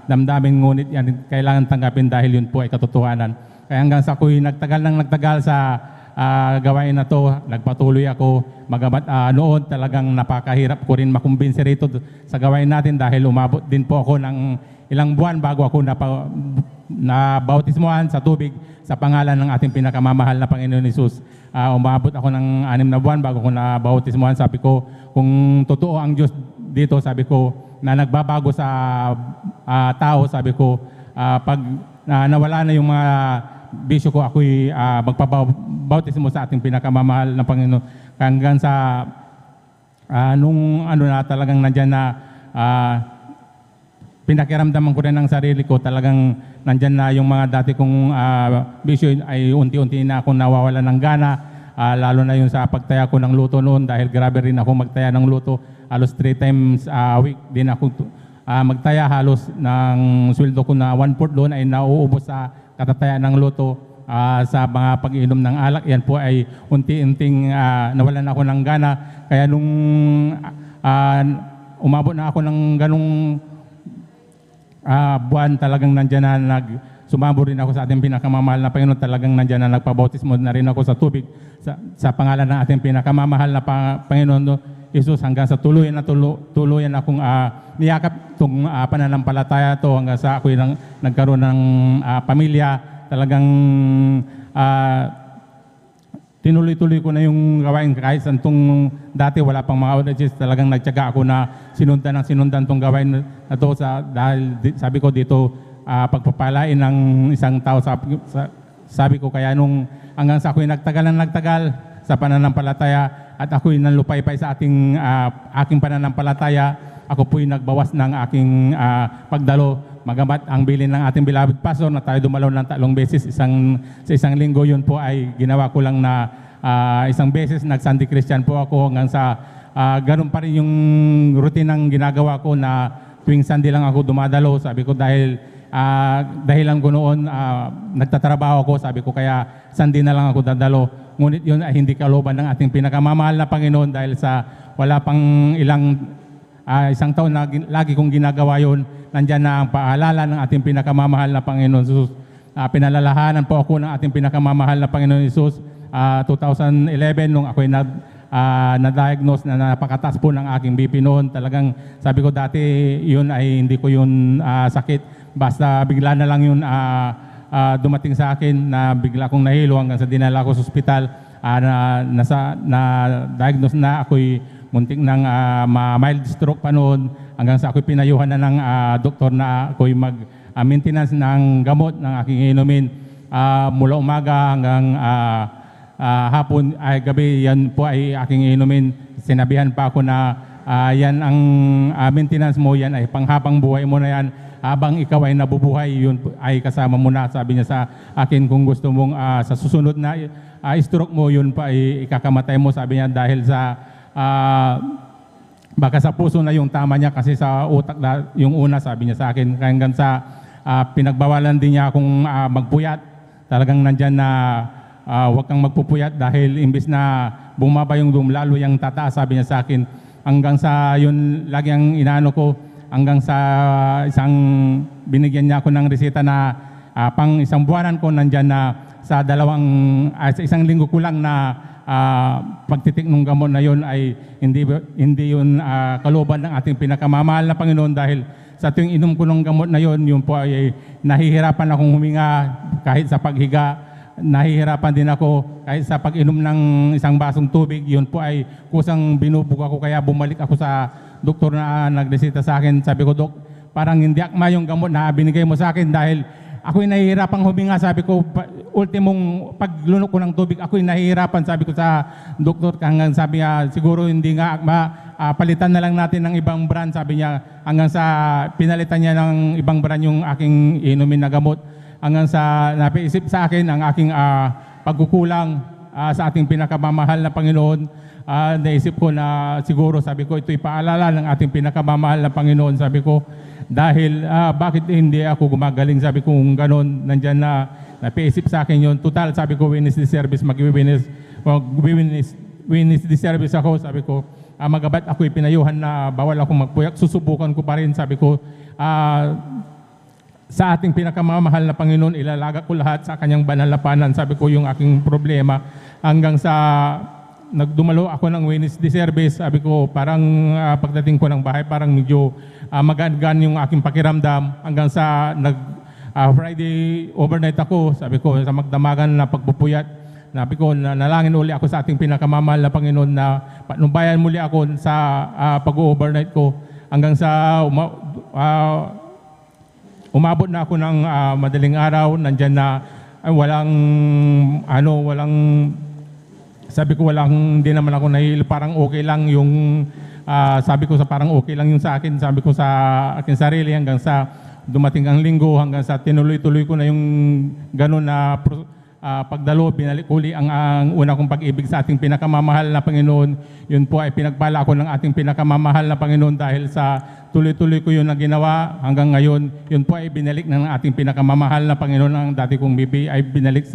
damdamin, ngunit yan kailangan tanggapin dahil yun po ay katotohanan. Kaya hanggang sa ako'y nagtagal sa gawain na to, nagpatuloy ako. Magamat noon talagang napakahirap ko rin makumbinsi rito sa gawain natin, dahil umabot din po ako ng ilang buwan bago ako nabautismohan sa tubig sa pangalan ng ating pinakamamahal na Panginoon Jesus. Umabot ako ng 6 na buwan bago ako nabautismohan. Sabi ko, kung totoo ang Diyos dito, sabi ko, na nagbabago sa tao, sabi ko, pag nawala na yung mga bisyo ko, ako'y magpabautismo sa ating pinakamamahal na Panginoon. Hanggang sa nung na talagang nandyan na pinakiramdaman ko rin ng sarili ko, talagang nandyan na yung mga dati kong bisyo ay unti-unti na akong nawawala ng gana, lalo na yung sa pagtaya ko ng luto noon, dahil grabe rin ako magtaya ng luto. Halos 3 times a week din ako magtaya. Halos ng sweldo ko na 1/4 doon ay nauubos sa katataya ng luto. sa mga pag-inom ng alak. Yan po ay unti-unting nawalan ako ng gana. Kaya nung umabot na ako ng ganung buwan, talagang nandyan na sumamo rin ako sa ating pinakamamahal na Panginoon. Talagang nandyan na nagpabautismo na rin ako sa tubig sa pangalan ng ating pinakamamahal na Panginoon Jesus, hanggang sa tuluyan akong niyakap itong pananampalataya to hanggang sa ako'y nagkaroon ng pamilya. Talagang tinuloy-tuloy ko na yung gawain kahit santong dati wala pang mga audiences. Talagang nagtyaga ako na sinundan tong gawain na to dahil sabi ko dito pagpapalain ng isang tao. Sabi ko kaya nung hanggang sa ako'y nagtagal sa pananampalataya at ako'y nalupaypay sa aking pananampalataya, ako po'y nagbawas ng aking pagdalo. Magamat ang bilin ng ating beloved pastor na tayo dumalaw ng 3 beses sa isang linggo, yun po ay ginawa ko lang na isang beses. Nag-Sunday Christian po ako hanggang sa ganun pa rin yung routine ng ginagawa ko na tuwing Sunday lang ako dumadalo. Sabi ko dahilan ko noon nagtatrabaho ako, sabi ko kaya Sunday na lang ako dadalo. Ngunit yun ay hindi kalooban ng ating pinakamamahal na Panginoon dahil sa wala pang isang taon na lagi kong ginagawa yun. Nandyan na ang paalala ng ating pinakamamahal na Panginoon Jesus. Pinalalahanan po ako ng ating pinakamamahal na Panginoon Jesus 2011 nung ako'y na-diagnose na napakataas po ng aking BP noon. Talagang sabi ko dati yun ay hindi ko yun sakit. Basta bigla na lang yun dumating sa akin na bigla kong nahilo hanggang sa dinala ko sa ospital. Na-diagnose na ako'y muntik ng mild stroke pa noon hanggang sa ako'y pinayuhan na ng doktor na ako'y mag-maintenance ng gamot ng aking inumin mula umaga hanggang hapon ay gabi. Yan po ay aking inumin. Sinabihan pa ako na yan ang maintenance mo, yan ay panghabang buhay mo na yan. Habang ikaw ay nabubuhay, yun ay kasama mo na. Sabi niya sa akin, kung gusto mong sa susunod na stroke mo, yun pa ay ikakamatay mo. Sabi niya dahil sa baka sa puso na yung tama niya kasi sa utak na yung una, sabi niya sa akin. Hanggang sa pinagbawalan din niya akong magpuyat. Talagang nandyan na huwag kang magpupuyat dahil imbis na bumaba yung lalo yung tataas, sabi niya sa akin. Hanggang sa yun, lagi ang inaano ko, hanggang sa binigyan niya ako ng reseta na pang isang buwanan ko nandyan na sa sa isang linggo ko lang na pagtitik ng gamot na yun ay hindi yun kalooban ng ating pinakamamahal na Panginoon dahil sa tuwing inom ko ng gamot na yun po ay nahihirapan akong huminga kahit sa paghiga. Nahihirapan din ako kahit sa pag-inom ng isang basong tubig. Yun po ay kusang binubog ako kaya bumalik ako sa doktor na nagreseta sa akin. Sabi ko, Dok, parang hindi akma yung gamot na binigay mo sa akin dahil ako'y nahihirapang huminga. Sabi ko, ultimong paglunok ko ng tubig, ako'y nahihirapan. Sabi ko sa doktor, hanggang sabi niya, siguro hindi nga akma, palitan na lang natin ng ibang brand. Sabi niya, hanggang sa pinalitan niya ng ibang brand yung aking inumin na gamot. Hanggang sa napaisip sa akin ang aking pagkukulang sa ating pinakamamahal na Panginoon. Naisip ko na siguro, sabi ko, ito'y paalala ng ating pinakamamahal na Panginoon. Sabi ko, dahil bakit hindi ako gumagaling? Sabi ko, kung ganon, nandyan na napaisip sa akin yun. Total, sabi ko, witness the service, witness the service ako. Sabi ko, magabat ako'y pinayuhan na bawal ako magpuyak. Susubukan ko pa rin. Sabi ko, sa ating pinakamamahal na Panginoon, ilalaga ko lahat sa kanyang banal na panan. Sabi ko yung aking problema hanggang sa nagdumalo ako ng witness the service. Sabi ko parang pagdating ko ng bahay parang medyo magaan-gaan yung aking pakiramdam hanggang sa Friday overnight ako. Sabi ko sa magdamagan na pagpupuyat. Sabi ko nalangin uli ako sa ating pinakamamahal na Panginoon na patnubayan muli ako sa pag-overnight ko hanggang sa umabot na ako ng madaling araw, nandyan na sabi ko hindi naman ako nahihilo, parang okay lang yung, sabi ko parang okay lang yung sa akin, sabi ko sa akin sarili hanggang sa dumating ang linggo, hanggang sa tinuloy-tuloy ko na yung gano'n na pagdalo, binalik uli ang una kong pag-ibig sa ating pinakamamahal na Panginoon. Yun po ay pinagpala ako ng ating pinakamamahal na Panginoon dahil sa tuloy-tuloy ko yun na ginawa hanggang ngayon. Yun po ay binalik ng ating pinakamamahal na Panginoon. Ang dati kong bibi ay binalik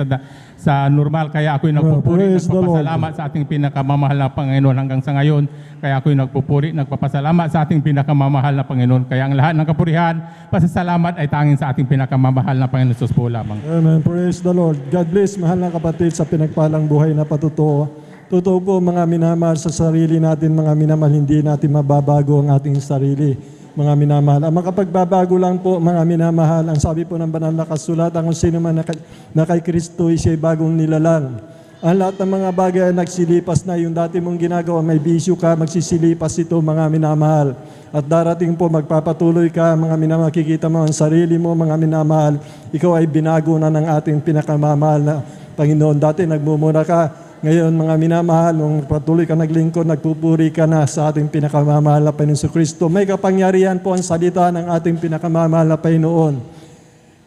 sa normal. Kaya ako'y nagpupuri, Praise the Lord. nagpapasalamat sa ating pinakamamahal na Panginoon hanggang sa ngayon. Kaya ako'y nagpupuri, nagpapasalamat sa ating pinakamamahal na Panginoon. Kaya ang lahat ng kapurihan, pasasalamat ay tanging sa ating pinakamamahal na Panginoon Jesus po lamang. Amen. Praise the Lord. God bless, mahal na kapatid, sa pinagpalang buhay na patutuo. Totoo po, mga minamahal, sa sarili natin, mga minamahal, hindi natin mababago ang ating sarili, mga minamahal. Ang makapagbabago lang po, mga minamahal, ang sabi po ng banal na kasulatan, kung sino man na kay Kristo, siya'y bagong nilalang. Ang lahat ng mga bagay ay nagsilipas na. Yung dati mong ginagawa, may bisyo ka, magsisilipas ito, mga minamahal. At darating po, magpapatuloy ka, mga minamahal, kikita mo ang sarili mo, mga minamahal. Ikaw ay binago na ng ating pinakamamahal na Panginoon. Dati nagmumura ka, ngayon, mga minamahal, nung patuloy ka naglingkod, nagpupuri ka na sa ating pinakamamahal na Panginoon Kristo. May kapangyarihan po ang salita ng ating pinakamamahal na Panginoon.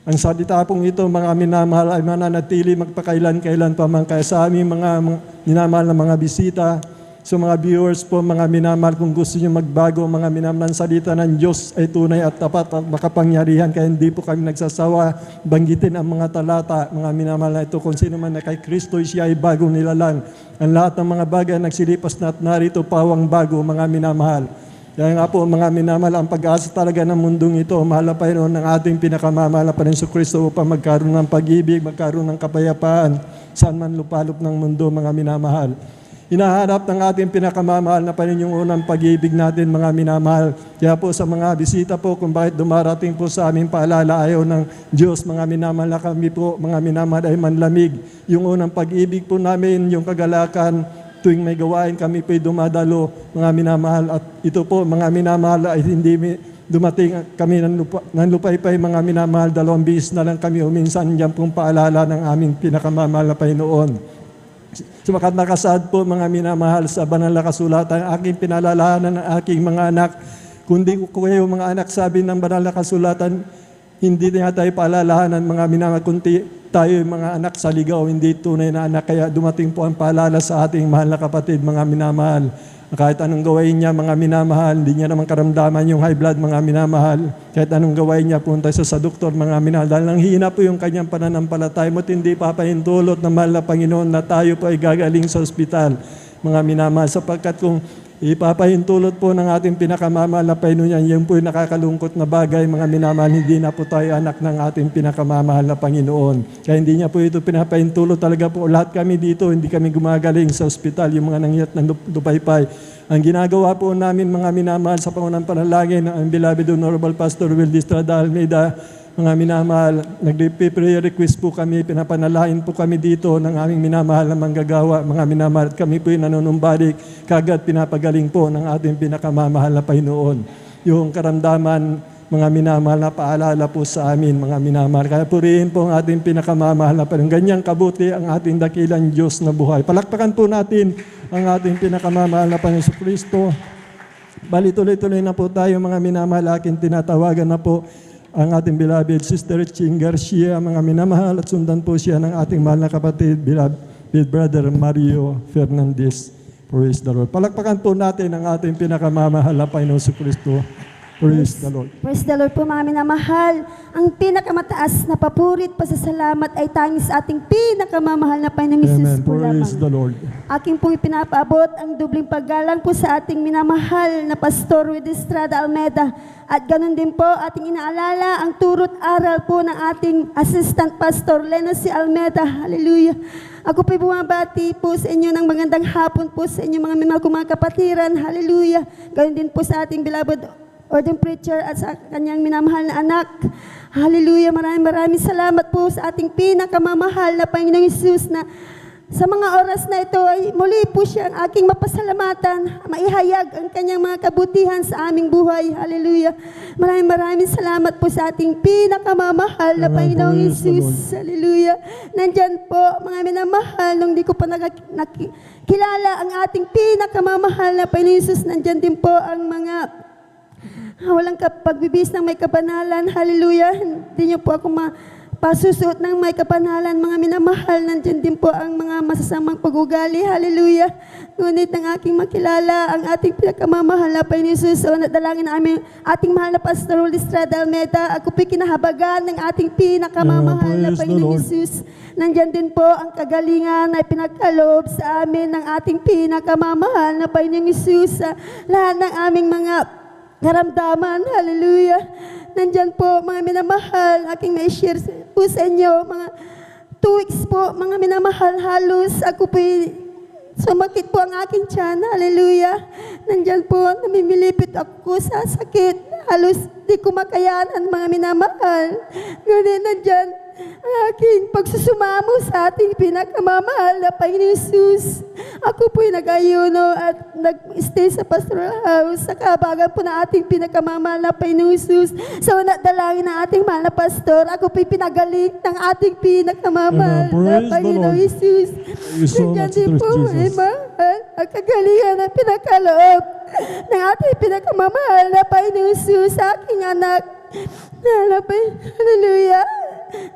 Ang salita pong ito, mga minamahal, ay mananatili magpakailan-kailan pa man. Kaya sa aming mga minamahal na mga bisita, sa mga viewers po, mga minamahal, kung gusto nyo magbago, mga minamahal, ang salita ng Diyos ay tunay at tapat at makapangyarihan. Kaya hindi po kami nagsasawa banggitin ang mga talata, mga minamahal na ito. Kung sino man na kay Kristo, siya ay bagong nilalang. Ang lahat ng mga bagay nagsilipas na at narito pawang bago, mga minamahal. Kaya nga po, mga minamahal, ang pag-asa talaga ng mundong ito, mahal na Panginoon ng ating pinakamamahal na Panginoon Kristo upang magkaroon ng pag-ibig, magkaroon ng kapayapaan, saan man lupalop ng mundo, mga minamahal. Hinahanap ng ating pinakamamahal na Panginoon yung unang pag-ibig natin, mga minamahal. Kaya po sa mga bisita po, kung bakit dumarating po sa aming paalala, ayaw ng Diyos, mga minamahal, na kami po, mga minamahal, ay manlamig. Yung unang pag-ibig po namin, yung kagalakan, tuwing may gawain, kami po'y dumadalo, mga minamahal. At ito po, mga minamahal, ay hindi dumating kami ng lupay-pay, mga minamahal, 2 bihis na lang kami uminsan dyan pong paalala ng aming pinakamamahal na Panginoon. Sabagat nakasaad po, mga minamahal, sa banal na kasulatan, aking pinalalahanan ng aking mga anak. Kundi ko kayo, mga anak, sabi ng banal na kasulatan, hindi na tayo paalalahanan, mga minamahal, kundi tayo mga anak sa ligaw, hindi tunay na anak. Kaya dumating po ang paalala sa ating mahal na kapatid, mga minamahal. Kahit anong gawain niya, mga minamahal, hindi niya naman karamdaman yung high blood, mga minamahal. Kahit anong gawain niya, punta siya sa doktor, mga minamahal. Dahil nang hina po yung kanyang pananampalataya mo, hindi papahintulot na mahal na Panginoon na tayo po ay gagaling sa ospital, mga minamahal. Sapagkat kung ipapahintulot po ng ating pinakamamahal na Panginoon yan, yun po yung nakakalungkot na bagay, mga minamahal, hindi na po tayo anak ng ating pinakamamahal na Panginoon. Kaya hindi niya po ito pinapahintulot talaga po. Lahat kami dito, hindi kami gumagaling sa ospital, yung mga nangyat ng lupaypay. Ang ginagawa po namin, mga minamahal, sa pangunang panalangin, ang beloved Honorable Pastor Will Estrada Almeida, mga minamahal, nag-prayer request po kami, pinapanalain po kami dito ng aming minamahal na manggagawa, mga minamahal. Kami po yung nanunumbalik, kagad pinapagaling po ng ating pinakamamahal na Panginoon. Yung karamdaman, mga minamahal, na paalala po sa amin, mga minamahal. Kaya purihin po ang ating pinakamamahal na Panginoon. Ganyang kabuti ang ating dakilang Diyos na buhay. Palakpakan po natin ang ating pinakamamahal na Panginoon Kristo. Bali, tuloy-tuloy na po tayo, mga minamahal. Aking tinatawagan na po ang ating beloved Sister Ching Garcia, mga minamahal, at sundan po siya ng ating mahal na kapatid, beloved Brother Mario Fernandez. Praise the Lord. Palakpakan po natin ang ating pinakamamahal na Panginoon Kristo. Praise the Lord. Praise the Lord po, mga minamahal. Ang pinakamataas na papurit, pasasalamat ay tanging sa ating pinakamamahal na Panginoong Amen. Hesus po lamang. Praise the Lord. Aking po ipinapaabot ang dubling paggalang po sa ating minamahal na Pastor Will Estrada Almeida. At ganun din po ating inaalala ang turot aral po ng ating Assistant Pastor Leno C. Almeida. Hallelujah. Ako po'y bumabati po sa inyo ng magandang hapon po sa inyo, mga minamahal kong mga kapatiran. Hallelujah. Ganun din po sa ating beloved ordained preacher at sa kanyang minamahal na anak. Hallelujah. Maraming salamat po sa ating pinakamamahal na Panginoong Hesus na sa mga oras na ito ay muli po siyang aking mapasalamatan, maihayag ang kanyang mga kabutihan sa aming buhay. Hallelujah. Maraming salamat po sa ating pinakamamahal na Panginoong Hesus. Hallelujah. Nandyan po, mga minamahal, nung di ko pa nakilala ang ating pinakamamahal na Panginoong Hesus, nandyan din po ang mga walang pagbibis ng may kabanalan. Hallelujah. Hindi niyo po ako pasusuot ng may kapanalan, mga minamahal, nandyan din po ang mga masasamang pag-ugali. Hallelujah. Ngunit ang aking makilala, ang ating pinakamamahal na Panginoon Jesus, so nadalangin namin ating mahal na Pastor Willie Estrada Almeda. Ako po'y kinahabagan ng ating pinakamamahal na Praise the Panginoon Lord. Jesus. Nandyan din po ang kagalingan na pinagkaloob sa amin ng ating pinakamamahal na Panginoon Jesus. Sa lahat ng aming mga karamdaman. Hallelujah. Nandyan po, mga minamahal, aking may-share po sa inyo. Mga 2 weeks po, mga minamahal, halos ako po'y sumakit po ang aking tiyan. Hallelujah. Nandyan po, namimilipit ako sa sakit. Halos di ko makayanan, mga minamahal. Ngunit nandyan ang aking pagsusumamo sa ating pinakamamahal na Panginoon Jesus. Ako po'y nag-ayuno at nag-stay sa pastoral house sa kahabagan po na ating pinakamamahal na Panginoon Jesus. Sa unat dalangin ng ating mahal na pastor, ako po'y pinagaling ng ating pinakamamahal Amen. na Praise the Panginoon Lord. Jesus. you so Nandyan much, din Lord po, Jesus. mahal, ang kagalingan na pinakaloob ng ating pinakamamahal na Panginoon Jesus sa aking anak. Hallelujah.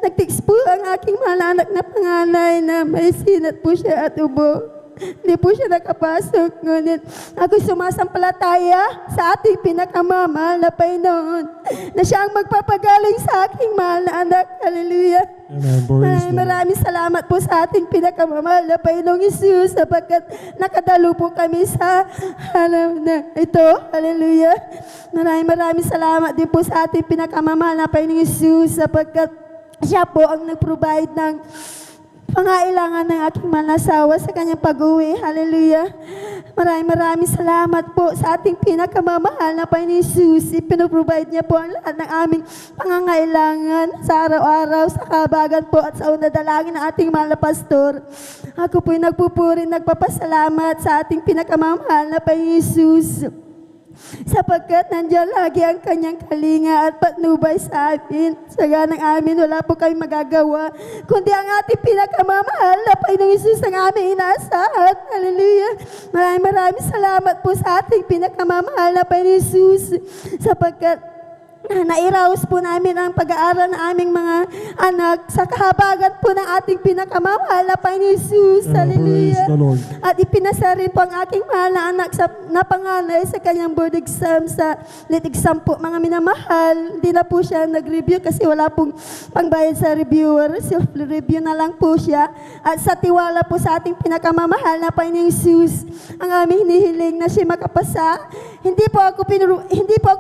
Nag-text po ang aking mahal na anak na panganay na may sinat po siya at ubo. Hindi po siya nakapasok. Ngunit ako sumasampalataya sa ating pinakamamahal na Panginoon na siya ang magpapagaling sa aking mahal na anak. Hallelujah. Amen. Praise the Lord. Maraming salamat po sa ating pinakamamahal na Panginoong Jesus sapagkat nakadalo po kami sa alam na ito. Hallelujah. Maraming salamat din po sa ating pinakamamahal na Panginoong Jesus sapagkat siya po ang nag-provide ng pangailangan ng aking mahal na asawa sa kanyang pag-uwi. Hallelujah. Maraming salamat po sa ating pinakamamahal na Panginoon Jesus. Ipinoprovide niya po ang lahat ng aming pangangailangan sa araw-araw, sa kahabagan po at sa unadalangin ng ating mahal na pastor. Ako po'y nagpupuri, nagpapasalamat sa ating pinakamamahal na Panginoon Jesus. Sapagkat nandiyan lagi ang kanyang kalinga at patnubay sa amin. Sa ganang amin, wala po kami magagawa, kundi ang ating pinakamamahal na Panginoong Jesus ang aming inaasahan. Hallelujah. Maraming salamat po sa ating pinakamamahal na Panginoong Jesus. Sapagkat nairaos po namin ang pag-aaral ng aming mga anak sa kahabagan po ng ating pinakamamahal na Panginoon Jesus. Hallelujah. Praise the Lord. At ipinasa rin po ang aking mahal na anak na panganay sa kanyang board exam, sa lit exam po. Mga minamahal, hindi na po siya nag-review kasi wala pong pangbayad sa reviewer. Self-review na lang po siya. At sa tiwala po sa ating pinakamamahal na Panginoong Jesus, ang aming hinihiling na siya makapasa. Hindi po ako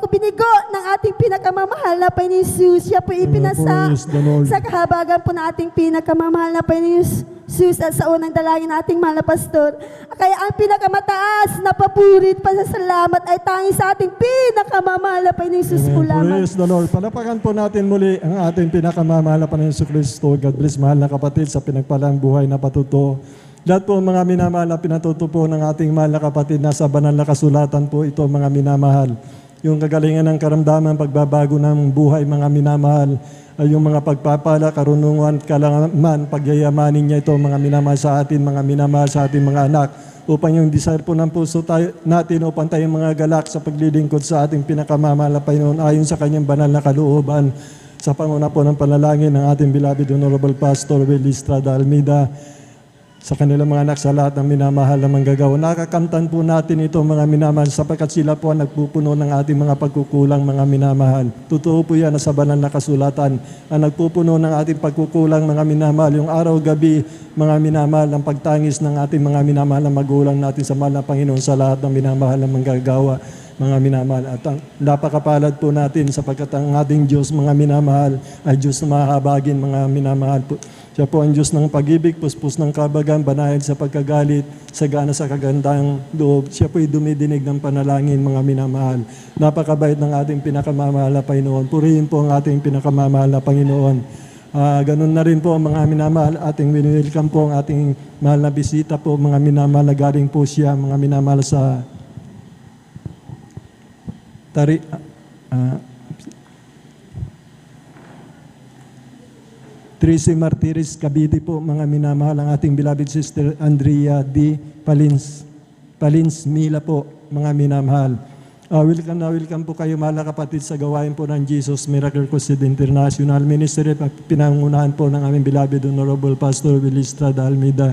binigo ng ating pinakamamahal na Panginoong Jesus. Siya po ipinasa Praise the Lord. sa kahabagan po na ating pinakamamahal na Panginoong Jesus at sa unang dalangin na ating mahal na pastor. Kaya ang pinakamataas na papurit, pasasalamat ay tanging sa ating pinakamamahal na Panginoong Jesus po lamang. Praise the Lord. Palapakan po natin muli ang ating pinakamamahal na Panginoon Hesus Kristo. God bless, mahal na kapatid, sa pinagpalang buhay na patuto. Lahat po mga minamahal na pinatuto po ng ating mahal na kapatid, nasa banal na kasulatan po ito, mga minamahal. Yung kagalingan ng karamdaman, pagbabago ng buhay, mga minamahal, ay yung mga pagpapala, karunungan, kalaman, pagyayamanin niya ito, mga minamahal sa atin, mga minamahal sa ating mga anak, upang yung desire po ng puso natin, upang tayong mga galak sa paglilingkod sa ating pinakamamahal na Panginoon, ayon sa kanyang banal na kalooban, sa panguna po ng panalangin ng ating beloved Honorable Pastor Willie Estrada Almeda, sa kanilang mga anak, sa lahat ng minamahal na manggagawa. Nakakamtan po natin ito, mga minamahal, sapagkat sila po ang nagpupuno ng ating mga pagkukulang, mga minamahal. Totoo po yan na sa banal na kasulatan. Ang nagpupuno ng ating pagkukulang, mga minamahal, yung araw-gabi, mga minamahal, ang pagtangis ng ating mga minamahal na magulang natin sa mahal na Panginoon, sa lahat ng minamahal na manggagawa, mga minamahal. At ang napakapalad po natin sapagkat ang ating Diyos, mga minamahal, ay Diyos na mahabagin, mga minamahal po. Siya po ang Diyos ng pag-ibig, puspos ng kabagan, banayad sa pagkagalit, sagana sa kagandang loob. Siya po'y dumidinig ng panalangin, mga minamahal. Napakabait ng ating pinakamamahal na Panginoon. Purihin po ang ating pinakamamahal na Panginoon. Ganun na rin po, mga minamahal, ating winwelcome po ang ating mahal na bisita po, mga minamahal na galing po siya, mga minamahal sa Tracy Martires, Cavite po, mga minamahal, ang ating beloved sister Andrea D. Palins Mila po, mga minamahal. Welcome po kayo mga kapatid sa gawain po ng Jesus Miracle Crusade International Ministry. Pinangunahan po ng aming beloved Honorable Pastor Willie Estrada Almeida.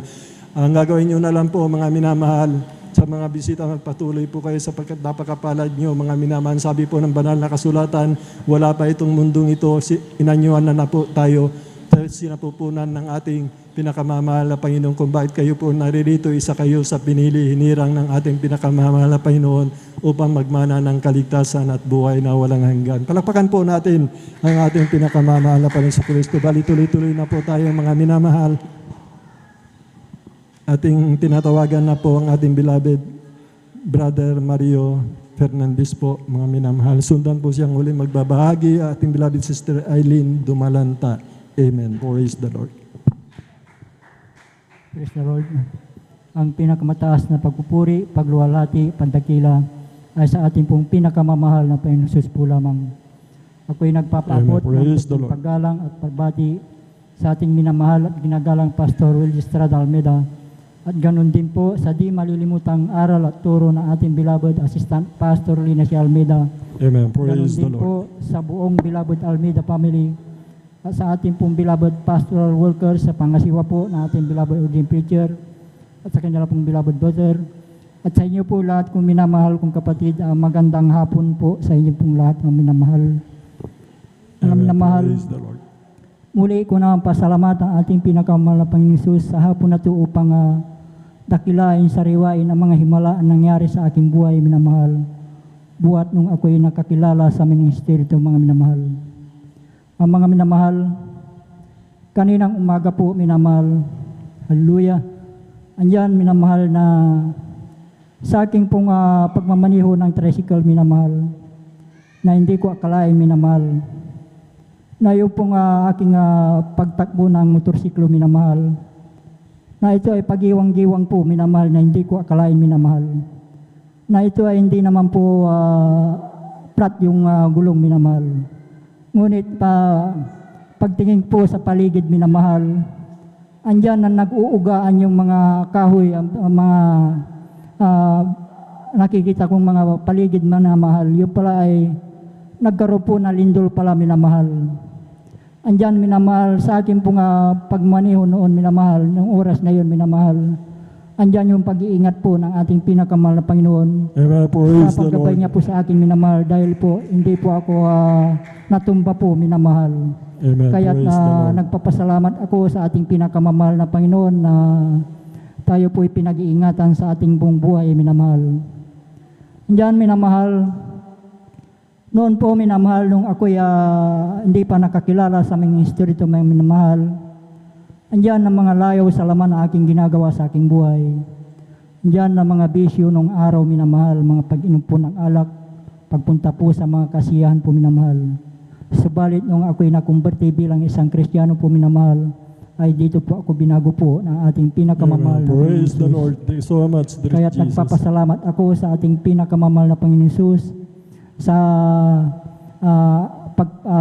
Ang gagawin nyo na lang po mga minamahal, sa mga bisita magpatuloy po kayo sapagkat napakapalad nyo mga minamahal. Sabi po ng banal na kasulatan, wala pa itong mundong ito, inanyuan na po tayo sa sinapupunan ng ating pinakamamahal na Panginoon. Kung bakit kayo po naririto, isa kayo sa pinili, hinirang ng ating pinakamamahal na Panginoon upang magmana ng kaligtasan at buhay na walang hanggan. Palakpakan po natin ang ating pinakamamahal na Panginoon sa Kristo. Bali tuloy-tuloy na po tayo mga minamahal. Ating tinatawagan na po ang ating beloved Brother Mario Fernandez po, mga minamahal. Sundan po siyang uli magbabahagi ating beloved Sister Eileen Dumalanta. Amen. Praise the Lord. Praise the Lord. Ang pinakamataas na pagpupuri, pagluwalhati, pandakila ay sa ating pong pinakamamahal na Panginoon Jesus po lamang. Ako'y nagpapaabot Amen. Praise the ng Lord. paggalang at pagbati sa ating minamahal at ginagalang Pastor Willie Estrada Almeida at ganun din po sa di malilimutang aral at turo ng ating beloved Assistant Pastor Lina C. Almeida. Amen. Ganun Praise the din Lord. po sa buong beloved Almeida family at sa ating pong beloved pastoral workers sa pangasiwa po na ating beloved ordained preacher at sa kanyang pong beloved daughter at sa inyo po lahat kong minamahal kong kapatid, magandang hapon po sa inyo pong lahat ng minamahal. Mga minamahal, Praise the Lord. muli ko naman pasalamat ang ating pinakamahal na Panginoon Jesus sa hapon na ito upang dakilain, sariwain ang mga himala ang nangyari sa aking buhay, minamahal. Buhat nung ako'y nakakilala sa ministeryo mga minamahal. Ang mga minamahal, kaninang umaga po minamahal, hallelujah, andyan minamahal na sa aking pong pagmamaniho ng tricycle minamahal, na hindi ko akalain minamahal, na yung pong aking pagtakbo ng motorsiklo minamahal, na ito ay pagiwang-giwang po minamahal na hindi ko akalain minamahal, na ito ay hindi naman po flat yung gulong minamahal. Ngunit pagtingin po sa paligid minamahal, andyan na nag-uugaan yung mga kahoy, ang mga nakikita kong mga paligid minamahal, yung pala ay nagkaroon po na lindol pala minamahal. Andyan minamahal sa akin pong pagmaniho noon minamahal, ng oras na yun minamahal, andyan yung pag-iingat po ng ating pinakamahal na Panginoon. Amen. Praise the Pagkabay Lord. niya po sa akin minamahal dahil po hindi po ako natumba po minamahal. Amen. Kaya Praise the Lord. nagpapasalamat ako sa ating pinakamamahal na Panginoon na tayo po'y pinag-iingatan sa ating buong buhay minamahal. Diyan minamahal, noon po minamahal nung ako'y hindi pa nakakilala sa ministeryo ito minamahal, andyan ang mga layaw sa laman na aking ginagawa sa aking buhay. Andyan ang mga bisyo nung araw minamahal, mga pag-inom po ng alak, pagpunta po sa mga kasiyahan po minamahal. Subalit nung ako'y nakumberte bilang isang Kristiyano po minamahal, ay dito po ako binago po ng ating pinakamamahal na Panginoon Praise the Jesus. Lord. Thank you so much, dear Kaya Jesus. nagpapasalamat ako sa ating pinakamamahal na Panginoon Jesus sa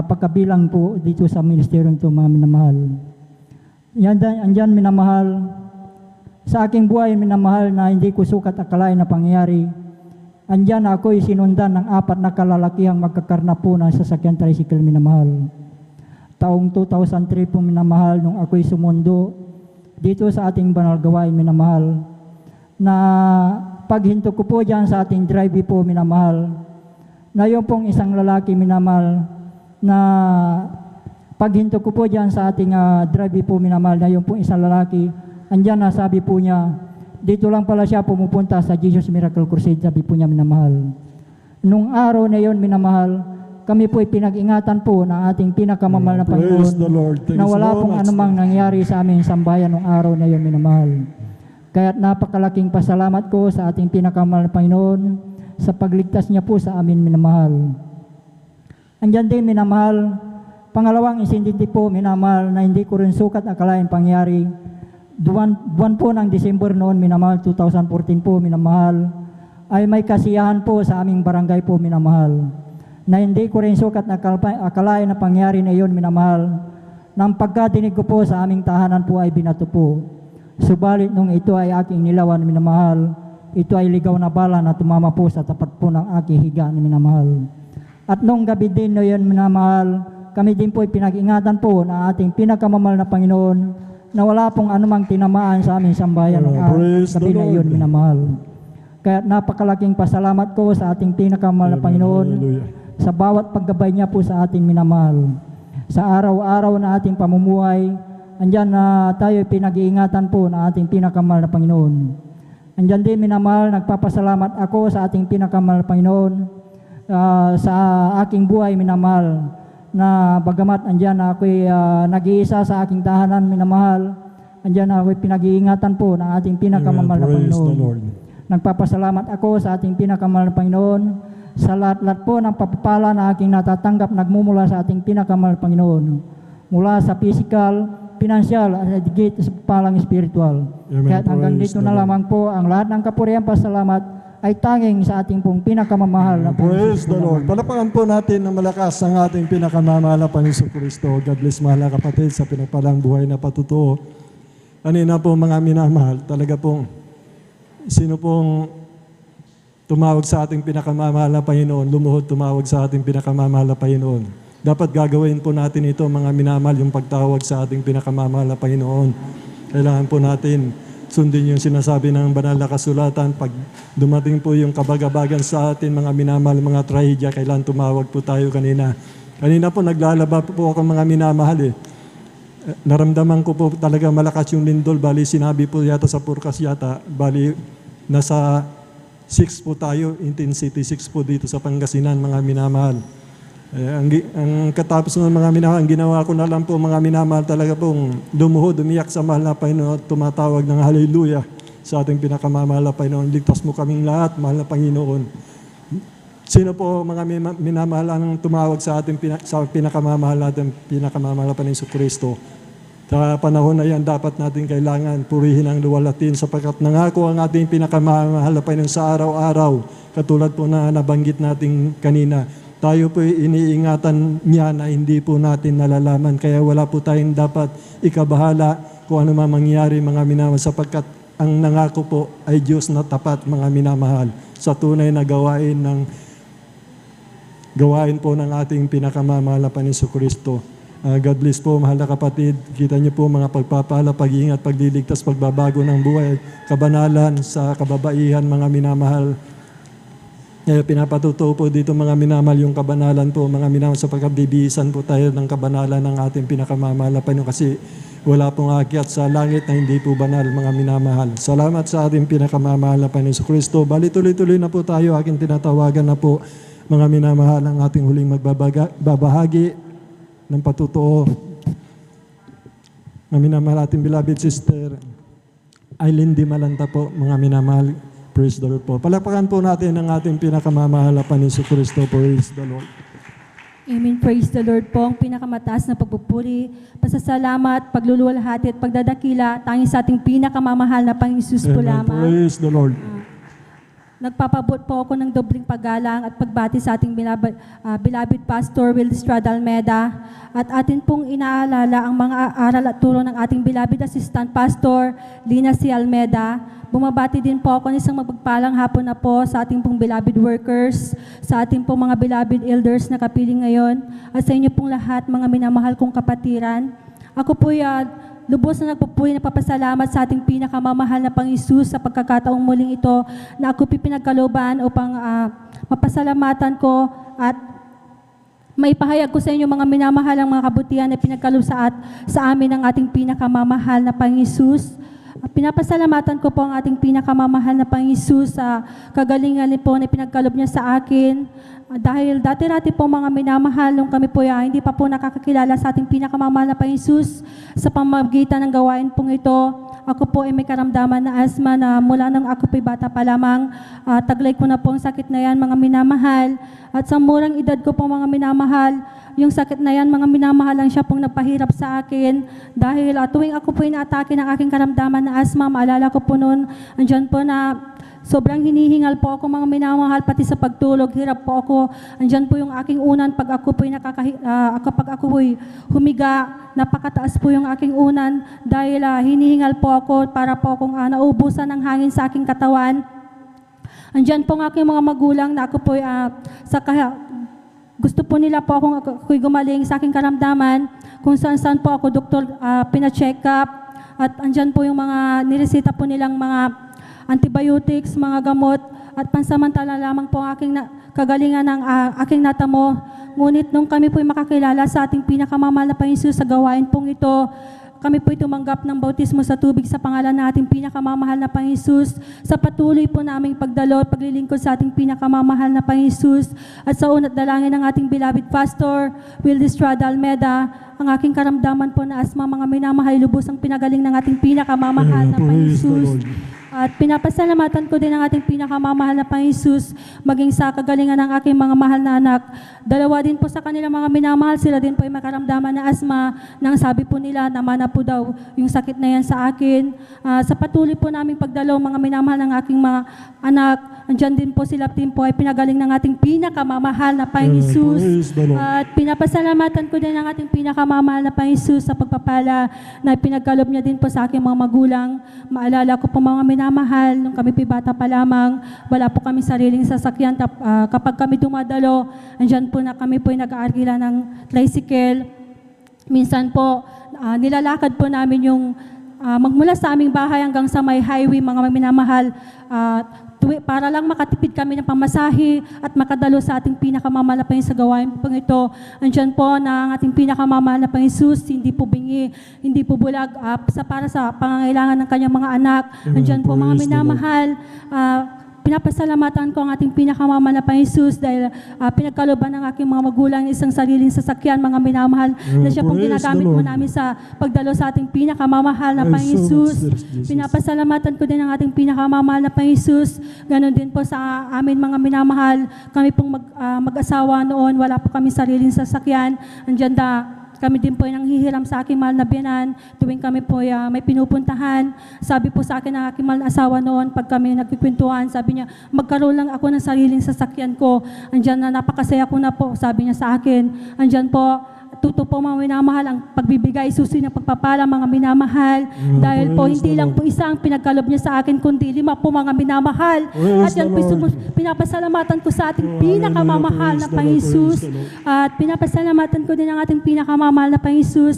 pagkabilang po dito sa ministeryo ito mga minamahal. Andyan minamahal, sa aking buhay minamahal na hindi ko sukat akalain na pangyayari. Andyan ako'y sinundan ng 4 na kalalakihang magkakarna po ng sasakyan tricycle minamahal. Taong 2003 po minamahal nung ako'y sumundo dito sa ating banal gawain minamahal, na paghinto ko po dyan sa ating drive po minamahal, na yung pong isang lalaki minamahal, na paghinto ko po dyan sa ating drive po minamahal, na yung pong isang lalaki, andyan na sabi po niya, dito lang pala siya pumupunta sa Jesus Miracle Crusade, sabi po niya minamahal. Nung araw na yon minamahal, kami po'y pinag-ingatan po ng ating pinakamamahal na Praise the Panginoon, Lord. Thank na you wala so pong much. anumang nangyari sa aming sambayan nung araw na yon minamahal. Kaya't napakalaking pasalamat ko sa ating pinakamamahal na Panginoon sa pagligtas niya po sa amin minamahal. Andyan din minamahal, pangalawang insidente po minamahal na hindi ko rin sukat akalain pangyari. Buwan po ng December noon minamahal, 2014 po minamahal, ay may kasiyahan po sa aming barangay po minamahal, na hindi ko rin sukat akalain na pangyari na iyon minamahal. Nang pagkadinig ko po sa aming tahanan po ay binato po. Subalit nung ito ay aking nilawan minamahal, ito ay ligaw na bala na tumama po sa tapat po ng aking higa na minamahal. At noong gabi din na yun minamahal, kami din po ay pinag-ingatan po na ating pinakamamahal na Panginoon na wala pong anumang tinamaan sa aming sambayan ng Praise the gabi na yun Lord. minamahal. Kaya napakalaking pasalamat ko sa ating pinakamamahal na Panginoon Hallelujah. sa bawat paggabay niya po sa ating minamahal. Sa araw-araw na ating pamumuhay, andyan na tayo pinag-iingatan po na ating pinakamahal na Panginoon. Andyan din minamahal, nagpapasalamat ako sa ating pinakamahal na Panginoon sa aking buhay minamahal na bagamat andyan na ako'y nag-iisa sa aking tahanan minamahal, andyan na ako'y pinag-iingatan po ng ating pinakamamahal na Praise the Panginoon. Lord. Nagpapasalamat ako sa ating pinakamahal na Panginoon sa lahat-lahat po ng papapala na aking natatanggap nagmumula sa ating pinakamahal na Panginoon. Mula sa physical, financial, at higit sa palang spiritual. Amen. Kaya hanggang Praise dito the na Lord. lamang po ang lahat ng kapurihan pasalamat ay tanging sa ating pong pinakamamahal na Praise the Lord. Panginoon. Palapakan po natin ng malakas ang ating pinakamamahal na Panginoon Kristo. God bless mahal na kapatid sa pinagpalang buhay na patutuo. Kanina po mga minamahal, talaga pong sino pong tumawag sa ating pinakamamahal na Panginoon, lumuhod tumawag sa ating pinakamamahal na Panginoon. Dapat gagawin po natin ito mga minamahal, yung pagtawag sa ating pinakamamahal na Panginoon. Kailangan po natin sundin yung sinasabi ng banal na kasulatan. Pag dumating po yung kabagabagan sa atin, mga minamahal, mga trahedya, kailangan tumawag po tayo kanina. Kanina po naglalaba po ako mga minamahal naramdaman ko po talaga malakas yung lindol. Bali sinabi po yata sa forecast yata, bali nasa 6 po tayo, intensity 6 po dito sa Pangasinan mga minamahal. Ang katapos ng mga minamahal, ang ginawa ko na lang po mga minamahal talaga pong lumuhod, umiyak sa mahal na Panginoon at tumatawag ng hallelujah sa ating pinakamamahal na Panginoon. Ligtas mo kaming lahat, mahal na Panginoon. Sino po mga minamahal ang tumawag sa ating sa pinakamamahal natin, pinakamamahal na Panginoon Kristo? Sa panahon na yan, dapat natin kailangan purihin ang luwalhatin sapagkat nangako ang ating pinakamamahal na Panginoon sa araw-araw. Katulad po na nabanggit natin kanina, tayo po iniingatan niya na hindi po natin nalalaman. Kaya wala po tayong dapat ikabahala kung ano man mangyari mga minamahal sapagkat ang nangako po ay Diyos na tapat mga minamahal sa tunay na gawain po ng ating pinakamamahal na Panginoon Kristo. God bless po, mahal na kapatid. Kita niyo po mga pagpapala, pag-iingat, pagliligtas, pagbabago ng buhay, kabanalan sa kababaihan, mga minamahal. Pinapatutuo po dito mga minamahal yung kabanalan po, mga minamahal sa pagkabibihisan po tayo ng kabanalan ng ating pinakamamahal na Panginoon kasi wala pong akyat sa langit na hindi po banal, mga minamahal. Salamat sa ating pinakamamahal na Panginoon Kristo. Bali tuloy-tuloy na po tayo, aking tinatawagan na po mga minamahal ang ating huling magbabahagi ng patutuo. Mga minamahal ating beloved sister, Aileen Di Malanta po, mga minamahal. Praise the Lord po. Palakpakan po natin ang ating pinakamamahal na Panginoon Kristo. Praise the Lord. Amen. Praise the Lord po. Ang pinakamataas na pagpupuri, pasasalamat, pagluluwalhati at pagdadakila, tanging sa ating pinakamamahal na Panginoon Jesus po Amen. lamang. Praise the Lord. Nagpapabot po ako ng dobling paggalang at pagbati sa ating beloved Pastor Will Estrada Almeda at atin pong inaalala ang mga aral at turo ng ating beloved Assistant Pastor Lina C. Almeda. Bumabati din po ako ng isang mapagpalang hapon na po sa ating pong beloved workers, sa ating pong mga beloved elders na kapiling ngayon, at sa inyo pong lahat mga minamahal kong kapatiran. Ako po lubos na nagpupuri na papasalamat sa ating pinakamamahal na Panginoon Hesus sa pagkakataong muling ito na ako pinagkalooban upang mapasalamatan ko at maipahayag ko sa inyo mga minamahal ang mga kabutihan na pinagkaloob sa amin ng ating pinakamamahal na Panginoon Hesus. Pinapasalamatan ko po ang ating pinakamamahal na Panginoon Hesus sa kagalingan po na pinagkaloob niya sa akin. Dahil dati-dati po mga minamahal, nung kami po hindi pa po nakakakilala sa ating pinakamamahal na Panginoon Hesus, sa pamamagitan ng gawain pong ito, ako po ay may karamdaman na asma na mula nung ako po'y bata pa lamang, taglay ko na po ang sakit na yan mga minamahal. At sa murang edad ko po mga minamahal, yung sakit na yan, mga minamahal lang siya pong nagpahirap sa akin. Dahil tuwing ako po inaatake ng aking karamdaman na asma, maalala ko po noon, andyan po na sobrang hinihingal po ako mga minamahal, pati sa pagtulog, hirap po ako. Andyan po yung aking unan pag ako po'y kapag ako po'y humiga, napakataas po yung aking unan dahil hinihingal po ako para po akong naubusan ng hangin sa aking katawan. Andyan po ang aking mga magulang na ako po gusto po nila po ako'y gumaling sa aking karamdaman, kung saan po ako doktor pina-check up, at andyan po yung mga niresita po nilang mga antibiotics, mga gamot, at pansamantala lamang po ang aking kagalingan ng aking natamo. Ngunit nung kami po'y makakilala sa ating pinakamamahal na Panginoon sa gawain pong ito, kami po'y tumanggap ng bautismo sa tubig sa pangalan ng ating pinakamamahal na Panginoon, sa patuloy po naming pagdalo at paglilingkod sa ating pinakamamahal na Panginoon, at sa unat dalangin ng ating beloved Pastor Will Estrada Almeda, ang aking karamdaman po na asma, mga minamahal, lubos ang pinagaling ng ating pinakamamahal na Praise the Panginoon. Lord. At pinapasalamatan ko din ang ating pinakamamahal na Panginoon, maging sa kagalingan ng aking mga mahal na anak. Dalawa din po sa kanilang mga minamahal, sila din po ay makaramdaman na asma, nang sabi po nila na mana po daw yung sakit na yan sa akin. Sa patuloy po naming pagdalaw, mga minamahal ng aking mga anak, andyan din po sila din po ay pinagaling ng ating pinakamamahal na Panginoon. Praise the Lord. At pinapasalamatan ko din ang ating pinakamamahal na Panginoon sa pagpapala na pinagkalob niya din po sa aking mga magulang. Maalala ko po mga minamahal, nung kami bata pa lamang, wala po kami sariling sasakyan. Kapag kami dumadalo, andyan po na kami po ay nag-aarkila ng tricycle. Minsan po, nilalakad po namin yung magmula sa aming bahay hanggang sa may highway, mga minamahal, para lang makatipid kami ng pamasahe at makadalo sa ating pinakamamahal na Panginoon sa gawain pong ito. Andyan po na ang ating pinakamamahal na Panginoon, hindi po bingi, hindi po bulag, para sa pangangailangan ng kanyang mga anak. Andyan po mga Praise the Lord. minamahal, pinapasalamatan ko ang ating pinakamamahal na Panginoon dahil pinagkaloban ng aking mga magulang isang sariling sasakyan, mga minamahal, na siya pong Praise ginagamit the po Lord. namin sa pagdalo sa ating pinakamamahal na Praise so Panginoon. much, Jesus. Pinapasalamatan ko din ang ating pinakamamahal na Panginoon. Ganon din po sa amin mga minamahal. Kami pong mag-asawa noon, wala po kami sariling sasakyan. Andyan kami din po ay nanghihiram sa aking mahal na biyanan tuwing kami po ay may pinupuntahan. Sabi po sa akin ng aking mahal na asawa noon, pag kami nagkikwentuhan, sabi niya, magkaroon lang ako ng sariling sasakyan ko. Andyan na, napakasaya ko na po, sabi niya sa akin. Andyan po, tuto po mga minamahal, ang pagbibigay susi ng pagpapala, mga minamahal. Dahil po, praise hindi the lang Lord. po isa ang pinagkalob niya sa akin, kundi 5 po mga minamahal. Praise At yan the po, Lord. pinapasalamatan ko sa ating Hallelujah. pinakamamahal na Praise the Lord. Panginoon. Praise the Lord. At pinapasalamatan ko din ang ating pinakamamahal na Panginoon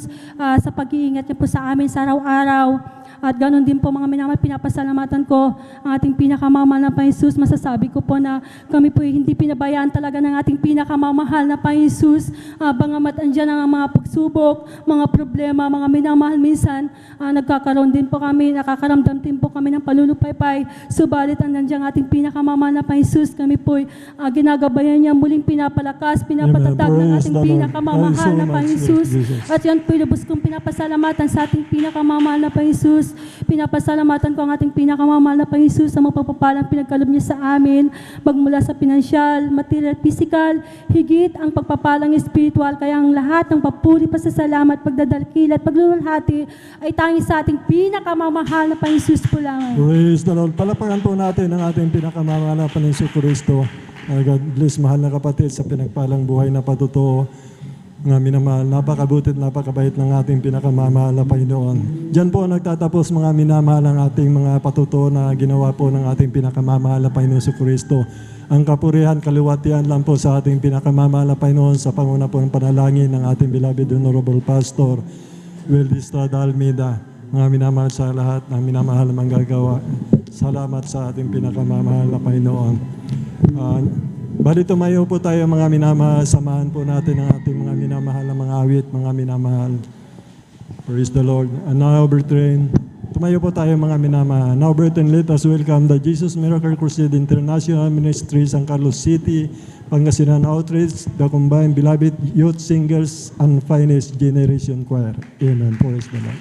sa pag-iingat niya po sa amin sa araw-araw. At ganoon din po mga minamahal, pinapasalamatan ko ang ating pinakamamahal na Panginoon. Masasabi ko po na kami po hindi pinabayaan talaga ng ating pinakamamahal na Panginoon. Bangamat andyan ang mga pagsubok, mga problema, mga minamahal, minsan nagkakaroon din po kami, nakakaramdam din po kami ng palulupaypay. Subalit andyan ang ating pinakamamahal na Panginoon. Kami po ginagabayan niya, muling pinapalakas, pinapatatag ng Praise ating the Lord. pinakamamahal Thank you so na much, Panginoon. Jesus. At yan po, lubos kong pinapasalamatan sa ating pinakamamahal na Panginoon. Pinapasalamatan ko ang ating pinakamamahal na Panginoon sa mapagpapalang pinagkalob niya sa amin, magmula sa pinansyal, material, physical, higit ang pagpapalang spiritual. Kaya ang lahat ng papuri, pasasalamat, pagdadalkil at pagluluhati ay tangi sa ating pinakamamahal na Panginoon po lamang. Praise the Lord. Palapakan po natin ang ating pinakamamahal na Panginoon Kristo. God bless, mahal na kapatid, sa pinagpalang buhay na patutuo. Nga minamahal, napakabutit, napakabait ng ating pinakamamahal na Panginoon. Diyan po nagtatapos mga minamahal ang ating mga patutuo na ginawa po ng ating pinakamamahal na Panginoon Kristo. Ang kapurihan, kaluwatian lang po sa ating pinakamamahal na Panginoon sa panguna po ng panalangin ng ating beloved Honorable Pastor Will Estrada Almeda. Mga minamahal sa lahat ng minamahal na manggagawa. Salamat sa ating pinakamamahal na Panginoon. Bali tumayo po tayo mga minamahal, samahan po natin ang ating mga minamahal na mga awit, mga minamahal. Praise the Lord. And now, Bertrand, tumayo po tayo mga minamahal. Now, Bertrand, let us welcome the Jesus Miracle Crusade International Ministry, San Carlos City, Pangasinan Outreach, the combined beloved youth singers and finest generation choir. Amen. Praise the Lord.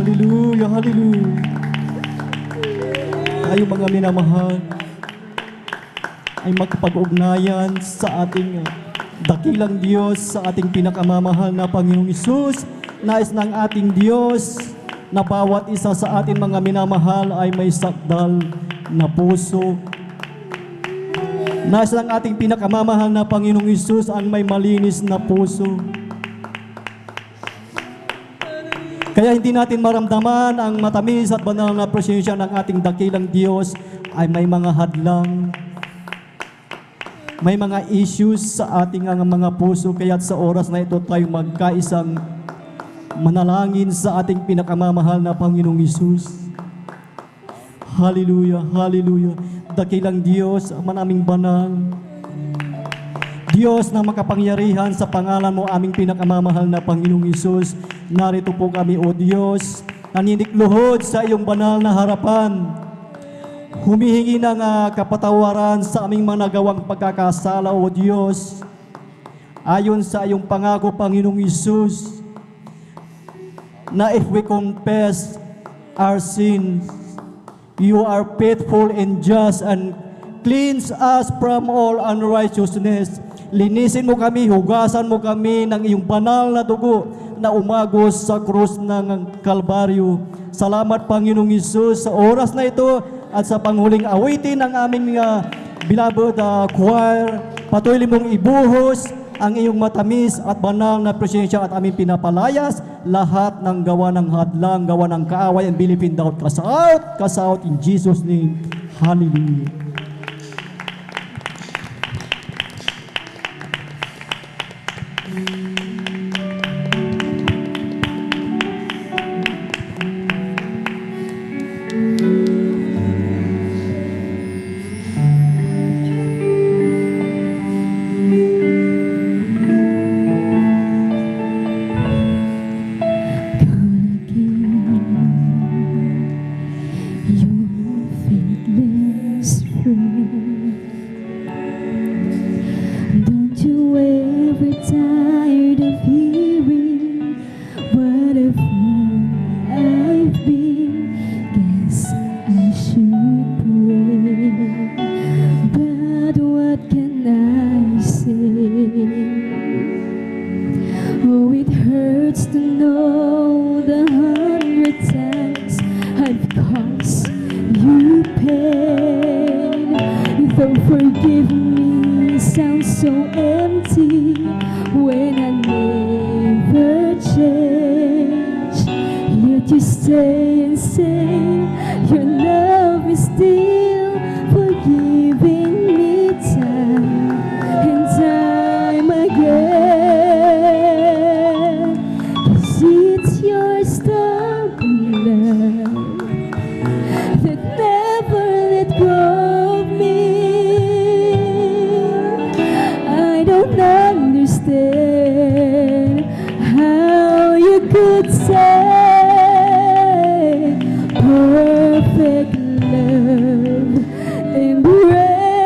Hallelujah, hallelujah. Tayo mga minamahal ay magkapag-ugnayan sa ating dakilang Diyos, sa ating pinakamamahal na Panginoong Hesus. Nais ng ating Diyos na bawat isa sa atin mga minamahal ay may sakdal na puso. Nais ng ating pinakamamahal na Panginoong Hesus ang may malinis na puso. Kaya hindi natin maramdaman ang matamis at banal na presensya ng ating dakilang Diyos ay may mga hadlang, may mga issues sa ating mga puso. Kaya sa oras na ito tayo magkaisang manalangin sa ating pinakamamahal na Panginoong Hesus. Hallelujah, hallelujah. Dakilang Diyos, manaming banal. Diyos na makapangyarihan, sa pangalan mo aming pinakamamahal na Panginoong Hesus, narito po kami, O Diyos, naninikluhod sa iyong banal na harapan. Humihingi ng kapatawaran sa aming mga nagawang pagkakasala, O Diyos. Ayon sa iyong pangako, Panginoong Hesus, na if we confess our sins, you are faithful and just and cleanse us from all unrighteousness. Linisin mo kami, hugasan mo kami ng iyong banal na dugo na umagos sa krus ng Kalbaryo. Salamat, Panginoong Hesus, sa oras na ito at sa panghuling awitin ng aming beloved choir. Patuloy mong ibuhos ang iyong matamis at banal na presensya at aming pinapalayas lahat ng gawa ng hadlang, gawa ng kaaway and believe in doubt. Cast out in Jesus' name. Hallelujah. Don't you ever tired of hearing what a fool I've been? Guess I should pray, but what can I say? Oh, it hurts to know the 100 times I've caused you pain. Though forgive me sounds so empty when I never change, yet you stay and say your love is still forgiving me time and time again. 'Cause it's your stubborn love that never let go of me. I don't understand how you could say perfect love, embracing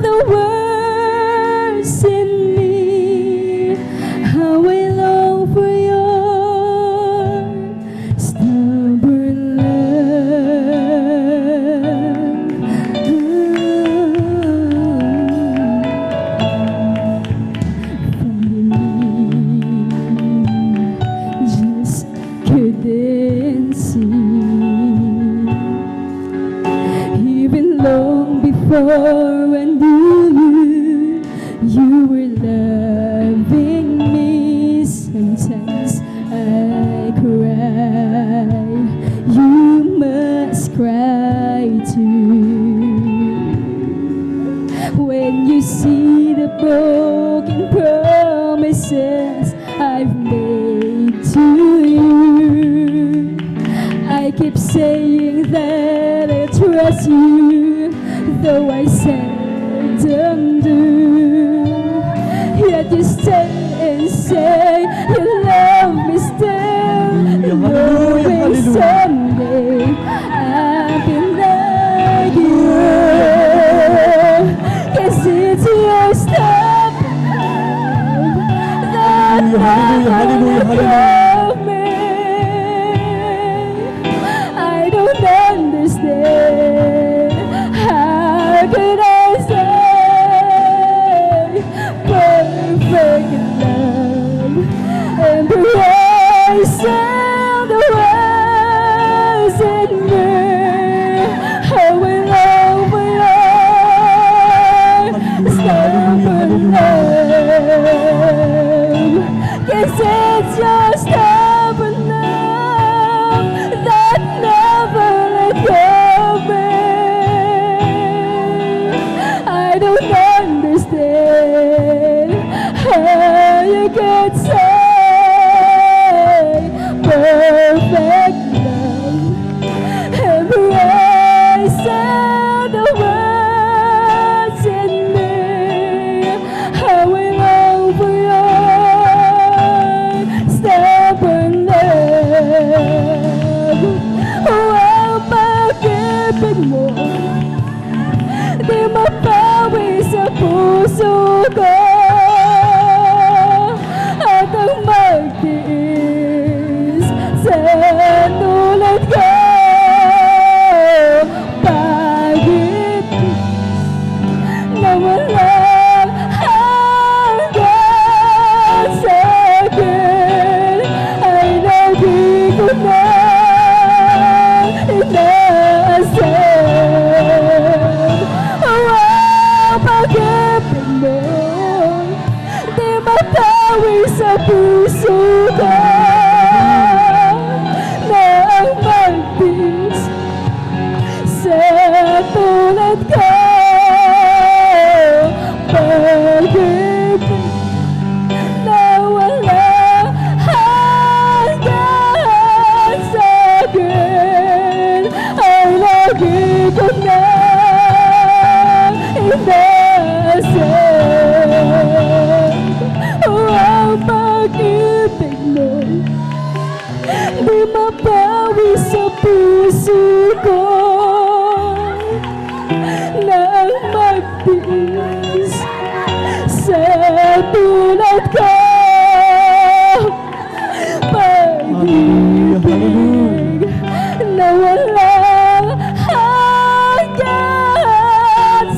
the worst in me. How I long for your stubborn just couldn't see. Even long before I knew you were loving me. Sometimes I cry, you must cry too. When you see the broken promises I've made to you, I keep saying that I trust you, though I seldom do. Yet you stay and say you love me still, knowing someday I'll be like you. 'Cause it's your stubborn love that Hallelujah, hallelujah, hallelujah. love me. 'Cause it's your stubborn love that never let go of me. I don't understand how you could say perfect love, embracing the words in me. How we long for your stubborn love. Oh, pag-ibig mo di mapawi sa puso ko, at ang magtiis sa tulad ko. Pag-ibig na walang hanggan sa akin ay lagi ko na inaasahan. Oh, pag-ibig mo di mapawi sa puso ko, na ang magtiis sa tulad ko. Pag-ibig na walang hanggan sa akin ay lagi ko na inaasahan. Oh, ang pag-ibig mo di mapawi sa puso ko, na ang magtiis sa tulad ko. Pag-ibig na walang hanggan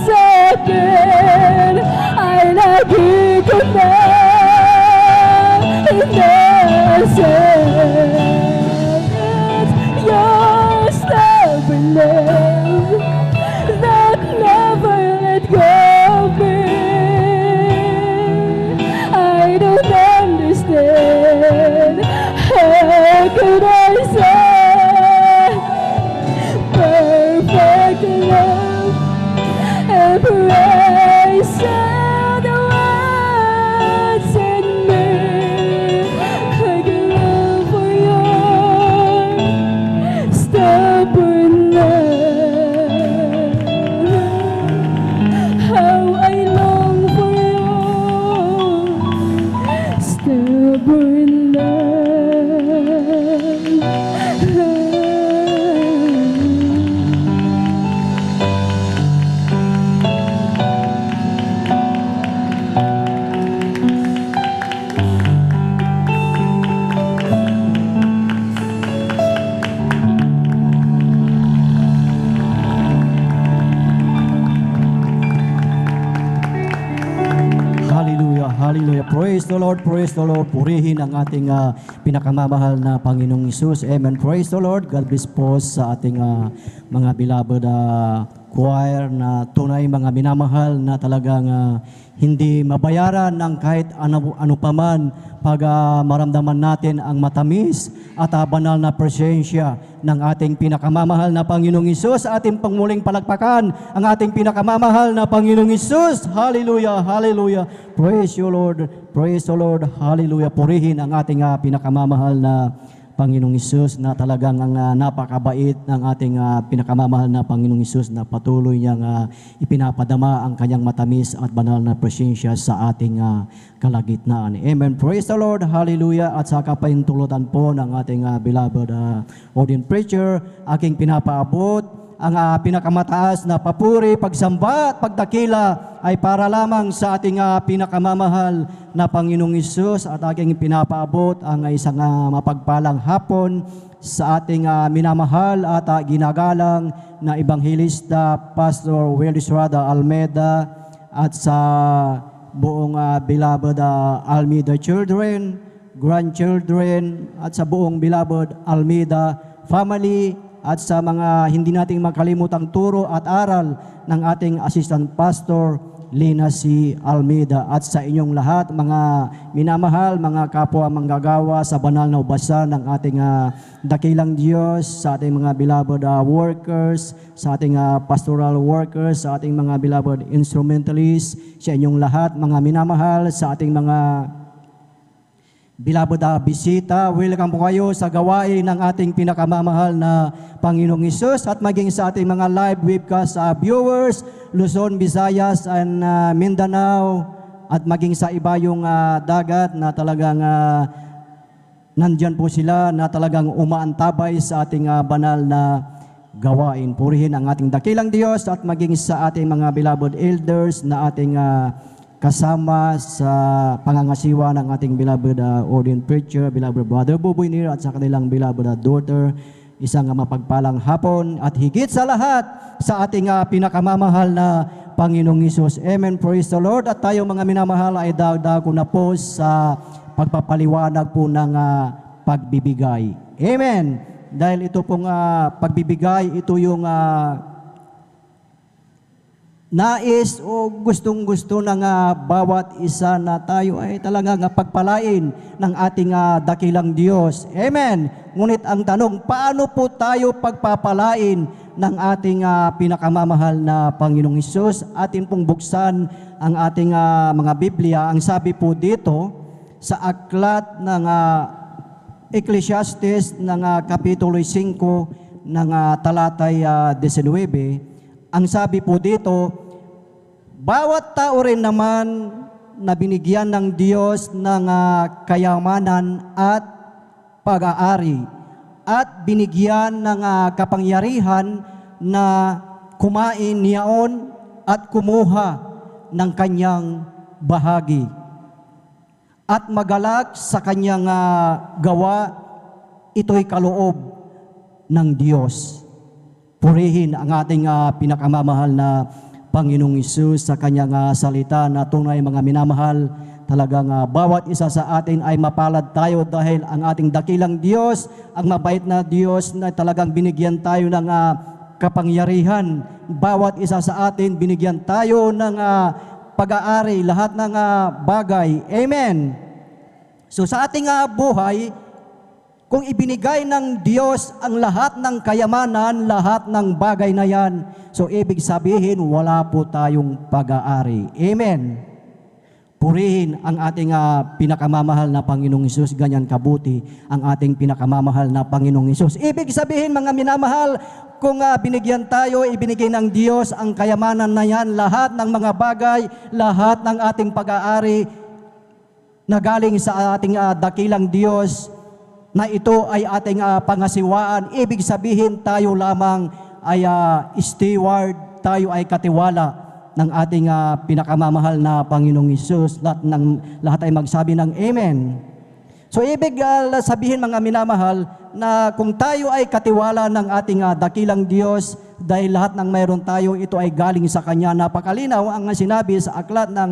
sa akin ay lagi ko na inaasahan. Your stubborn love that never let go of me. I don't understand how could I say perfect love, embracing the words in me. I can love for your stubborn love. How I long for your stubborn love. Hallelujah, hallelujah. Praise the Lord, praise the Lord. Purihin ang ating pinakamamahal na Panginoong Hesus. Amen. Praise the Lord. God bless po sa ating mga beloved choir na tunay mga minamahal na talagang hindi mabayaran ng kahit ano paman pag maramdaman natin ang matamis at banal na presensya ng ating pinakamamahal na Panginoong Hesus. Ating pangmuling palakpakan ang ating pinakamamahal na Panginoong Hesus. Hallelujah, hallelujah. Praise you, Lord. Praise the Lord. Hallelujah. Purihin ang ating pinakamamahal na Panginoong Hesus na talagang ang napakabait ng ating pinakamamahal na Panginoong Hesus na patuloy niyang ipinapadama ang kanyang matamis at banal na presensya sa ating kalagitnaan. Amen. Praise the Lord. Hallelujah. At sa kapahintulutan po ng ating beloved ordained preacher, aking pinapaabot ang pinakamataas na papuri, pagsamba at pagdakila ay para lamang sa ating pinakamamahal na Panginoong Hesus, at aking pinapaabot ang isang mapagpalang hapon sa ating minamahal at ginagalang na Ebanghelista Pastor Will Estrada Almeida at sa buong beloved Almeida children, grandchildren at sa buong beloved Almeida family, at sa mga hindi nating makalimutang turo at aral ng ating Assistant Pastor Lina C. Almeida, at sa inyong lahat, mga minamahal, mga kapwa manggagawa sa banal na ubasan ng ating dakilang Diyos, sa ating mga beloved workers, sa ating pastoral workers, sa ating mga beloved instrumentalists, sa inyong lahat, mga minamahal, sa ating mga beloved bisita, welcome po kayo sa gawain ng ating pinakamamahal na Panginoong Hesus, at maging sa ating mga live webcast viewers, Luzon, Visayas, and Mindanao, at maging sa iba yung dagat na talagang nandyan po sila, na talagang umaantabay sa ating banal na gawain. Purihin ang ating dakilang Diyos, at maging sa ating mga beloved elders na ating kasama sa pangangasiwa ng ating beloved ordained preacher, beloved Brother Buboy Nir, at sa kanilang beloved daughter. Isang mapagpalang hapon, at higit sa lahat sa ating pinakamamahal na Panginoong Hesus. Amen. Praise the Lord. At tayo mga minamahal ay dagdag ko na po sa pagpapaliwanag po ng pagbibigay. Amen. Dahil ito pong pagbibigay, ito yung nais o gustong-gusto ng bawat isa na tayo ay talagang pagpalain ng ating dakilang Diyos. Amen. Ngunit ang tanong, paano po tayo pagpapalain ng ating pinakamamahal na Panginoong Hesus? Atin pong buksan ang ating mga Biblia. Ang sabi po dito sa aklat ng Ecclesiastes ng Kapitulo 5 ng talatay 19, ang sabi po dito, bawat tao rin naman na binigyan ng Diyos ng kayamanan at pag-aari, at binigyan ng kapangyarihan na kumain niyaon at kumuha ng kanyang bahagi, at magalak sa kanyang gawa, ito'y kaloob ng Diyos. Purihin ang ating pinakamamahal na Panginoong Hesus sa kanyang salita na tunay, mga minamahal. Talagang bawat isa sa atin ay mapalad tayo dahil ang ating dakilang Diyos, ang mabait na Diyos na talagang binigyan tayo ng kapangyarihan. Bawat isa sa atin binigyan tayo ng pag-aari, lahat ng bagay. Amen. So sa ating buhay, kung ibinigay ng Diyos ang lahat ng kayamanan, lahat ng bagay na yan, so ibig sabihin, wala po tayong pag-aari. Amen. Purihin ang ating pinakamamahal na Panginoong Hesus, ganyan kabuti ang ating pinakamamahal na Panginoong Hesus. Ibig sabihin, mga minamahal, kung binigyan tayo, ibinigay ng Diyos ang kayamanan na yan, lahat ng mga bagay, lahat ng ating pag-aari na galing sa ating dakilang Diyos, na ito ay ating pangasiwaan. Ibig sabihin, tayo lamang ay steward, tayo ay katiwala ng ating pinakamamahal na Panginoong Hesus. Lahat ay magsabi ng Amen. So ibig sabihin, mga minamahal, na kung tayo ay katiwala ng ating dakilang Diyos, dahil lahat ng mayroon tayo, ito ay galing sa Kanya. Napakalinaw ang sinabi sa aklat ng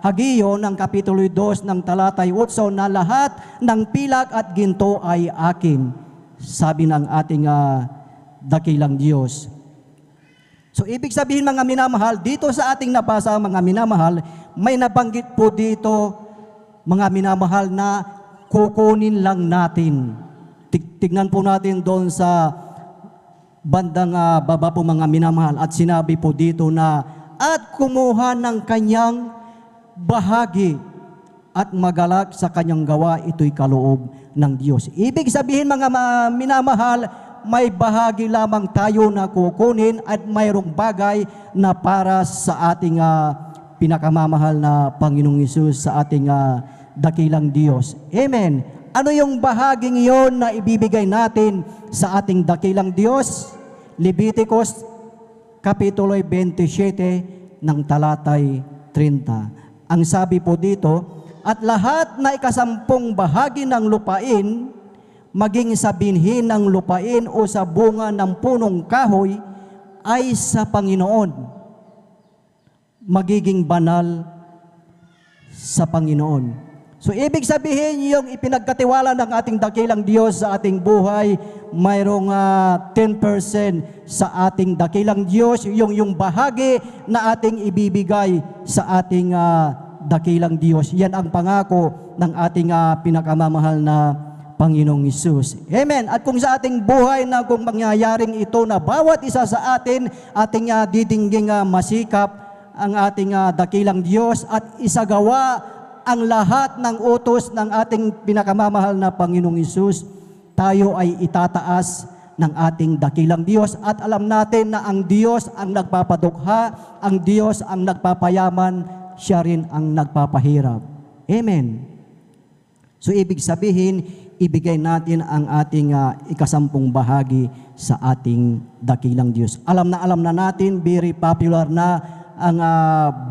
Hageo ng Kapitulo 2 ng talatay 8, na lahat ng pilak at ginto ay akin, sabi ng ating dakilang Diyos. So ibig sabihin, mga minamahal, dito sa ating nabasa, mga minamahal, may nabanggit po dito, mga minamahal, na kukunin lang natin. Tignan po natin doon sa bandang baba po, mga minamahal, at sinabi po dito na at kumuha ng kanyang bahagi at magalak sa kanyang gawa, ito'y kaloob ng Diyos. Ibig sabihin, mga minamahal, may bahagi lamang tayo na kukunin at mayroong bagay na para sa ating pinakamamahal na Panginoong Hesus, sa ating dakilang Diyos. Amen. Ano yung bahaging iyon na ibibigay natin sa ating dakilang Diyos? Leviticus Kapitulo 27 ng talatay 30. Ang sabi po dito, at lahat na ikasampung bahagi ng lupain, maging sa binhi ng lupain o sa bunga ng punong kahoy, ay sa Panginoon. Magiging banal sa Panginoon. So ibig sabihin, yung ipinagkatiwala ng ating dakilang Diyos sa ating buhay, mayroong 10% sa ating dakilang Diyos, yung bahagi na ating ibibigay sa ating dakilang Diyos. Yan ang pangako ng ating pinakamamahal na Panginoong Hesus. Amen. At kung sa ating buhay na kung mangyayaring ito na bawat isa sa ating didingging masikap ang ating dakilang Diyos at isagawa ang lahat ng utos ng ating pinakamamahal na Panginoong Hesus, tayo ay itataas ng ating dakilang Diyos. At alam natin na ang Diyos ang nagpapadukha, ang Diyos ang nagpapayaman, siya rin ang nagpapahirap. Amen. So ibig sabihin, ibigay natin ang ating ikasampung bahagi sa ating dakilang Diyos. Alam na natin, very popular na ang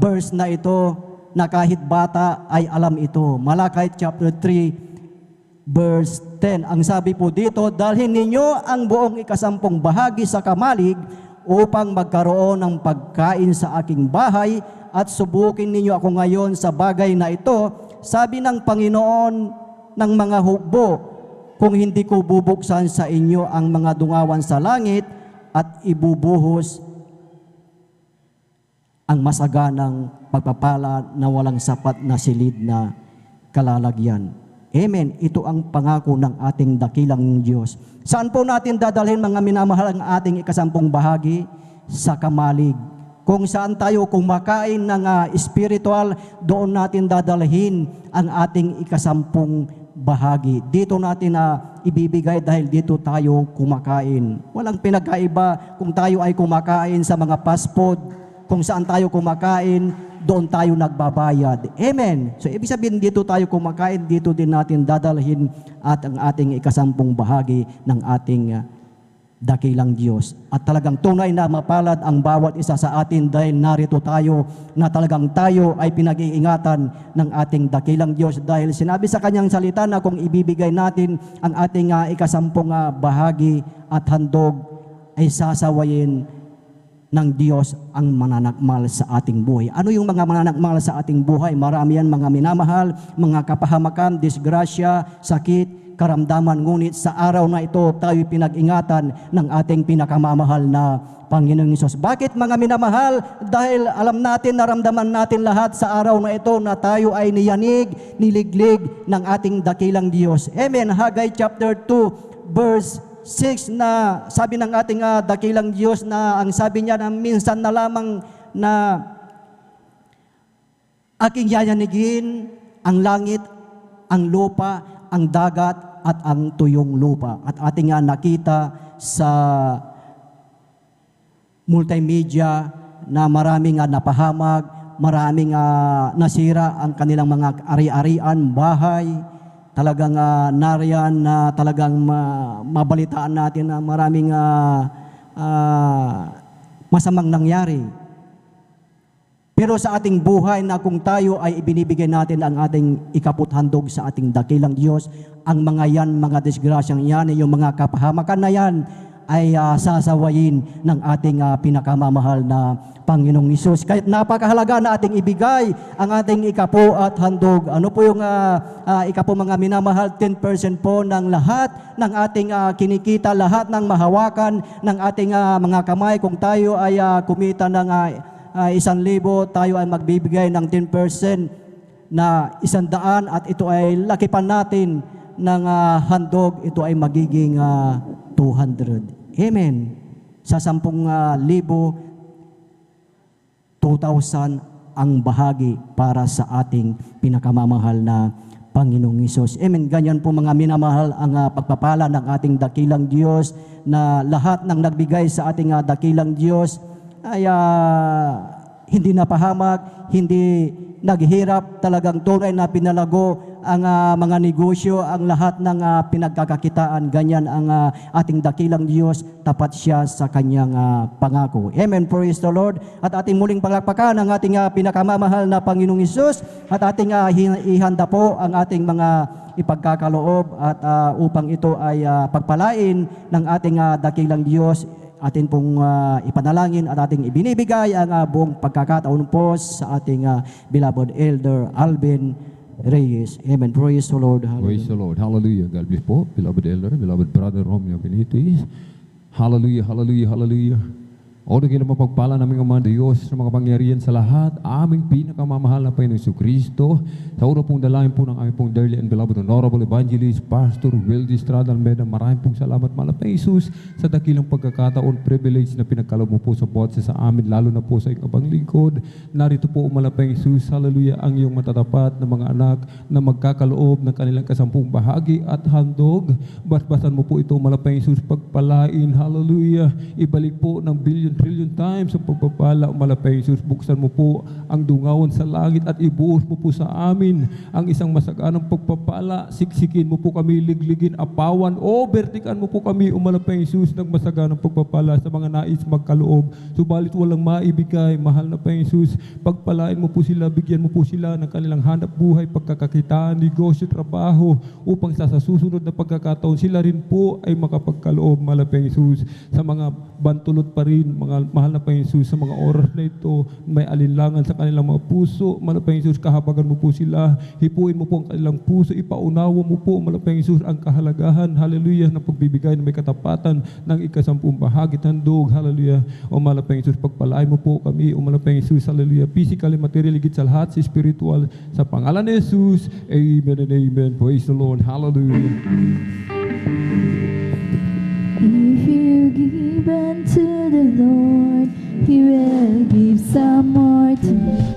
verse na ito, na kahit bata ay alam ito. Malakay chapter 3 verse 10. Ang sabi po dito, dalhin ninyo ang buong ikasampung bahagi sa kamalig upang magkaroon ng pagkain sa aking bahay at subukin ninyo ako ngayon sa bagay na ito. Sabi ng Panginoon ng mga hukbo, kung hindi ko bubuksan sa inyo ang mga dungawan sa langit at ibubuhos ang masaganang pagpapala na walang sapat na silid na kalalagyan. Amen. Ito ang pangako ng ating dakilang Diyos. Saan po natin dadalhin, mga minamahal, ang ating ikasampung bahagi? Sa kamalig. Kung saan tayo kumakain ng spiritual, doon natin dadalhin ang ating ikasampung bahagi. Dito natin ibibigay dahil dito tayo kumakain. Walang pinagkaiba kung tayo ay kumakain sa mga fast food, kung saan tayo kumakain, doon tayo nagbabayad. Amen. So ibig sabihin, dito tayo kumakain, dito din natin dadalhin at ang ating ikasampung bahagi ng ating dakilang Diyos. At talagang tunay na mapalad ang bawat isa sa atin dahil narito tayo na talagang tayo ay pinag-iingatan ng ating dakilang Diyos dahil sinabi sa kanyang salita na kung ibibigay natin ang ating ikasampung bahagi at handog ay sasawayin ng Diyos ang mananakmal sa ating buhay. Ano yung mga mananakmal sa ating buhay? Marami yan, mga minamahal, mga kapahamakan, disgrasya, sakit, karamdaman. Ngunit sa araw na ito, tayo pinag-ingatan ng ating pinakamamahal na Panginoong Hesus. Bakit, mga minamahal? Dahil alam natin, naramdaman natin lahat sa araw na ito na tayo ay niyanig, niliglig ng ating dakilang Diyos. Amen. Haggai chapter 2, verse 6 na sabi ng ating dakilang Diyos na ang sabi niya na minsan na lamang na aking yayanigin ang langit, ang lupa, ang dagat at ang tuyong lupa. At ating nakita sa multimedia na maraming napahamag, maraming nasira ang kanilang mga ari-arian, bahay. Talagang nariyan na talagang mabalitaan natin na maraming masamang nangyari. Pero sa ating buhay na kung tayo ay ibinibigay natin ang ating ikaputhandog sa ating dakilang Diyos, ang mga yan, mga disgrasyang yan, yung mga kapahamakan na yan, ay sasawayin ng ating pinakamamahal na Panginoong Hesus. Kahit napakahalaga na ating ibigay ang ating ikapo at handog. Ano po yung ikapo, mga minamahal? 10% po ng lahat ng ating kinikita, lahat ng mahawakan ng ating mga kamay. Kung tayo ay kumita ng 1,000, tayo ay magbibigay ng 10% na 100 at ito ay lakipan natin ng handog. Ito ay magiging 200. Amen. Sa 10,000, 2,000 ang bahagi para sa ating pinakamamahal na Panginoong Hesus. Amen. Ganyan po, mga minamahal, ang pagpapala ng ating dakilang Diyos na lahat ng nagbigay sa ating dakilang Diyos ay hindi napahamak, hindi naghihirap, talagang tunay na pinalago ang mga negosyo, ang lahat ng pinagkakakitaan. Ganyan ang ating dakilang Diyos, tapat siya sa kanyang pangako. Amen. Praise the Lord. At ating muling palakpakan ang ating pinakamamahal na Panginoong Hesus at ating ihanda po ang ating mga ipagkakaloob at upang ito ay pagpalain ng ating dakilang Diyos. Atin pong ipanalangin at ating ibinibigay ang buong pagkakataon po sa ating beloved Elder Alvin Reyes. Amen. Praise the Lord. Praise Hallelujah. the Lord. Hallelujah. God bless po, beloved elder, beloved brother Romeo Benitez. Hallelujah, hallelujah, hallelujah. O dakilang mapagpala naming Ama Diyos sa mga pangyarihan sa lahat, aming pinakamamahal na Panginoon Jesucristo, sa una pong dalangin po ng aming pong dearly and beloved Honorable Evangelist, Pastor Wildy Estrada Almeida, maraming pong salamat, mahal na Panginoon Jesus, sa dakilang pagkakataon, privilege na pinagkaloob mo po sa bawat isa sa amin, lalo na po sa iyong abang lingkod. Narito po, mahal na Panginoon Jesus, hallelujah, ang iyong matatapat na mga anak na magkakaloob ng kanilang kasampung bahagi at handog. Basbasan mo po ito, mahal na Panginoon Jesus, pagpalain, hallelujah, ibalik po ng trillion times ang pagpapala, malapay Jesus. Buksan mo po ang dungawan sa langit at ibuhos mo po sa amin ang isang masaganang pagpapala. Siksikin mo po kami, ligligin, apawan, overtikan mo po kami, umalapay Jesus, ng masaganang pagpapala sa mga nais magkaloob. Subalit walang maibigay, mahal na Panginoon Jesus. Pagpalain mo po sila, bigyan mo po sila ng kanilang hanap buhay, pagkakakitaan, negosyo, trabaho, upang sa susunod na pagkakataon sila rin po ay makapagkaloob, mahal na Panginoon Jesus, sa mga bantulot pa rin, mga mahal na Panginoon Jesus, sa mga oras na ito, may alinlangan sa kanilang mga puso, mahal na Panginoon Jesus, kahabagan mo po sila, hipuin mo po ang kanilang puso, ipaunawa mo po, mahal na Panginoon Jesus, ang kahalagahan, hallelujah, ng pagbibigay na may katapatan ng ikasampung bahagi handog, hallelujah, o mahal na Panginoon Jesus, pagpalain mo po kami, o mahal na Panginoon Jesus, hallelujah, physically, material, higit sa lahat, sa spiritual, sa pangalan ni Jesus, amen and amen, praise the Lord, hallelujah. If you give unto the Lord, He will give some more to you.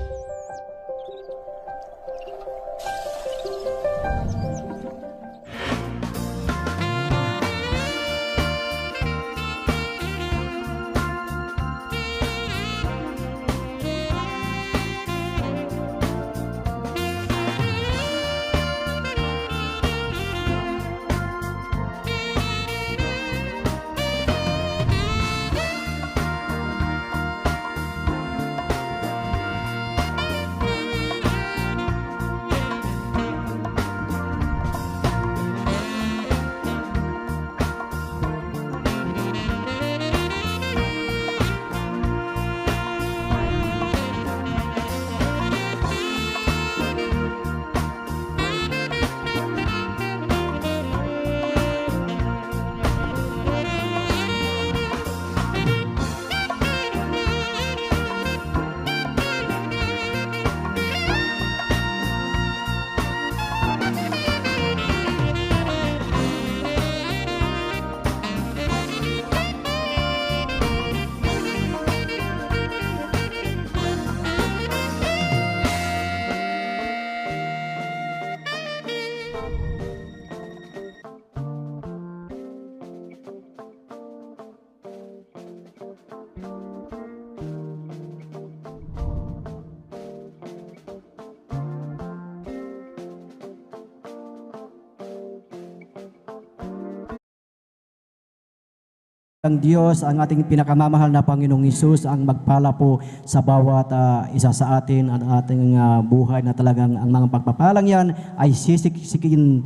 Ang Diyos, ang ating pinakamamahal na Panginoong Hesus, ang magpala po sa bawat isa sa atin at ating buhay na talagang ang mga pagpapalang yan ay sisiksikin,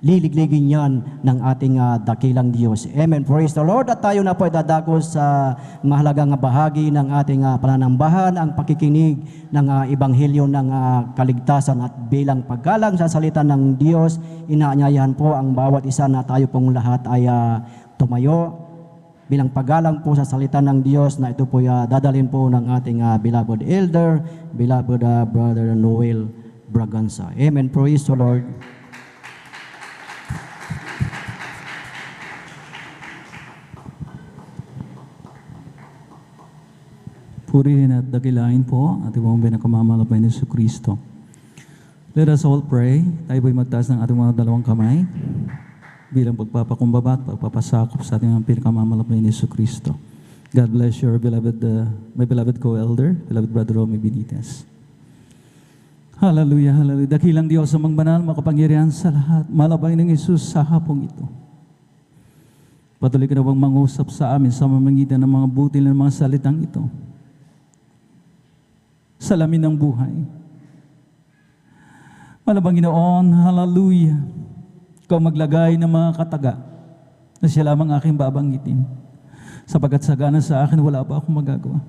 liligligin yan ng ating dakilang Diyos. Amen. Praise the Lord. At tayo na po ay dadako sa mahalagang bahagi ng ating pananambahan, ang pakikinig ng Ebanghelyo ng kaligtasan at bilang paggalang sa salita ng Diyos. Inaanyayahan po ang bawat isa na tayo pong lahat ay tumayo bilang paggalang po sa salita ng Diyos na ito po dadalhin po ng ating beloved elder, beloved brother Noel Braganza. Amen. Praise the Lord. Purihin at dakilain po at ibang pinakamamahal ni Jesucristo. Let us all pray. Tayo po'y magtaas ng ating mga dalawang kamay bilang pagpapakumbaba at pagpapasakop sa ating pinakamamahal ni Jesucristo. God bless your beloved, my beloved co-elder, beloved Brother Romeo Benitez. Hallelujah, hallelujah. Dakilang Diyos amang banal, makapangyarihan sa lahat. Malabay ng Jesus sa hapong ito. Patuloy ka na bang mangusap sa amin sa mamagitan ng mga butil ng mga salitang ito. Salamin ng buhay. Malabang Ginoon, hallelujah. Ikaw maglagay ng mga kataga na siya lamang aking babanggitin. Sapagkat sagana sa akin, wala pa akong magagawa.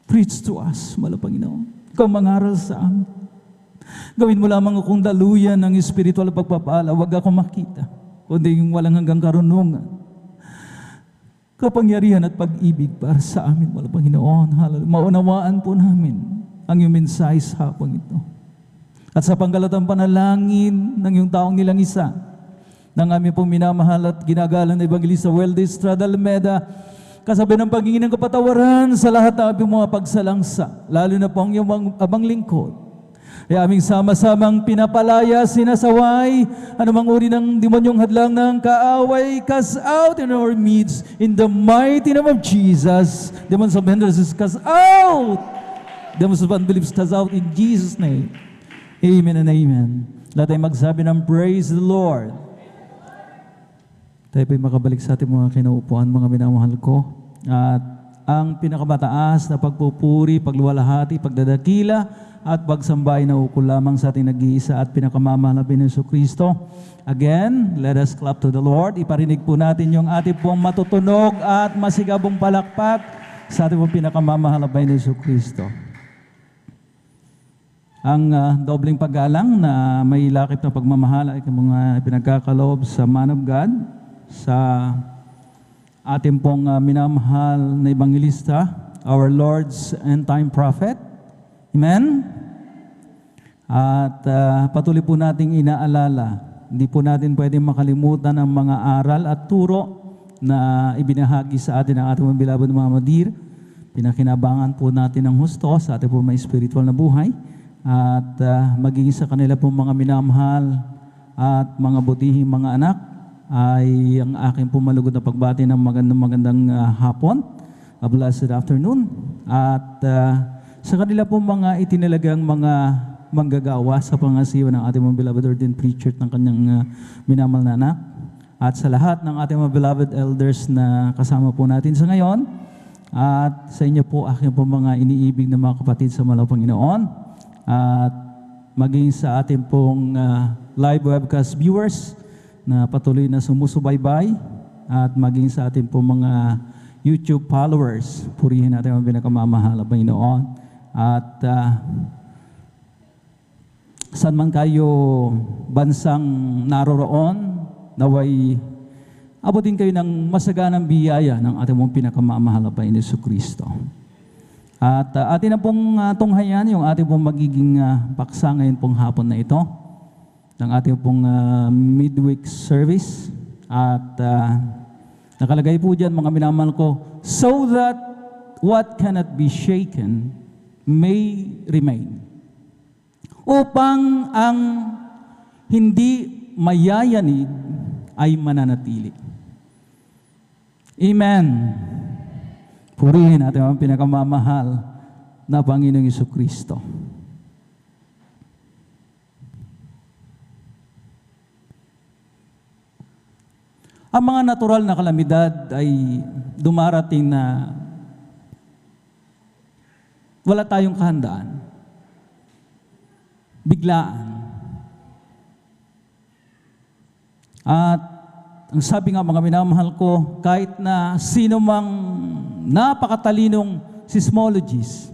Preach to us, malabang Ginoon. Ikaw mangaral sa amin. Gawin mo lamang akong daluyan ng espiritual na pagpapala. Huwag ako makita, kundi yung walang hanggang karunungan, kapangyarihan at pag-ibig para sa amin, wala Panginoon. Hallelujah. Maunawaan po namin ang iyong mensahe sa hapong ito. At sa panggalatang panalangin ng iyong taong nilang isa, ng aming pong minamahal at ginagalang na Evangelista Weldy Estrada Almeda, kasabi ng paghingi ng kapatawaran sa lahat ng aming mga pagsalangsa, lalo na po ang iyong abang lingkod. Ay aming sama-samang pinapalaya, sinasaway, anumang uri ng demonyong hadlang ng kaaway, cast out in our midst, in the mighty name of Jesus. Demons of hindrances, cast out! Demons of unbelief, cast out in Jesus' name. Amen and amen. Lahat tayo magsabi ng praise the Lord. Tayo po'y makabalik sa ating mga kinaupuan, mga minamahal ko. At ang pinakamataas na pagpupuri, pagluwalhati, pagdadakila, at pagsambay na ukol lamang sa ating nag-iisa at pinakamamahal na Panginoong Kristo. Again, let us clap to the Lord. Iparinig po natin yung ating pong matutunog at masigabong palakpak sa ating pong pinakamamahal na Panginoong Kristo. Ang dobling paggalang na may lakip na pagmamahal ay mga pinagkakaloob sa Man of God, sa ating pong minamahal na Evangelista, our Lord's end-time prophet. Amen? At patuloy po nating inaalala, hindi po natin pwedeng makalimutan ang mga aral at turo na ibinahagi sa atin ng ating beloved Mama Dir. Pinakinabangan po natin ng husto sa ating po may spiritual na buhay at maging sa kanila po mga minamahal at mga butihing mga anak ay ang aking po malugod na pagbati ng magandang hapon, a blessed afternoon. At sa kanila po mga itinalagang mga manggagawa sa pangasiwa ng ating mga beloved ordained preacher ng kanyang minamahal na anak. At sa lahat ng ating mga beloved elders na kasama po natin sa ngayon. At sa inyo po aking po mga iniibig na mga kapatid sa malaw Panginoon. At maging sa ating pong live webcast viewers na patuloy na sumusubaybay. At maging sa ating pong mga YouTube followers. Purihin natin ang pinakamamahal na Panginoon. At saan man kayo bansang naroroon, naway abutin kayo ng masaganang biyaya ng ating mong pinakamamahal na Panginoon Kristo. At atin na pong tunghayan yung ating pong magiging paksa ngayon pong hapon na ito ng ating pong midweek service. At nakalagay po dyan mga minamahal ko, so that what cannot be shaken may remain. Upang ang hindi mayayanig ay mananatili. Amen. Purihin natin ang pinakamamahal na Panginoong Jesucristo. Ang mga natural na kalamidad ay dumarating na wala tayong kahandaan. Biglaan. At ang sabi nga mga minamahal ko, kahit na sino mang napakatalinong seismologist.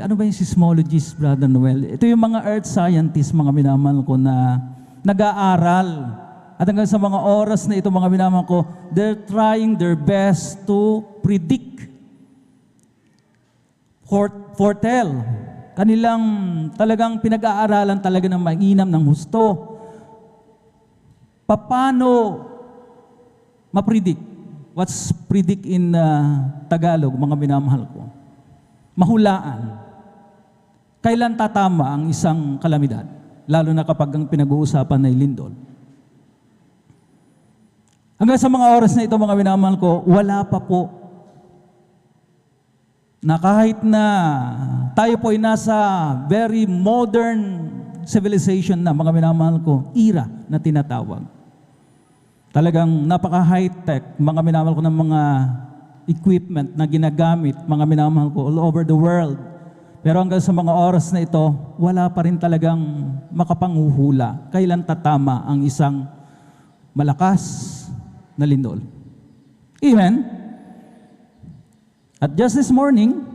Ano ba yung seismologist, Brother Noel? Ito yung mga earth scientists, mga minamahal ko na nag-aaral. At hanggang sa mga oras na ito, mga minamahal ko, they're trying their best to predict, foretell. Kanilang talagang pinag-aaralan talaga ng mainam ng husto. Paano ma-predict? What's predict in Tagalog, mga minamahal ko? Mahulaan. Kailan tatama ang isang kalamidad? Lalo na kapag ang pinag-uusapan ay lindol. Hanggang sa mga oras na ito, mga minamahal ko, wala pa po na kahit na tayo po ay nasa very modern civilization na, mga minamahal ko, era na tinatawag. Talagang napaka-high-tech, mga minamahal ko, ng mga equipment na ginagamit, mga minamahal ko, all over the world. Pero hanggang sa mga oras na ito, wala pa rin talagang makapanghuhula kailan tatama ang isang malakas na lindol. Amen? At just this morning,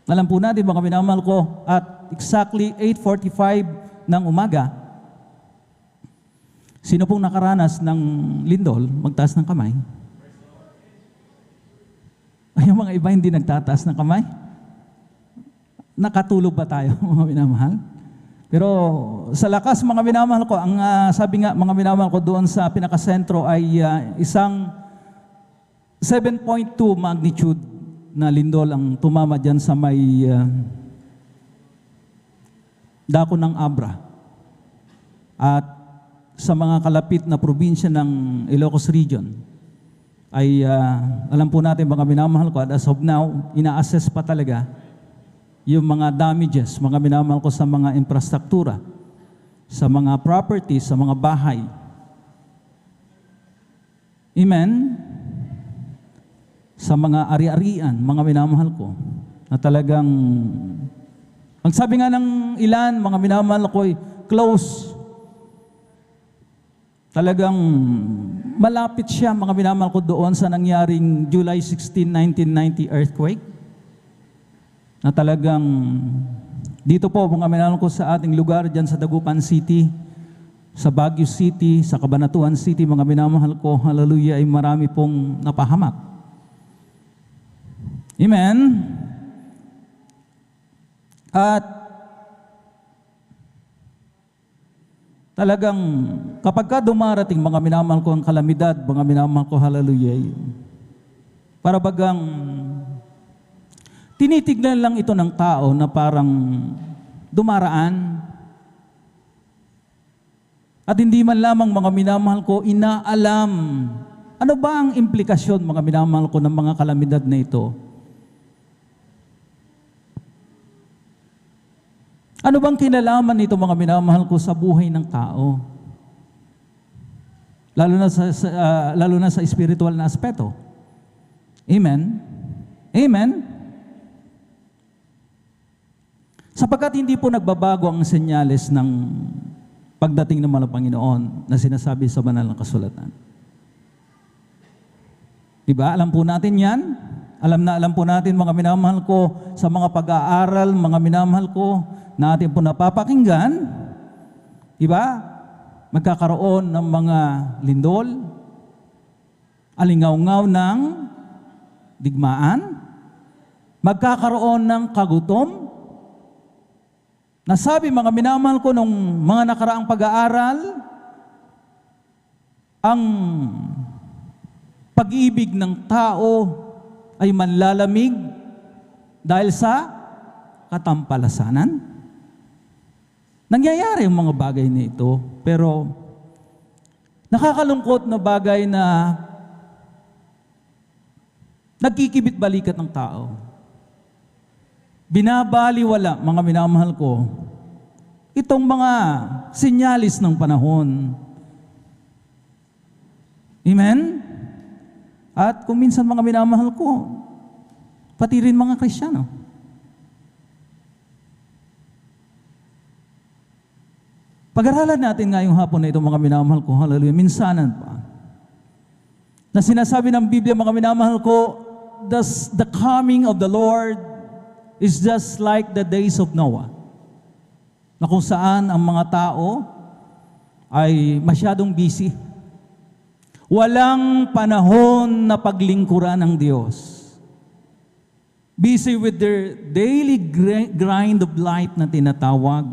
alam po natin mga minamahal ko, at exactly 8:45 ng umaga. Sino pong nakaranas ng lindol? Magtaas ng kamay. Ay, yung mga iba hindi nagtataas ng kamay. Nakatulog ba tayo, mga minamahal? Pero sa lakas, mga minamahal ko, ang sabi nga, mga minamahal ko doon sa pinakasentro ay isang 7.2 magnitude na lindol ang tumama dyan sa may dako ng Abra. At sa mga kalapit na probinsya ng Ilocos Region, ay alam po natin mga minamahal ko, at as of now, ina-assess pa talaga yung mga damages, mga minamahal ko, sa mga infrastruktura, sa mga properties, sa mga bahay. Amen? Sa mga ari-arian, mga minamahal ko, na talagang, ang sabi nga ng ilan, mga minamahal ko, close. Talagang malapit siya, mga minamahal ko, doon sa nangyaring July 16, 1990 earthquake. Na talagang dito po, mga minamahal ko, sa ating lugar, dyan sa Dagupan City, sa Baguio City, sa Cabanatuan City, mga minamahal ko, hallelujah, ay marami pong napahamak. Amen? At talagang kapag ka dumarating, mga minamahal ko, ang kalamidad, mga minamahal ko, hallelujah, para bagang tinitignan lang ito ng tao na parang dumaraan. At hindi man lamang, mga minamahal ko, inaalam ano ba ang implikasyon, mga minamahal ko, ng mga kalamidad na ito. Ano bang kinalaman nito, mga minamahal ko, sa buhay ng tao? Lalo na sa spiritual na aspeto. Amen? Amen? Sapagkat hindi po nagbabago ang senyales ng pagdating ng mga Panginoon na sinasabi sa banal na kasulatan. Diba? Alam po natin yan. Alam po natin, mga minamahal ko, sa mga pag-aaral, mga minamahal ko, na ating po napapakinggan, diba? Magkakaroon ng mga lindol, alingaw-ngaw ng digmaan, magkakaroon ng kagutom. Nasabi, mga minamahal ko, nung mga nakaraang pag-aaral, ang pag-ibig ng tao ay manlalamig dahil sa katampalasanan. Nangyayari ang mga bagay na ito, pero nakakalungkot na bagay na nagkikibit-balikat ng tao. Binabaliwala, mga minamahal ko, itong mga sinyalis ng panahon. Amen? At kung minsan, mga minamahal ko, pati rin mga Kristiyano, pag-aralan natin ngayong hapon na ito, mga minamahal ko, hallelujah, minsanan pa, na sinasabi ng Biblia, mga minamahal ko, the coming of the Lord is just like the days of Noah, na kung saan ang mga tao ay masyadong busy. Walang panahon na paglingkuran ng Diyos. Busy with their daily grind of life na tinatawag.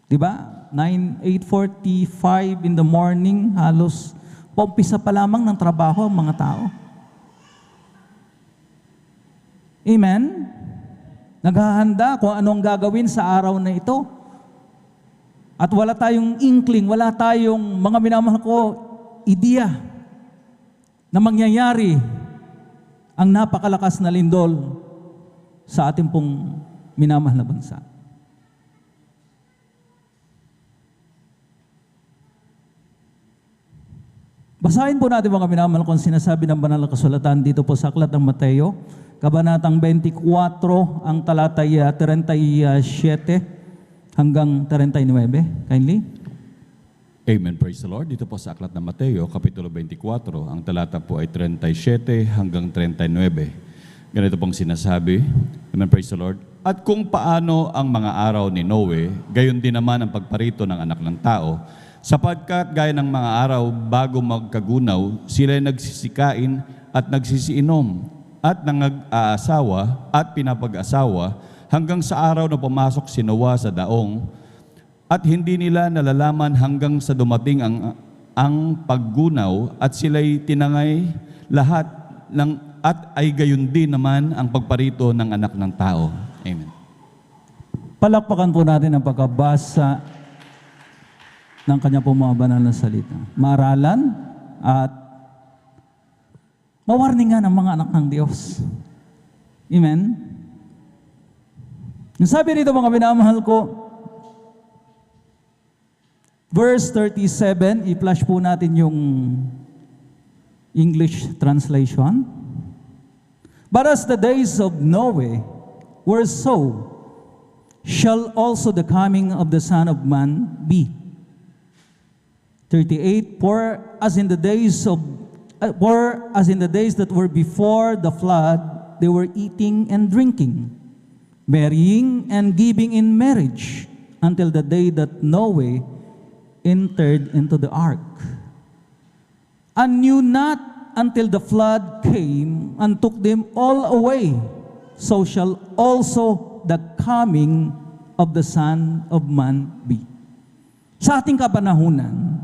Diba? 8:45 in the morning, halos paumpisa pa lamang ng trabaho ang mga tao. Amen? Naghahanda kung ano ang gagawin sa araw na ito. At wala tayong inkling, wala tayong, mga minamahal ko, ideya na mangyayari ang napakalakas na lindol sa ating pong minamahal na bansa. Basahin po natin, mga minamahal ko, ang sinasabi ng banal na kasulatan dito po sa aklat ng Mateo, kabanatang 24, ang talatay 37 hanggang 39. Kindly. Amen. Praise the Lord. Dito po sa aklat ng Mateo, kapitulo 24, ang talata po ay 37 hanggang 39. Ganito pong sinasabi. Amen. Praise the Lord. At kung paano ang mga araw ni Noe, gayon din naman ang pagparito ng anak ng tao, sapagkat gaya ng mga araw bago magkagunaw, sila'y nagsisikain at nagsisiinom at nang-aasawa at pinapag-asawa hanggang sa araw na pumasok si Noah sa daong, at hindi nila nalalaman hanggang sa dumating ang paggunaw at sila'y tinangay lahat at ay gayon din naman ang pagparito ng anak ng tao. Amen. Palakpakan po natin ang pagkabasa ng kanya po mga banal na salita. Maaralan at mawarningan ang mga anak ng Diyos. Amen? Sabi rito mga minamahal ko, verse 37, i-flash po natin yung English translation. But as the days of Noe were so, shall also the coming of the Son of Man be. 38, for as in the days that were before the flood, they were eating and drinking, marrying and giving in marriage, until the day that Noe entered into the ark, and knew not until the flood came and took them all away. So shall also the coming of the Son of Man be. Sa ating kapanahunan,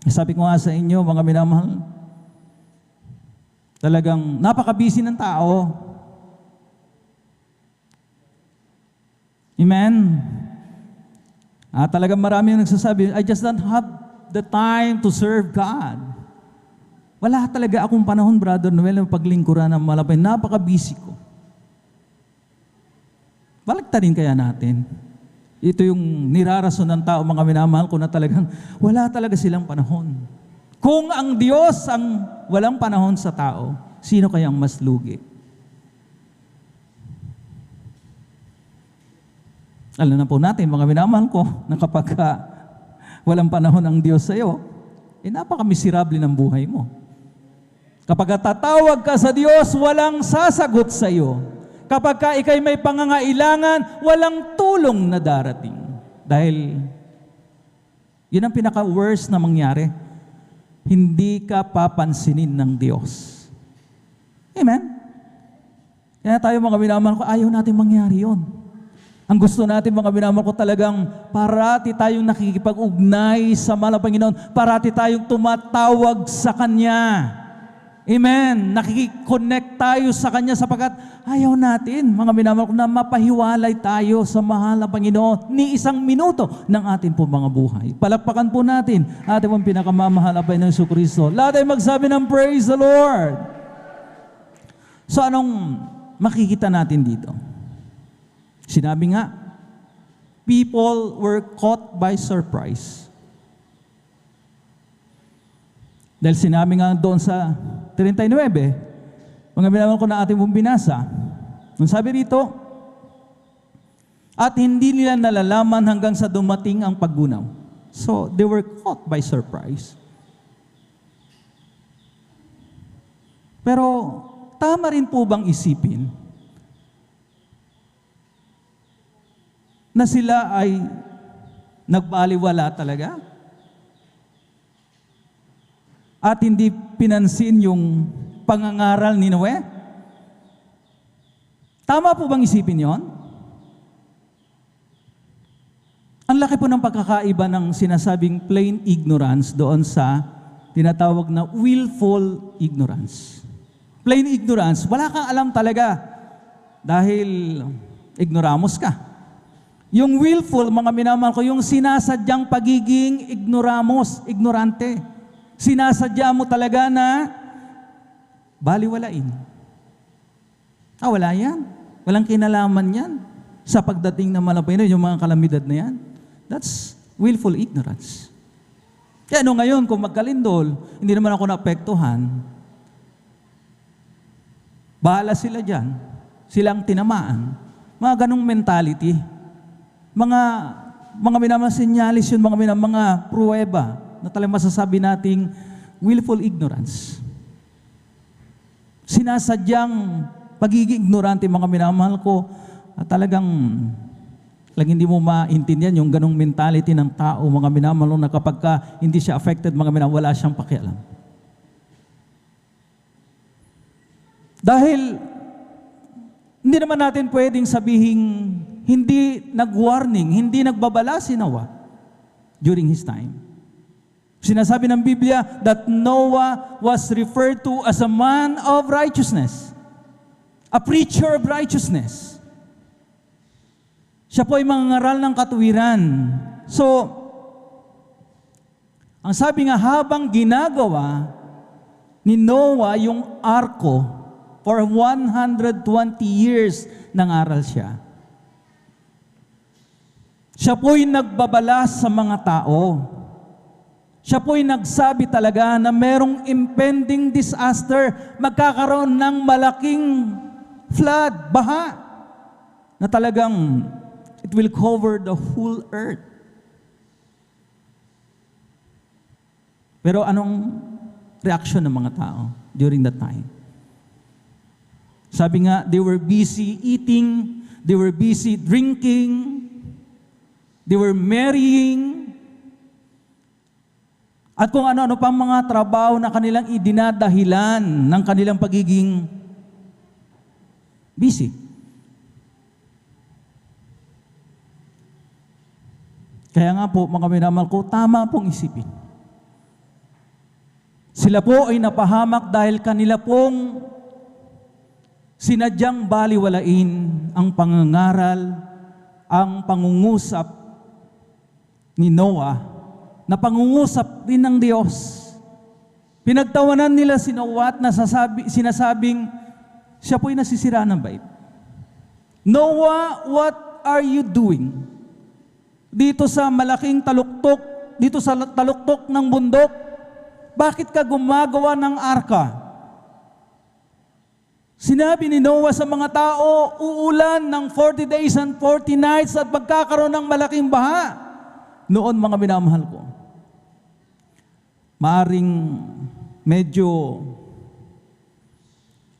sabi ko nga sa inyo, mga minamahal, talagang napaka-busy ng tao. Amen? Talagang marami yung nagsasabi, I just don't have the time to serve God. Wala talaga akong panahon, Brother Noel, ng paglingkuran ng malapay. Napaka-busy ko. Baliktarin kaya natin. Ito yung nirarason ng tao, mga minamahal ko, na talagang wala talaga silang panahon. Kung ang Diyos ang walang panahon sa tao, sino kayang mas lugi? Alam na po natin, mga minamahal ko, na kapag walang panahon ang Diyos sa iyo, napaka-miserable ng buhay mo. Kapag tatawag ka sa Diyos, walang sasagot sa iyo. Kapag ka ikay may pangangailangan, walang tulong na darating. Dahil, yun ang pinaka-worst na mangyari. Hindi ka papansinin ng Diyos. Amen? Kaya tayo mga minamahal ko, ayaw natin mangyari yun. Ang gusto natin mga minamahal ko talagang parati tayong nakikipag-ugnay sa mahal na Panginoon, parati tayong tumatawag sa Kanya. Amen. Nakikiconnect tayo sa Kanya sapagkat ayaw natin, mga minamahal ko, na mapahiwalay tayo sa mahal na Panginoon ni isang minuto ng ating po mga buhay. Palakpakan po natin ating pong pinakamamahal na Panginoon Jesucristo. Lahat ay magsabi ng praise the Lord. So anong makikita natin dito? Sinabi nga, people were caught by surprise. Dahil sinabi nga doon sa 39, mga minamahal ko na ating pong binasa, nung sabi rito, at hindi nila nalalaman hanggang sa dumating ang paggunaw. So, they were caught by surprise. Pero, tama rin po bang isipin na sila ay nagbaliwala talaga? At hindi pinansin yung pangangaral ni Noe? Tama po bang isipin yon? Ang laki po ng pagkakaiba ng sinasabing plain ignorance doon sa tinatawag na willful ignorance. Plain ignorance, wala kang alam talaga dahil ignoramos ka. Yung willful, mga minamahal ko, yung sinasadyang pagiging ignorante. Sinasadya mo talaga na baliwalain. Wala yan. Walang kinalaman yan sa pagdating ng malapay na yung mga kalamidad na yan. That's willful ignorance. Kaya ngayon, kung magkalindol, hindi naman ako naapektuhan, bahala sila dyan. Silang tinamaan. Mga ganong mentality. Mga minamang senyalis yun, mga pruweba na talagang masasabi nating willful ignorance. Sinasadyang pagiging ignorante, mga minamahal ko, At talagang hindi mo maintindihan yung ganong mentality ng tao, mga minamahal, na kapag hindi siya affected, mga minamahal, wala siyang pakialam. Dahil hindi naman natin pwedeng sabihing hindi nag-warning, hindi nagbabala si Noah during his time. Sinasabi ng Biblia that Noah was referred to as a man of righteousness, a preacher of righteousness. Siya po ay mangangaral ng katuwiran. So, ang sabi nga, habang ginagawa ni Noah yung arko, for 120 years nangaral siya. Siya po'y nagbabala sa mga tao. Siya po'y nagsabi talaga na merong impending disaster, magkakaroon ng malaking flood, baha, na talagang it will cover the whole earth. Pero anong reaction ng mga tao during that time? Sabi nga, they were busy eating, they were busy drinking, they were marrying, at kung ano-ano pang mga trabaho na kanilang idinadahilan ng kanilang pagiging busy. Kaya nga po, mga minamahal ko, tama pong isipin. Sila po ay napahamak dahil kanila pong sinadyang baliwalain ang pangangaral, ang pangungusap ni Noah, na pangungusap din ng Diyos. Pinagtawanan nila si Noah at sinasabing siya po'y nasisira ng bait. Noah, what are you doing? Dito sa malaking taluktok, dito sa taluktok ng bundok, bakit ka gumagawa ng arka? Sinabi ni Noah sa mga tao, uulan ng 40 days and 40 nights at magkakaroon ng malaking baha. Noon, mga minamahal ko, maaring medyo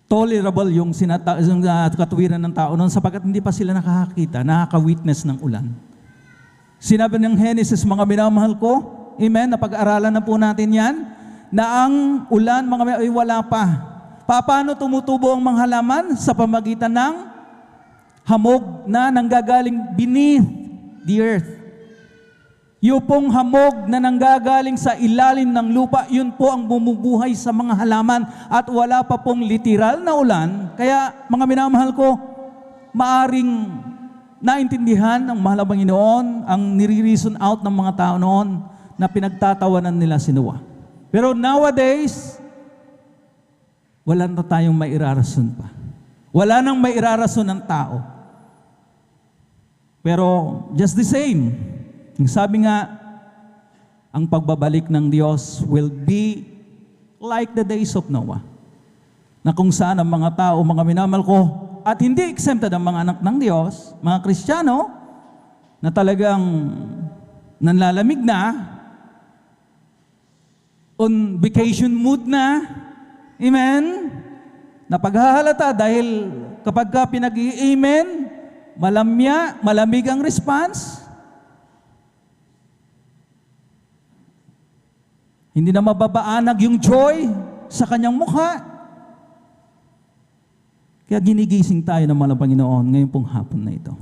tolerable yung katuwiran ng tao noon sapagkat hindi pa sila nakaka-witness ng ulan. Sinabi ng Genesis, mga minamahal ko, amen, napag-aralan na po natin yan, na ang ulan, mga minamahal, ay wala pa. Paano tumutubo ang mga halaman? Sa pamagitan ng hamog na nanggagaling beneath the earth. Yung pong hamog na nanggagaling sa ilalim ng lupa, yun po ang bumubuhay sa mga halaman at wala pa pong literal na ulan. Kaya mga minamahal ko, maaring naintindihan ng mahal na Panginoon ang nire-reason out ng mga tao noon na pinagtatawanan nila si Noah. Pero nowadays, wala na tayong mairarason pa. Wala nang mairarason ng tao. Pero just the same, sabi nga, ang pagbabalik ng Diyos will be like the days of Noah. Na kung saan ang mga tao, mga minamahal ko, at hindi exempted ang mga anak ng Diyos, mga Kristiyano, na talagang nanlalamig na, on vacation mood na, amen? Napaghahalata dahil kapag ka pinag-i-amen, malamig ang response. Hindi na mababaanag yung joy sa kanyang mukha. Kaya ginigising tayo ng mahal na Panginoon ngayon pong hapon na ito.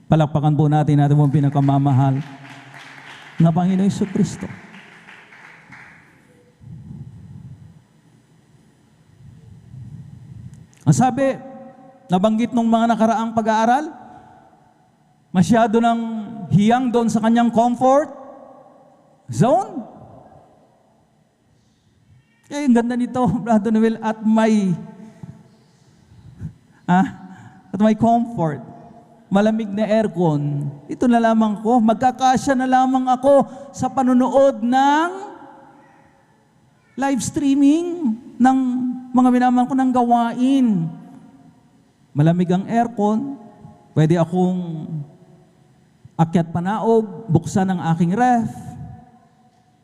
Palakpakan po natin pong pinakamamahal na Panginoon Jesucristo. Ang sabi, nabanggit ng mga nakaraang pag-aaral, masyado ng hiyang doon sa kanyang comfort zone. Kaya yung ganda nito, Brother Noel, at may comfort, malamig na aircon, ito na lamang ko, magkakasya na lamang ako sa panunood ng live streaming ng mga minamahal ko ng gawain. Malamig ang aircon, pwede akong akyat panaog, buksan ang aking ref,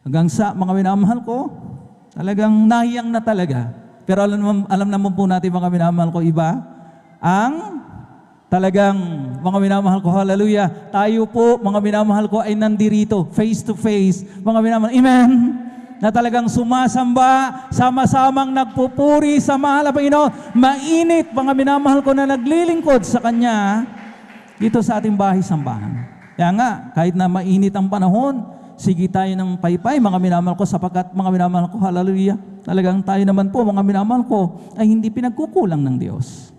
hanggang sa mga minamahal ko, talagang nahiyang na talaga. Pero alam naman po natin mga minamahal ko, iba ang Talagang, mga minamahal ko, hallelujah, tayo po, mga minamahal ko, ay nandirito, face to face, mga minamahal, amen, na talagang sumasamba, sama-samang nagpupuri sa mahal na Panginoon, mainit, mga minamahal ko, na naglilingkod sa Kanya, dito sa ating bahay-sambahan. Kaya nga, kahit na mainit ang panahon, sige tayo ng paypay, mga minamahal ko, sapagkat, mga minamahal ko, hallelujah, talagang tayo naman po, mga minamahal ko, ay hindi pinagkukulang ng Diyos.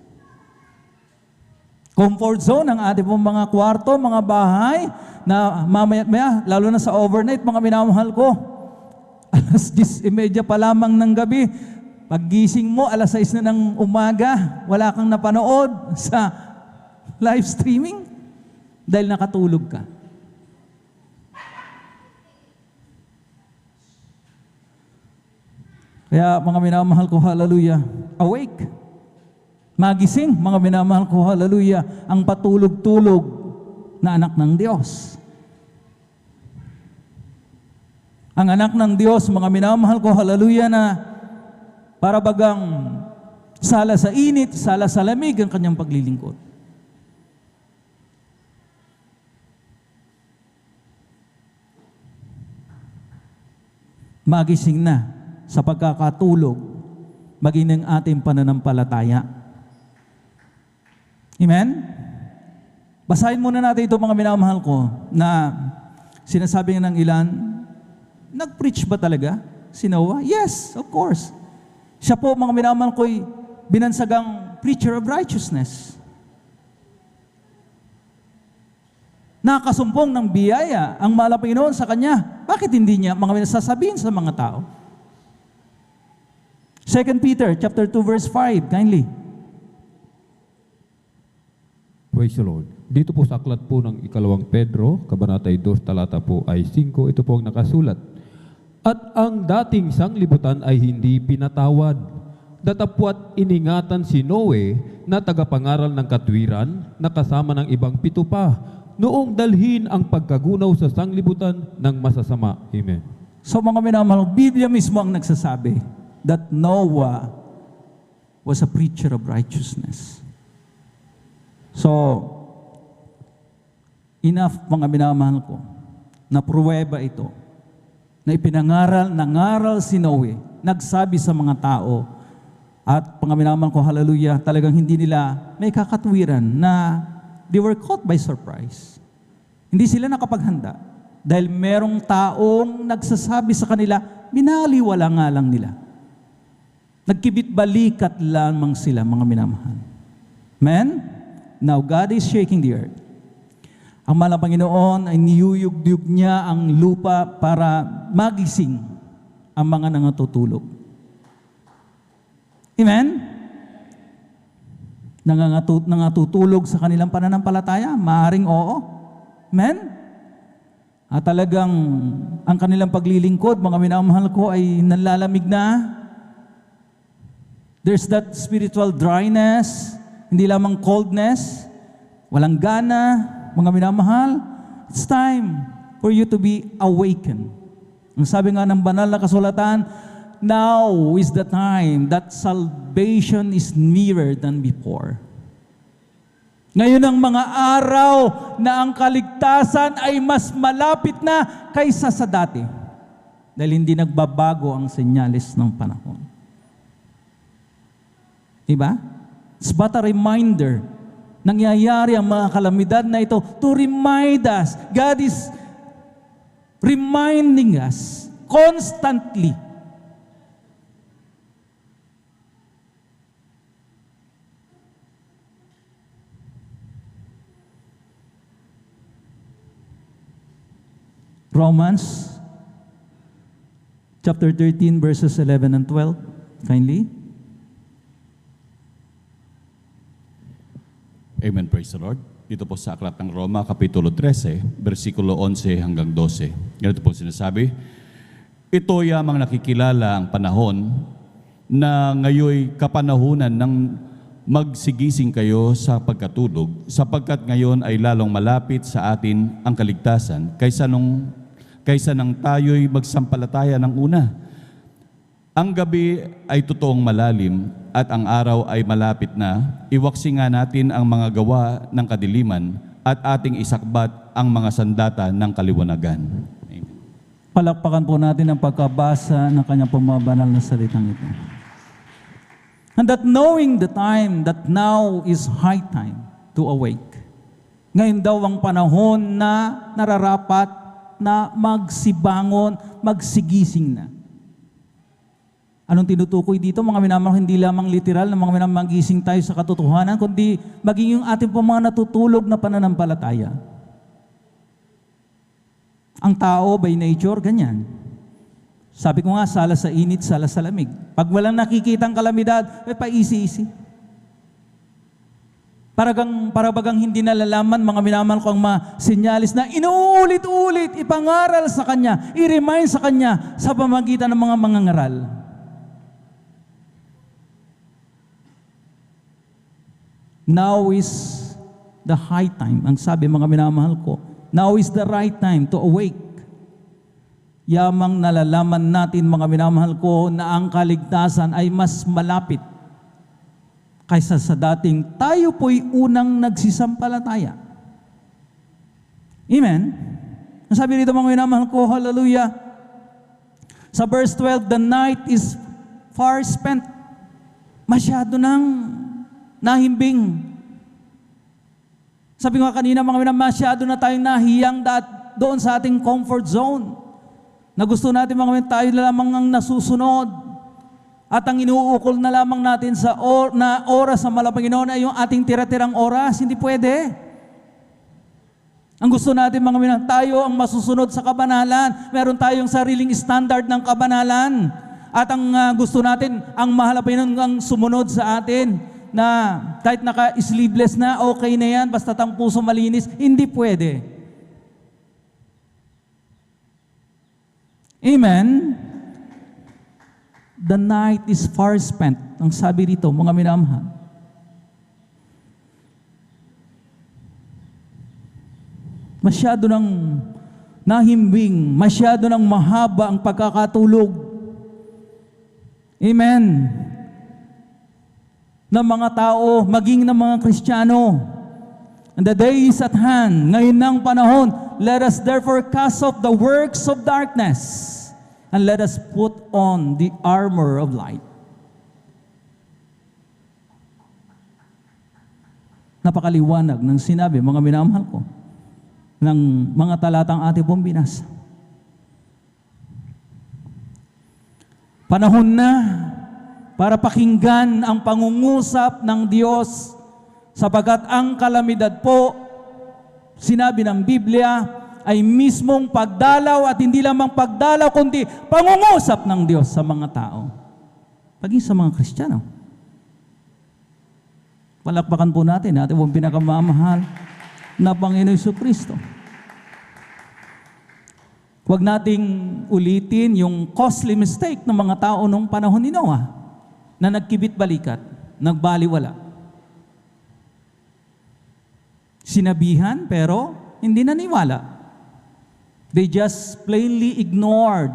Comfort zone ang ating pong mga kwarto, mga bahay, na mamaya-maya, lalo na sa overnight, mga minamahal ko, alas 10:30 pa lamang ng gabi, paggising mo, alas 6 na ng umaga, wala kang napanood sa live streaming dahil nakatulog ka. Kaya mga minamahal ko, hallelujah, awake. Magising, mga minamahal ko, hallelujah, ang patulog-tulog na anak ng Diyos. Ang anak ng Diyos, mga minamahal ko, hallelujah, na para bagang sala sa init, sala sa lamig ang kanyang paglilingkod. Magising na sa pagkakatulog, maging ng ating pananampalataya. Amen? Basahin muna natin ito, mga minamahal ko, na sinasabi ng ilan, nag-preach ba talaga si Noah? Yes, of course. Siya po, mga minamahal ko, binansagang preacher of righteousness. Nakasumpong ng biyaya ang mahal na Panginoon sa kanya. Bakit hindi niya mga sasabihin sa mga tao? 2 Peter chapter 2 verse 5, kindly. Praise the Lord. Dito po sa aklat po ng ikalawang Pedro, kabanata 2, talata po ay 5, ito po ang nakasulat. At ang dating sanglibutan ay hindi pinatawad. Datapwat iningatan si Noe na tagapangaral ng katwiran na kasama ng ibang 7 pa, noong dalhin ang pagkagunaw sa sanglibutan ng masasama. Amen. So mga minamahal, Biblia mismo ang nagsasabi that Noah was a preacher of righteousness. So, enough mga minamahal ko, na pruweba ito, na nangaral si Noe, nagsabi sa mga tao, at mga minamahal ko, hallelujah, talagang hindi nila may kakatwiran na they were caught by surprise. Hindi sila nakapaghanda dahil merong taong nagsasabi sa kanila, binaliwala nga lang nila. Nagkibit-balikat lamang sila, mga minamahal. Amen? Now, God is shaking the earth. Ang mahal na Panginoon ay niyuyug-yug niya ang lupa para magising ang mga nangatutulog. Amen? Nangatutulog sa kanilang pananampalataya? Maaring oo. Amen? At talagang ang kanilang paglilingkod, mga minamahal ko, ay nanlalamig na. There's that spiritual dryness, hindi lamang coldness, walang gana, mga minamahal. It's time for you to be awakened. Ang sabi nga ng banal na kasulatan, now is the time that salvation is nearer than before. Ngayon ang mga araw na ang kaligtasan ay mas malapit na kaysa sa dati. Dahil hindi nagbabago ang senyales ng panahon. Diba? It's but a reminder. Nangyayari ang mga kalamidad na ito to remind us. God is reminding us constantly. Romans chapter 13 verses 11 and 12. Kindly. Amen, praise the Lord. Dito po sa aklat ng Roma, Kapitulo 13, versikulo 11 hanggang 12. Ganito po sinasabi, ito yamang nakikilala ang panahon na ngayoy kapanahunan ng magsigising kayo sa pagkatulog, sapagkat ngayon ay lalong malapit sa atin ang kaligtasan kaysa nang tayo'y magsampalataya ng una. Ang gabi ay totoong malalim at ang araw ay malapit na. Iwaksi nga natin ang mga gawa ng kadiliman at ating isakbat ang mga sandata ng kaliwanagan. Amen. Palakpakan po natin ang pagkabasa ng kanyang pumabanal na salitang ito. And that knowing the time that now is high time to awake. Ngayon daw ang panahon na nararapat na magsibangon, magsigising na. Anong tinutukoy dito? Mga minamahal, hindi lamang literal na mga minamahal magising tayo sa katotohanan, kundi maging yung ating pong mga natutulog na pananampalataya. Ang tao by nature, ganyan. Sabi ko nga, sala sa init, sala sa lamig. Pag walang nakikitang kalamidad, paisi-isi. Para bagang hindi nalalaman, mga minamahal ko, ang mga sinyalis na inuulit-ulit, ipangaral sa Kanya, i-remind sa Kanya sa pamagitan ng mga mangangaral. Now is the high time. Ang sabi mga minamahal ko, now is the right time to awake. Yamang nalalaman natin mga minamahal ko na ang kaligtasan ay mas malapit kaysa sa dating tayo po'y unang nagsisampalataya. Amen? Ang sabi rito mga minamahal ko, hallelujah. Sa verse 12, the night is far spent. Masyado nang nahimbing. Sabi ko kanina mga minamahal, masyado na tayong nahiyang doon sa ating comfort zone. Na gusto natin mga minamahal, tayo na lamang ang nasusunod. At ang inuukol na lamang natin sa oras sa Panginoon ay yung ating tira-tirang oras. Hindi pwede. Ang gusto natin mga minamahal, tayo ang masusunod sa kabanalan. Meron tayong sariling standard ng kabanalan. At ang gusto natin, ang mahal na Panginoon ang sumunod sa atin. Na kahit naka-sleeveless na, okay na yan, basta ang puso malinis, hindi pwede. Amen? The night is far spent. Ang sabi dito, mga minamahal. Masyado nang nahimbing, masyado nang mahaba ang pagkakatulog. Amen? Ng mga tao, maging ng mga Kristiyano. And the day is at hand. Ngayon ng panahon, let us therefore cast off the works of darkness and let us put on the armor of light. Napakaliwanag ng sinabi, mga minamahal ko, ng mga talatang ating pong binasa. Panahon na para pakinggan ang pangungusap ng Diyos sapagkat ang kalamidad po, sinabi ng Biblia, ay mismong pagdalaw at hindi lamang pagdalaw kundi pangungusap ng Diyos sa mga tao. Paging sa mga Kristiyano. Palakpakan po natin ating pong pinakamamahal na Panginoon Jesucristo. Huwag nating ulitin yung costly mistake ng mga tao nung panahon ni Noah na nagkibit balikat, nagbaliwala. Sinabihan pero hindi naniwala. They just plainly ignored,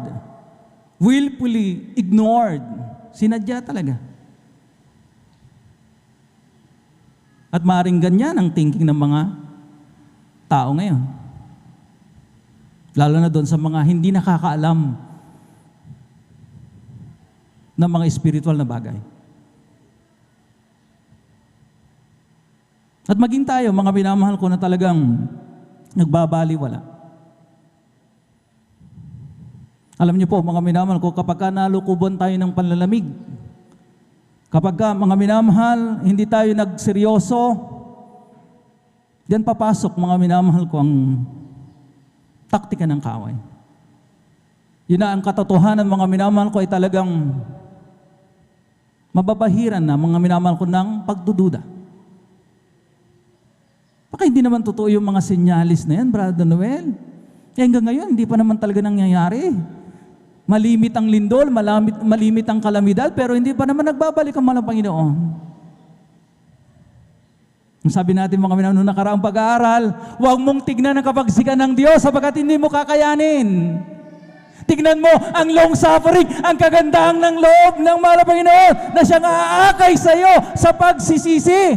willfully ignored. Sinadya talaga. At maaaring ganyan ang thinking ng mga tao ngayon. Lalo na doon sa mga hindi nakakaalam ng mga spiritual na bagay. At maging tayo, mga minamahal ko na talagang nagbabaliwala. Alam niyo po, mga minamahal ko, kapag nalukuban tayo ng panlalamig, kapag mga minamahal, hindi tayo nagseryoso, diyan papasok, mga minamahal ko, ang taktika ng kaaway. Yun na ang katotohanan, mga minamahal ko, ay talagang mababahiran na mga minamahal ko ng pagdududa. Baka hindi naman totoo yung mga senyalis na yan, Brother Noel. Hanggang ngayon, hindi pa naman talaga nangyayari. Malimit ang lindol, malimit ang kalamidad, pero hindi pa naman nagbabalik ang mahal na Panginoon. Ang sabi natin mga minamahal, nung nakaraang pag-aaral, huwag mong tignan ang kapagsikan ng Diyos sapagkat hindi mo kakayanin. Tignan mo ang long suffering, ang kagandahan ng loob ng mahal na Panginoon na siyang aakay sa iyo sa pagsisisi.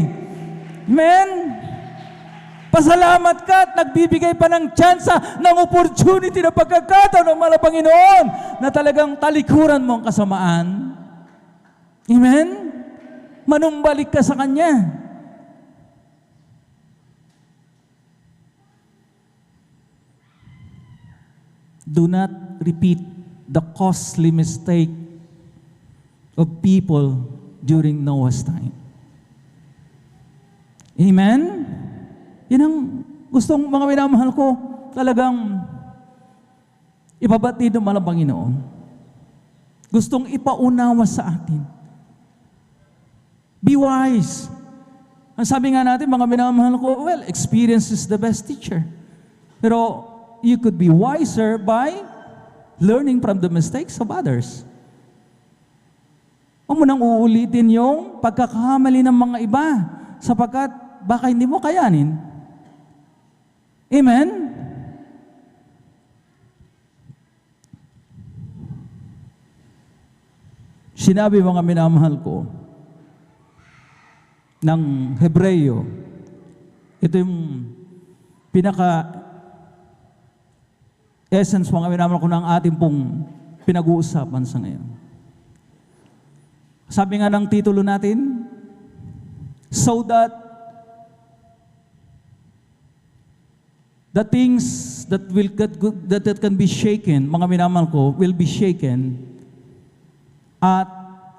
Amen? Pasalamat ka at nagbibigay pa ng tsansa, ng opportunity na pagkakataon ng mahal na Panginoon na talagang talikuran mo ang kasamaan. Amen? Manumbalik ka sa Kanya. Do not repeat the costly mistake of people during Noah's time. Amen? Yan ang gustong mga minamahal ko talagang ipabatid ng mahal na Panginoon. Gustong ipaunawa sa atin. Be wise. Ang sabi nga natin, mga minamahal ko, well, experience is the best teacher. Pero you could be wiser by learning from the mistakes of others. Huwag mo nang uulitin yung pagkakamali ng mga iba sapagkat baka hindi mo kayanin. Amen? Sinabi mga minamahal ko ng Hebreyo, ito yung essence mga minamahal ko ng ating pong pinag-uusapan sa ngayon. Sabi nga ng titulo natin, so that the things that can be shaken, mga minamahal ko, will be shaken, at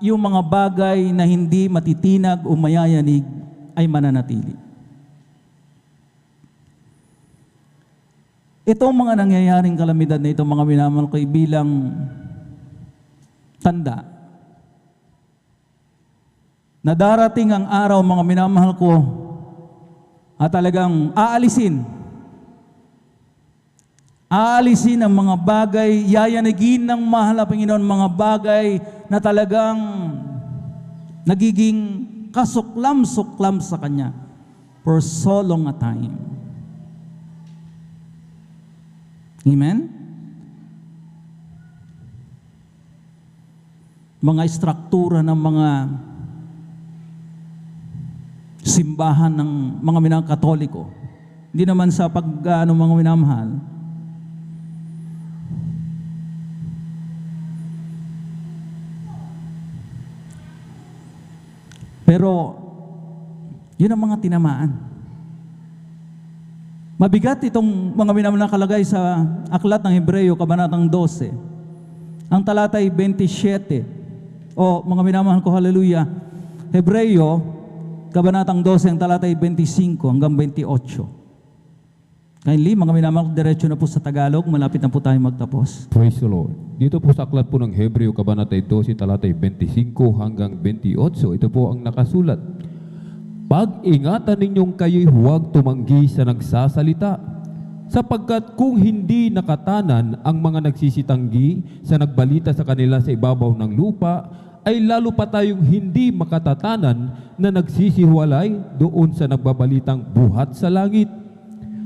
yung mga bagay na hindi matitinag o mayayanig ay mananatili. Itong mga nangyayaring kalamidad na ito, mga minamahal ko, bilang tanda na darating ang araw, mga minamahal ko, at talagang aalisin ang mga bagay, yayanigin ng mahal na Panginoon, mga bagay na talagang nagiging kasuklam-suklam sa Kanya for so long a time. Amen? Mga struktura ng mga simbahan ng mga minang Katoliko. Hindi naman sa mga minamahal. Pero, yun ang mga tinamaan. Mabigat itong mga minamahal na kalagay sa aklat ng Hebreyo, kabanatang 12. Ang talatay 27. O mga minamahal ko, hallelujah. Hebreyo, kabanatang 12, ang talatay 25 hanggang 28. Kindly, mga minamahal ko, diretso na po sa Tagalog. Malapit na po tayo magtapos. Praise the Lord. Dito po sa aklat po ng Hebreo, kabanatay 12, talatay 25 hanggang 28. Ito po ang nakasulat. Pag-ingatan ninyong kayo'y huwag tumanggi sa nagsasalita, sapagkat kung hindi nakatanan ang mga nagsisitanggi sa nagbalita sa kanila sa ibabaw ng lupa, ay lalo pa tayong hindi makatatanan na nagsisihiwalay doon sa nagbabalitang buhat sa langit,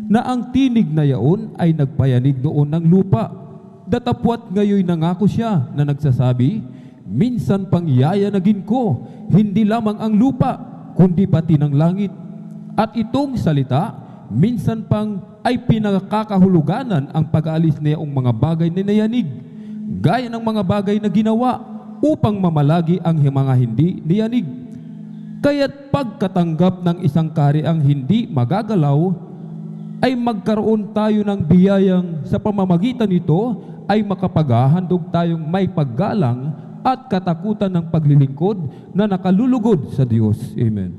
na ang tinig na yaon ay nagpayanig doon ng lupa. Datapwat ngayoy nangako siya na nagsasabi, minsan pang yayanagin ko, hindi lamang ang lupa, kundi pati ng langit. At itong salita, minsan pang ay pinakakahuluganan ang pag-aalis niyaong mga bagay na nayanig, gaya ng mga bagay na ginawa upang mamalagi ang mga hindi niyanig. Kaya't pagkatanggap ng isang kahariang hindi magagalaw, ay magkaroon tayo ng biyayang sa pamamagitan nito ay makapaghahandog tayong may paggalang at katakutan ng paglilingkod na nakalulugod sa Diyos. Amen.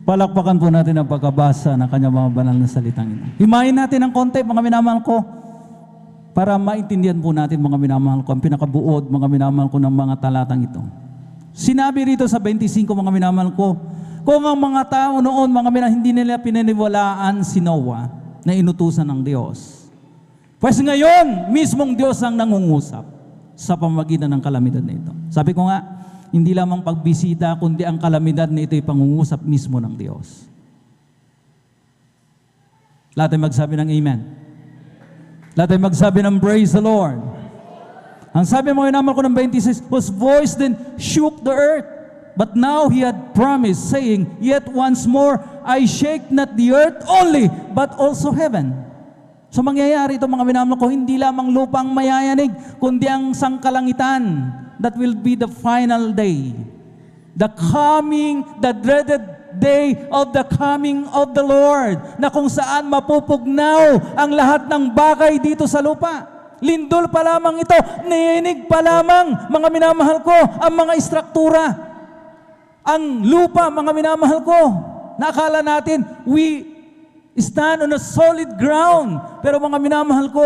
Palakpakan po natin ang pagkabasa ng Kanyang mga banal na salitang ito. Himayin natin ng konti, mga minamahal ko, para maintindihan po natin, mga minamahal ko, ang pinakabuod, mga minamahal ko, ng mga talatang ito. Sinabi rito sa 25, mga minamahal ko, kung ang mga tao noon, mga hindi nila pinaniwalaan si Noah na inutusan ng Diyos. Pues ngayon, mismong Diyos ang nangungusap sa pamamagitan ng kalamidad na ito. Sabi ko nga, hindi lamang pagbisita, kundi ang kalamidad na ito ay pangungusap mismo ng Diyos. Lahat ay magsabi ng Amen. Lahat ay magsabi ng Praise the Lord. Ang sabi mo naman ko ng 26, whose voice then shook the earth. But now he had promised, saying, yet once more, I shake not the earth only, but also heaven. So mangyayari ito mga minamahal ko, hindi lamang lupa ang mayayanig, kundi ang sangkalangitan. That will be the final day. The dreaded day of the coming of the Lord, na kung saan mapupugnaw ang lahat ng bagay dito sa lupa. Lindol pa lamang ito, niinig pa lamang, mga minamahal ko, ang mga istruktura. Ang lupa, mga minamahal ko, nakala natin, we stand on a solid ground. Pero mga minamahal ko,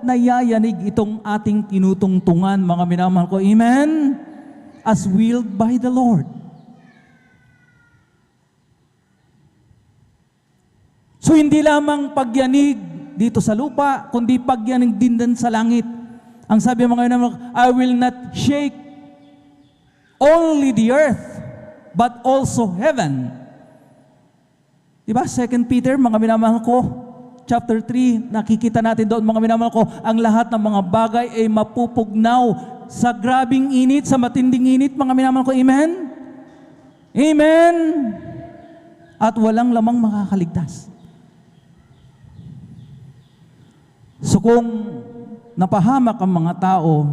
nayayanig itong ating tinutungtungan, mga minamahal ko. Amen? As willed by the Lord. So hindi lamang pagyanig dito sa lupa, kundi pagyanig din sa langit. Ang sabi mga minamahal ko, I will not shake only the earth, but also heaven. Diba? 2 Peter, mga minamahal ko, chapter 3, nakikita natin doon, mga minamahal ko, ang lahat ng mga bagay ay mapupugnaw sa grabing init, sa matinding init, mga minamahal ko. Amen? Amen? At walang lamang makakaligtas. So kung napahamak ang mga tao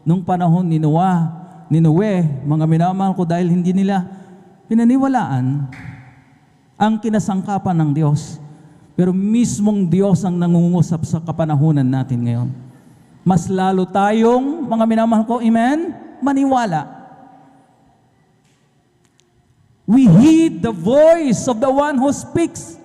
nung panahon ni Noe, mga minamahal ko, dahil hindi nila pinaniwalaan ang kinasangkapan ng Diyos. Pero mismong Diyos ang nangungusap sa kapanahunan natin ngayon. Mas lalo tayong, mga minamahal ko, amen, maniwala. We heed the voice of the one who speaks.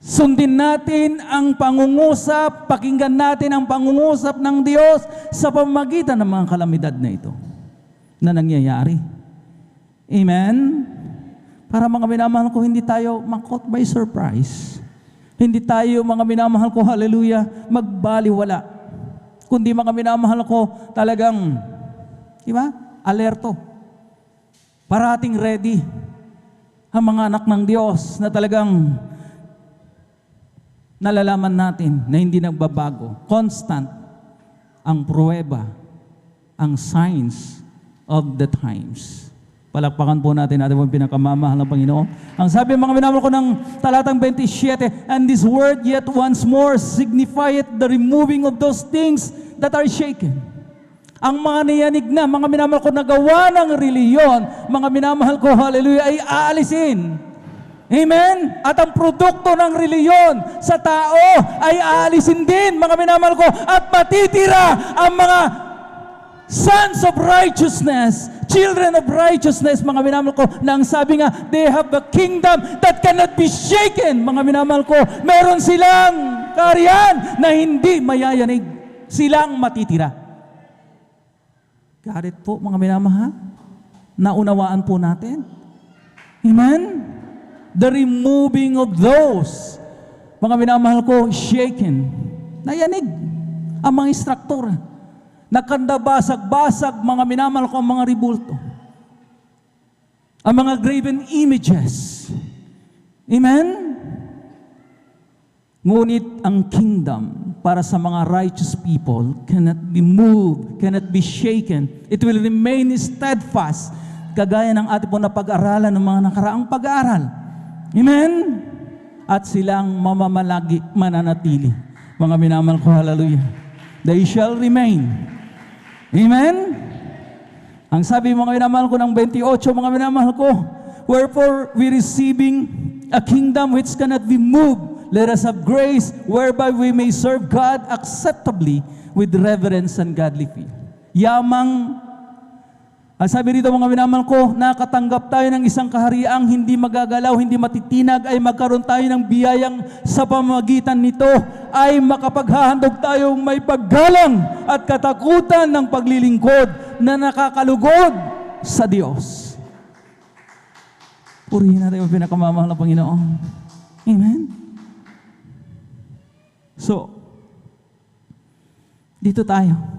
Sundin natin ang pangungusap, pakinggan natin ang pangungusap ng Diyos sa pamamagitan ng mga kalamidad na ito na nangyayari. Amen? Para mga minamahal ko, hindi tayo ma-caught by surprise. Hindi tayo, mga minamahal ko, hallelujah, magbaliwala. Kundi mga minamahal ko, talagang, di ba, alerto. Parating ready ang mga anak ng Diyos na talagang nalalaman natin na hindi nagbabago. Constant ang pruweba, ang signs of the times. Palakpakan po natin ating pinakamamahal ng Panginoon. Ang sabi mga minamahal ko ng talatang 27, and this word yet once more signifieth the removing of those things that are shaken. Ang mga niyanig na, mga minamahal ko, nagawa ng reliyon, mga minamahal ko, hallelujah, ay aalisin. Amen? At ang produkto ng reliyon sa tao ay aalisin din, mga minamahal ko, at matitira ang mga sons of righteousness, children of righteousness, mga minamahal ko, na ang sabi nga, they have the kingdom that cannot be shaken, mga minamahal ko. Meron silang kaharian na hindi mayayanig. Silang matitira. Got it po, mga minamahal? Naunawaan po natin. Amen? The removing of those, mga minamahal ko, shaken. Nayanig ang mga istruktura. Nakandabasag-basag, mga minamahal ko, ang mga ribulto. Ang mga graven images. Amen? Ngunit ang kingdom para sa mga righteous people cannot be moved, cannot be shaken. It will remain steadfast. Kagaya ng ating po na pag-aralan ng mga nakaraang pag-aaral. Amen? At silang mamamalagi, mananatili. Mga minamahal ko, hallelujah. They shall remain. Amen? Ang sabi mga minamahal ko ng 28, mga minamahal ko, wherefore we receiving a kingdom which cannot be moved, let us have grace whereby we may serve God acceptably with reverence and godly fear. Yamang, ang sabi rito mga minamahal ko, nakatanggap tayo ng isang kahariang hindi magagalaw, hindi matitinag, ay magkaroon tayo ng biyayang sa pamamagitan nito ay makapaghahandog tayong may paggalang at katakutan ng paglilingkod na nakakalugod sa Diyos. Purihin natin ang pinakamamahal na Panginoon. Amen? So, dito tayo.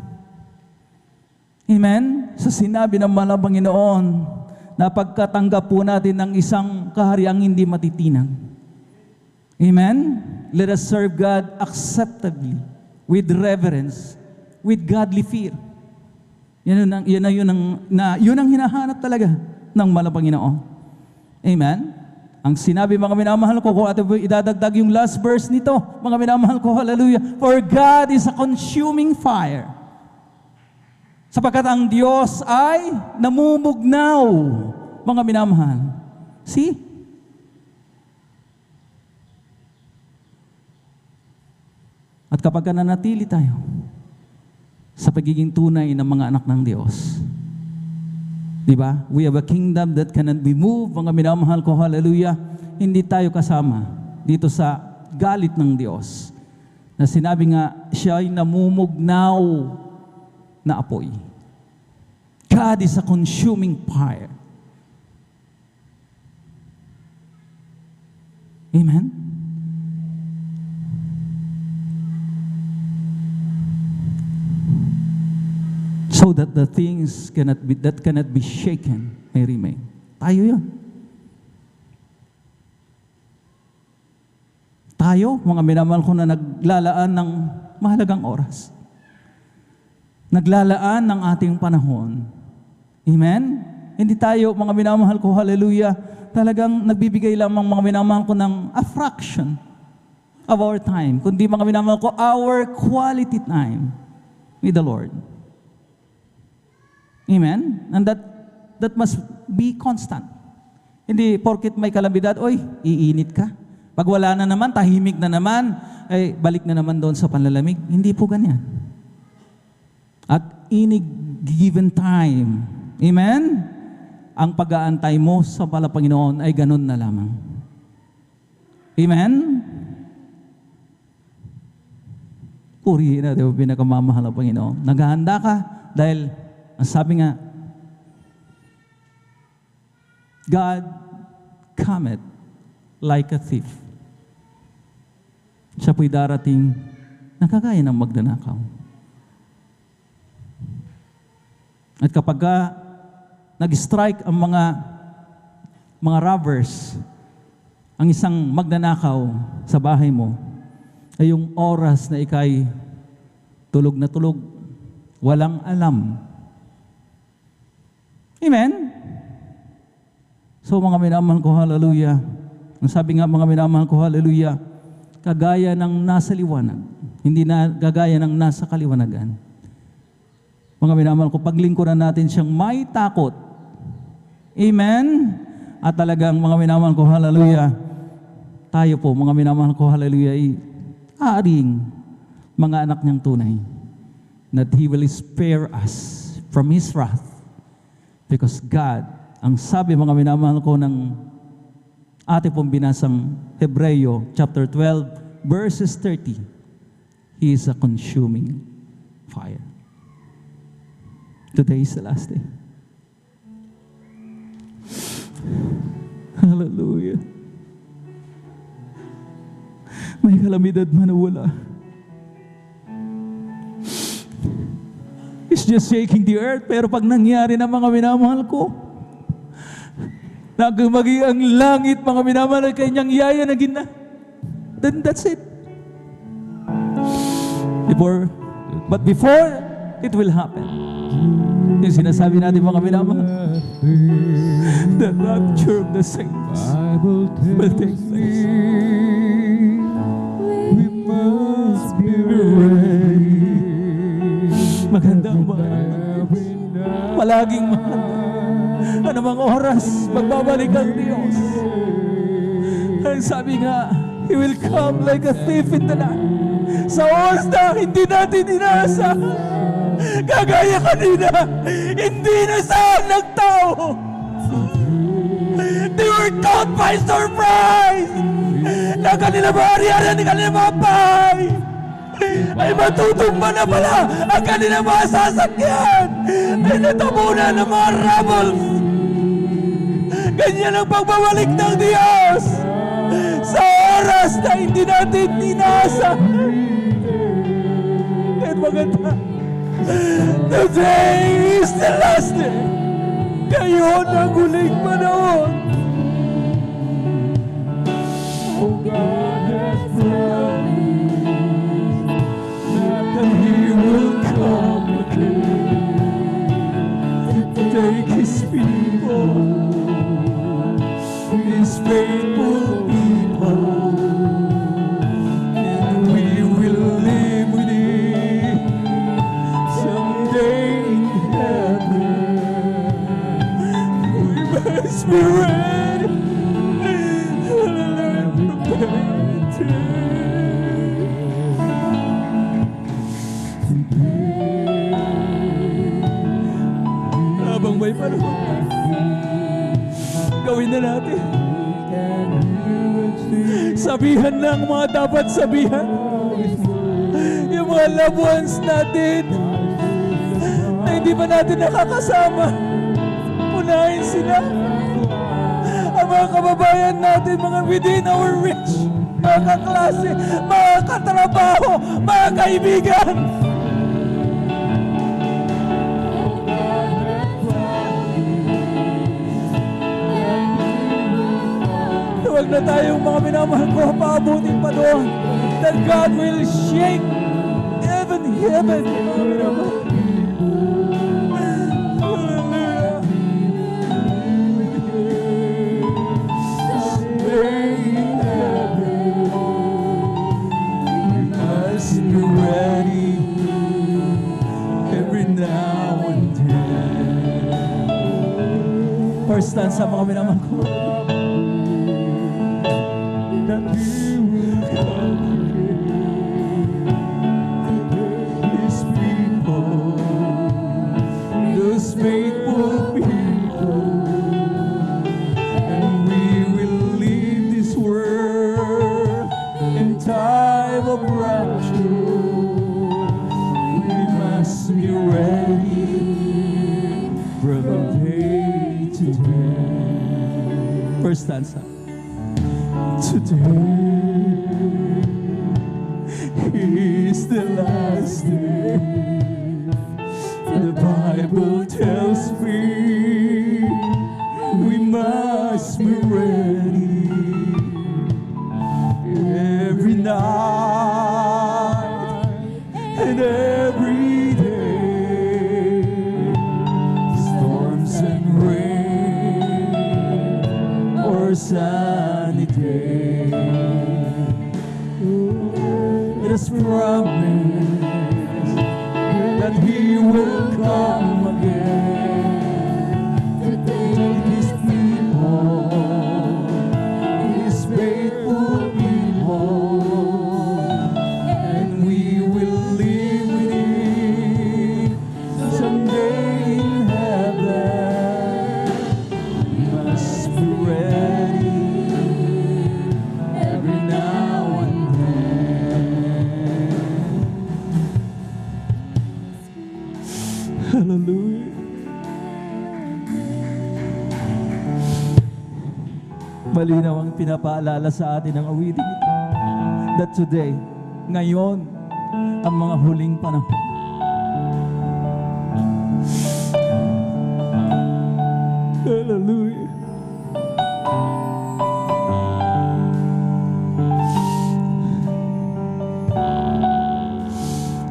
Amen? Sa sinabi ng mahal na Panginoon na pagkatanggap po natin ng isang kahariang hindi matitinag. Amen? Let us serve God acceptably, with reverence, with godly fear. Yun ang hinahanap talaga ng mahal na Panginoon. Amen? Ang sinabi, mga minamahal ko, kung atin idadagdag yung last verse nito, mga minamahal ko, hallelujah, for God is a consuming fire. Sapagkat ang Diyos ay namumugnaw, mga minamahal. See? At kapag nanatili tayo sa pagiging tunay ng mga anak ng Diyos, di ba? We have a kingdom that cannot be moved. Mga minamahal ko, hallelujah. Hindi tayo kasama dito sa galit ng Diyos. Na sinabi nga, siya ay namumugnaw na apoy. God is a consuming fire. Amen? So that the things that cannot be shaken may remain. Tayo yun. Tayo, mga minamahal ko, na naglalaan ng mahalagang oras. Naglalaan ng ating panahon. Amen? Hindi tayo, mga minamahal ko, hallelujah, talagang nagbibigay lamang, mga minamahal ko, ng a fraction of our time. Kundi, mga minamahal ko, our quality time with the Lord. Amen? And that must be constant. Hindi porket may kalamidad, oy, iinit ka. Pag wala na naman, tahimik na naman, ay balik na naman doon sa panlalamig. Hindi po ganyan. At any given time, amen? Ang pag-aantay mo sa Panginoon ay ganun na lamang. Amen? Purihin natin ang pinakamamahal ng Panginoon. Naghahanda ka dahil ang sabi nga, God cometh like a thief. Siya po'y darating nakagaya ng magnanakaw. At kapag nag-strike ang mga robbers, ang isang magnanakaw sa bahay mo, ay yung oras na ikay tulog na tulog, walang alam. Amen? So mga minamahal ko, hallelujah. Ang sabi nga, mga minamahal ko, hallelujah, kagaya ng nasa liwanag, hindi na gagaya ng nasa kaliwanagan. Mga minamahal ko, paglingkuran natin siyang may takot. Amen? At talagang, mga minamahal ko, hallelujah, tayo po, mga minamahal ko, hallelujah, ay aaring mga anak niyang tunay, that He will spare us from His wrath. Because God, ang sabi, mga minamahal ko, ng ate pong binasang Hebreo, chapter 12, verses 30, He is a consuming fire. Today is the last day. Hallelujah. May kalamidad man o wala. It's just shaking the earth. Pero pag nangyari na, mga minamahal ko, maging ang langit, mga minamahal, kanyang yaya na gina. Then that's it. But before it will happen, yung sinasabi natin, mga minamahal, the rapture of the saints will take place. We must be ready. Magandang mahal. Palaging mahal. Anumang oras, magbabalik ang Diyos. Ang sabi nga, He will come like a thief in the night. Sa oras na hindi natin inasa. Kagaya kanina, hindi nasahan ng tao. They were caught by surprise. Na kanila mga ari-arian, ni kanila mga bahay ay matutumba na pala ang kanilang mga sasakyan. Ay natabunan ng mga rebels. Ganyan ang pagbabalik ng Diyos sa oras na hindi natin inasa. Kahit maganda, today is the last day. Ngayon ang huling panahon. Oh, God has promised that He will come. be ready. Habang may panahon, gawin na natin. Sabihan lang mga dapat sabihan. Yung mga loved ones natin na hindi pa natin nakakasama, unahin sila. Ang mga kababayan natin, mga within our reach, mga kaklase, mga katrabaho, mga kaibigan. Huwag na tayong mga minamahal ko, paabutin pa doon. That God will shake heaven. Mga minamahal. Ready every now and then. First stanza, mga minamahal ko. That you will come again. These people, those faithful people, and we will leave this world in time of rapture. We must be ready from day to day. First stanza. Today is the last day. The Bible tells me we must be ready every night and every day. Storms and rain or sunny day. It is promised that He will come again to take His people, His faithful people, and we will live with Him someday in heaven. We must be ready every now and then. Hallelujah. Malinaw ang pinapaalala sa atin ng awiting ito, that today, ngayon, ang mga huling panahon. Hallelujah.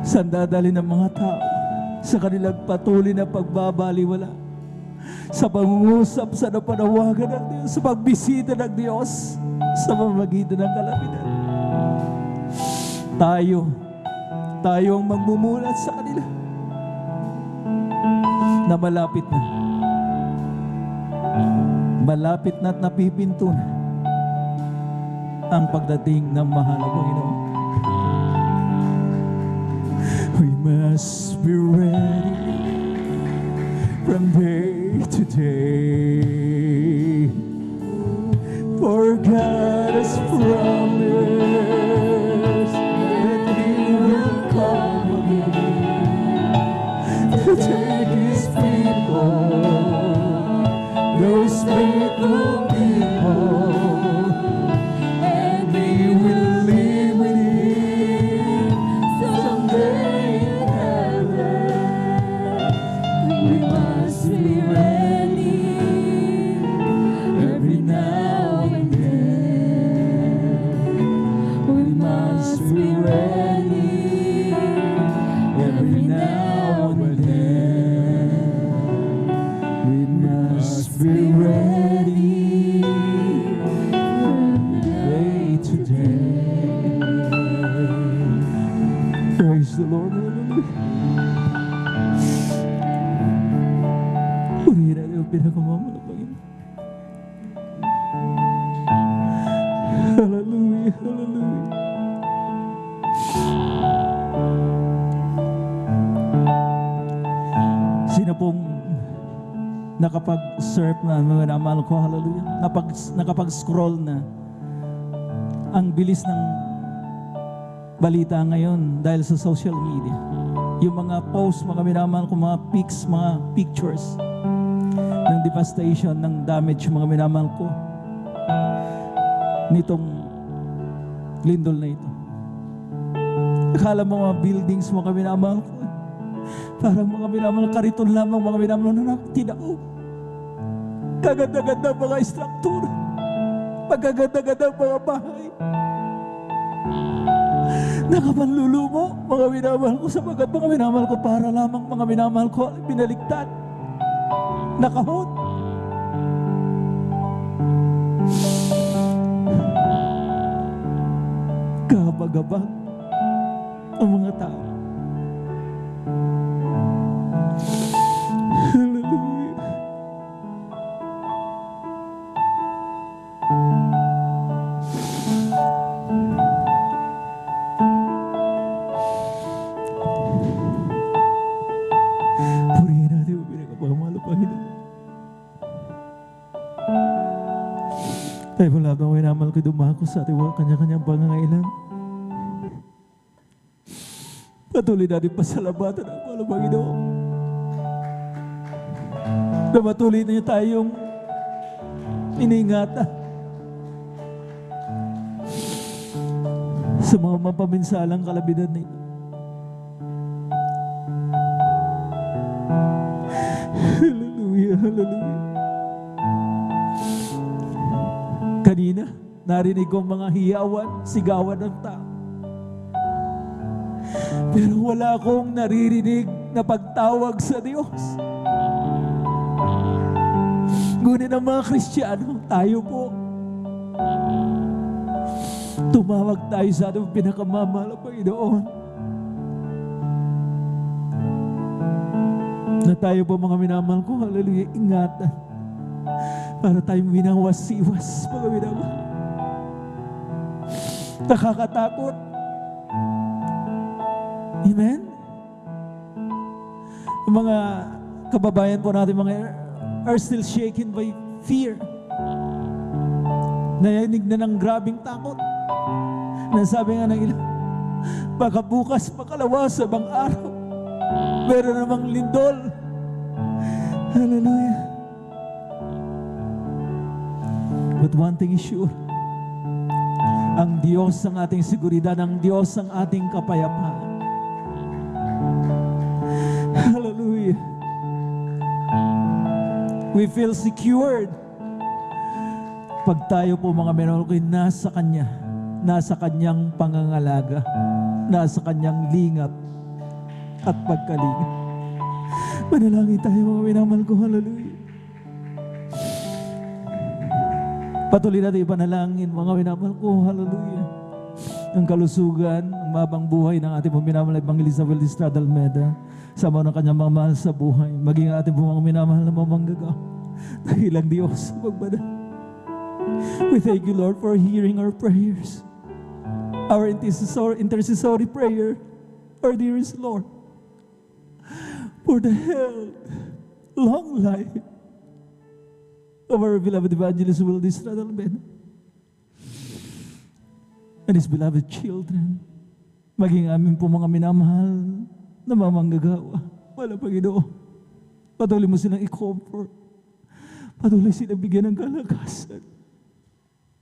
Sandadali ng mga tao sa kanilang patuloy na pagbabaliwala, sa pangungusap sa napanawagan ng Diyos, sa pagbisita ng Diyos sa pamamagitan ng kalamidad. Tayo ang magmumulat sa kanila na malapit na at napipinto na ang pagdating ng mahal na Panginoon. We must be ready from day to day, for God has promised that He will come again to take His people, those faithful people, and we will live with Him someday in heaven. We must be ready every now and then. We must be ready every now and then. We must be ready from day to day. Praise the Lord. Purihin natin ang pinakamamahal na Panginoon. pong nakapag-surf na, mga minamahal ko, hallelujah. Nakapag-scroll na. Ang bilis ng balita ngayon dahil sa social media. Yung mga posts, mga minamahal ko, mga pics, mga pictures ng devastation, ng damage, mga minamahal ko, nitong lindol na ito. Akala mo mga buildings, mga minamahal ko, parang mga minamahal, kariton lamang, mga minamahal na tinao. Kaganda-ganda mga struktura, magaganda-ganda mga bahay. Nakapanlulumo, mga minamahal ko, sapagat mga minamahal ko, para lamang mga minamahal ko, binaligtad, nakahon. Kabagabag ang mga tao. Hallelujah. Purihin natin ang pinagpapamahal ng Panginoon. Tayo po lahat ng minamahal ko, dumako sa ating mga kanya-kanyang pangangailangan. Patuloy natin pasalamatan ang mahal ng Panginoon. Na patuloy na niya tayong iniingatan sa mga mapaminsalang kalabidad na ito. Hallelujah, hallelujah. Kanina, narinig ko mga hiyawan, sigawan ng tao. Pero wala akong naririnig na pagtawag sa Diyos. Ngunit ang mga Kristiyano, tayo po, tumawag tayo sa ating pinakamamahal na Panginoon. Na tayo po mga minamahal ko, hallelujah, ingatan. Para tayong minawasiwas, mga minamahal. Nakakatakot. Amen? Ang mga kababayan po natin, mga are still shaken by fear. Nayanig na ng grabing takot. Nasabi nga ng ilan, baka bukas, makalawa sa bang araw, meron namang lindol. Hallelujah. But one thing is sure, ang Diyos ang ating seguridad, ang Diyos ang ating kapayapaan. Hallelujah. We feel secured pag tayo po mga minamahal ko nasa Kanya, nasa Kanyang pangangalaga, nasa Kanyang lingap at pagkalingap. Manalangin tayo mga minamahal ko, hallelujah. Patuloy natin ipanalangin mga minamahal ko, hallelujah. Ang kalusugan, ang mabang buhay ng ating minamahal Evangelista Will Estrada Almeda, sama ng kanyang mga mahal sa buhay, maging ating mga minamahal na mamanggagaw, dahilang Diyos sa pagbanal. We thank you, Lord, for hearing our prayers, our intercessory prayer, our dearest Lord, for the health, long life of our beloved evangelist Will Estrada Almeda and his beloved children, maging amin po mga minamahal na mamanggagawa. Wala Panginoon, patuloy mo silang i-comfort, patuloy silang bigyan ng kalakasan,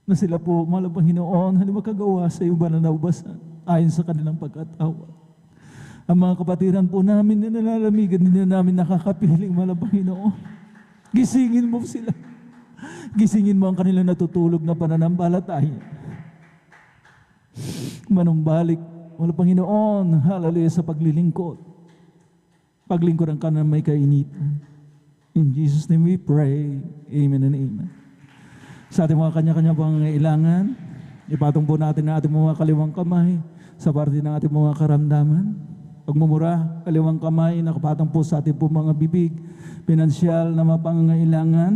na sila po, mahal na Panginoon, hindi makagawa sa iyong banal na ubasan ayon sa kanilang pagkatawa. Ang mga kapatiran po namin na nalalamigan, hindi na namin nakakapiling, mahal na Panginoon. Gisingin mo sila. Gisingin mo ang kanilang natutulog na pananampalataya. Manumbalik, mahal na Panginoon, hallelujah, sa paglilingkod. Paglingkod ang kanan may kainitan. In Jesus' name we pray. Amen and amen. Sa ating mga kanya-kanya pangangailangan, ipatong po natin na ating mga kaliwang kamay sa parte ng ating mga karamdaman. Pagmumura, kaliwang kamay, nakapatong po sa ating po mga bibig, pinansyal na mga pangangailangan.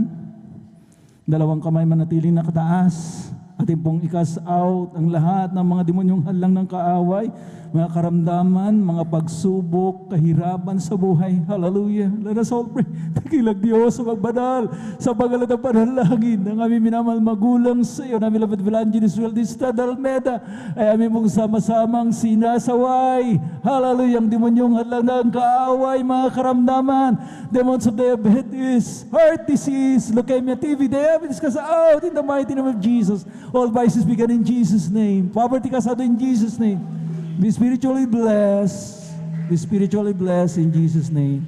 Dalawang kamay manatiling nakataas. Ating pong i-cast out ang lahat ng mga demonyong hadlang ng kaaway mga karamdaman, mga pagsubok, kahirapan sa buhay. Hallelujah. Let us all pray. Dakilang Diyos sa magbanal, sa pangalan ng panalangin ng aming minamahal magulang sa iyo, na beloved Evangelist Wildestrad Almeda, ay aming mong sama-samang sinasaway. Hallelujah. Ang demonyong hadlang ng kaaway, mga karamdaman, demons of diabetes, heart disease, leukemia, TB, diabetes, cast out in the mighty name of Jesus. All vices began in Jesus' name. Poverty cast out in Jesus' name. Be spiritually blessed. Be spiritually blessed in Jesus' name.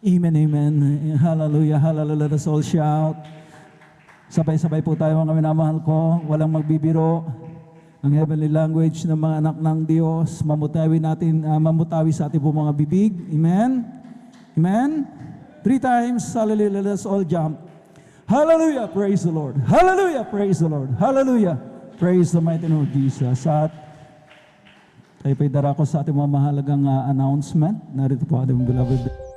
Amen, amen. Hallelujah, hallelujah. Let us all shout. Sabay-sabay po tayo mga minamahal ko. Walang magbibiro. Ang heavenly language ng mga anak ng Diyos, mamutawi sa ating po mga bibig. Amen? Amen? 3 times, hallelujah, let us all jump. Hallelujah, praise the Lord. Hallelujah, praise the Lord. Hallelujah, praise the mighty name of Jesus. At tayo po'y darako sa ating mga mahalagang announcement. Narito po ating beloved